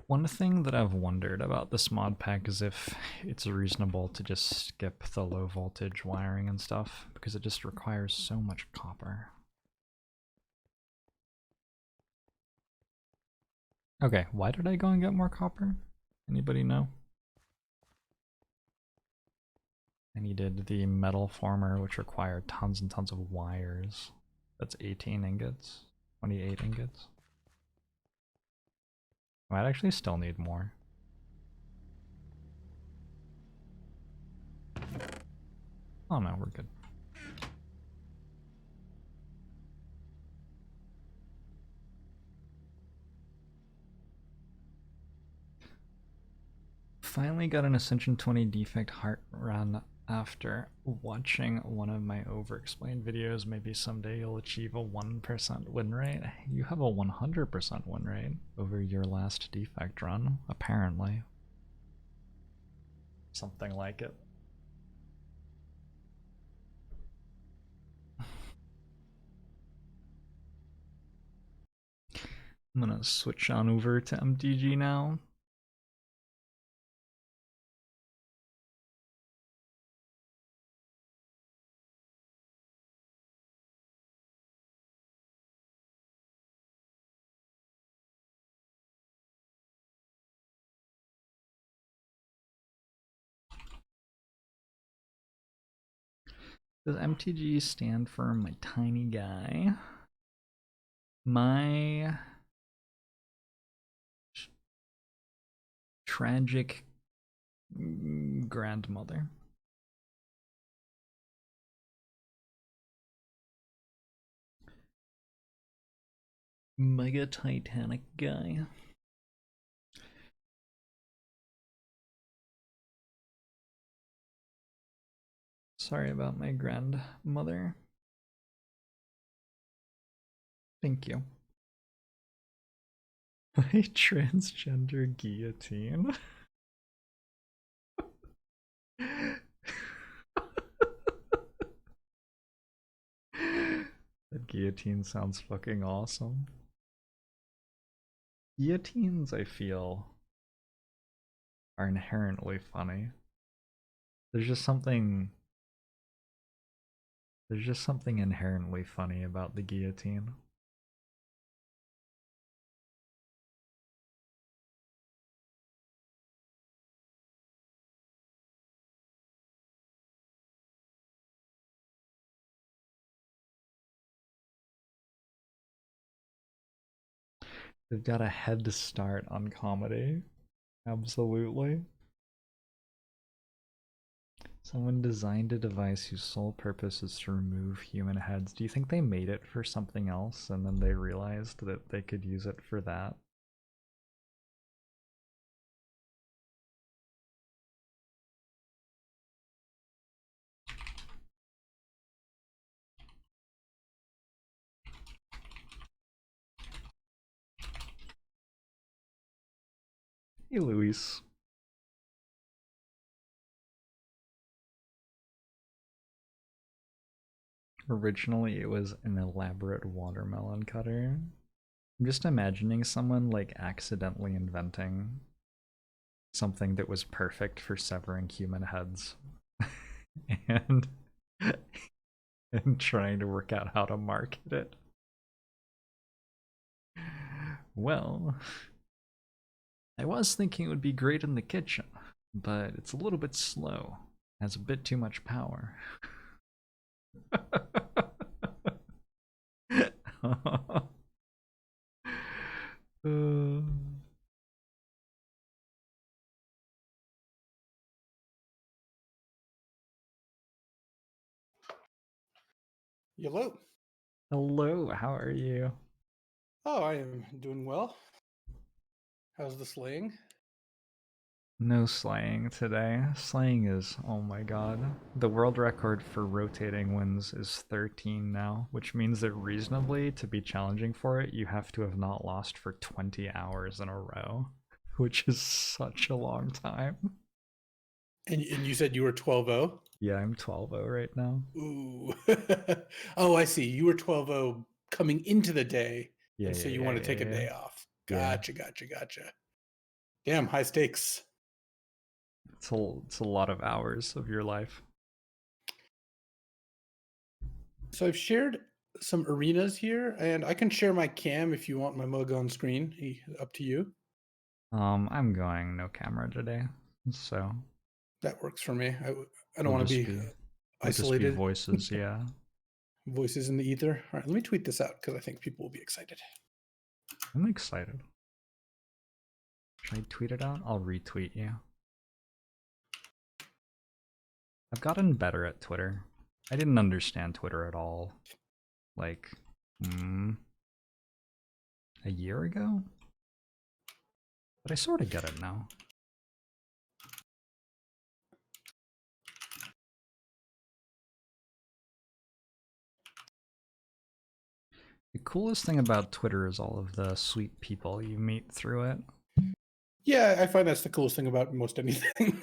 One thing that I've wondered about this mod pack is if it's reasonable to just skip the low voltage wiring and stuff, because it just requires so much copper. Okay, why did I go and get more copper? Anybody know? I needed the metal former, which required tons and tons of wires. That's 18 ingots, 28 ingots. I might actually still need more. Oh no, we're good. Finally got an Ascension 20 defect heart run after watching one of my over-explained videos. Maybe someday you'll achieve a 1% win rate. You have a 100% win rate over your last defect run, apparently. Something like it. I'm gonna switch on over to MTG now. Does MTG stand for my tiny guy? My tragic grandmother. Mega Titanic guy. Sorry about my grandmother. Thank you. My transgender guillotine. That guillotine sounds fucking awesome. Guillotines, I feel, are inherently funny. There's just something inherently funny about the guillotine. They've got a head start on comedy. Absolutely. Someone designed a device whose sole purpose is to remove human heads. Do you think they made it for something else and then they realized that they could use it for that? Hey, Luis. Originally, it was an elaborate watermelon cutter. I'm just imagining someone like accidentally inventing something that was perfect for severing human heads and and trying to work out how to market it. Well, I was thinking it would be great in the kitchen, but it's a little bit slow. Has a bit too much power. Hello. Hello, how are you? Oh, I am doing well. How's the slaying? No slaying today. Slaying is, oh my god. The world record for rotating wins is 13 now, which means that reasonably, to be challenging for it, you have to have not lost for 20 hours in a row, which is such a long time. And you said you were 12-0? Yeah, I'm 12-0 right now. Ooh. Oh, I see. You were 12-0 coming into the day, Yeah, and so yeah, you yeah, want to yeah, take a yeah. day off. Yeah. Gotcha. Damn, high stakes. It's a lot of hours of your life. So I've shared some arenas here, and I can share my cam if you want my mug on screen. Up to you. I'm going no camera today, so That works for me. I don't we'll want to just be be isolated. voices, yeah. Voices in the ether. All right, let me tweet this out because I think people will be excited. I'm excited. Should I tweet it out? I'll retweet you. I've gotten better at Twitter. I didn't understand Twitter at all, like, a year ago? But I sort of get it now. The coolest thing about Twitter is all of the sweet people you meet through it. Yeah, I find that's the coolest thing about most anything.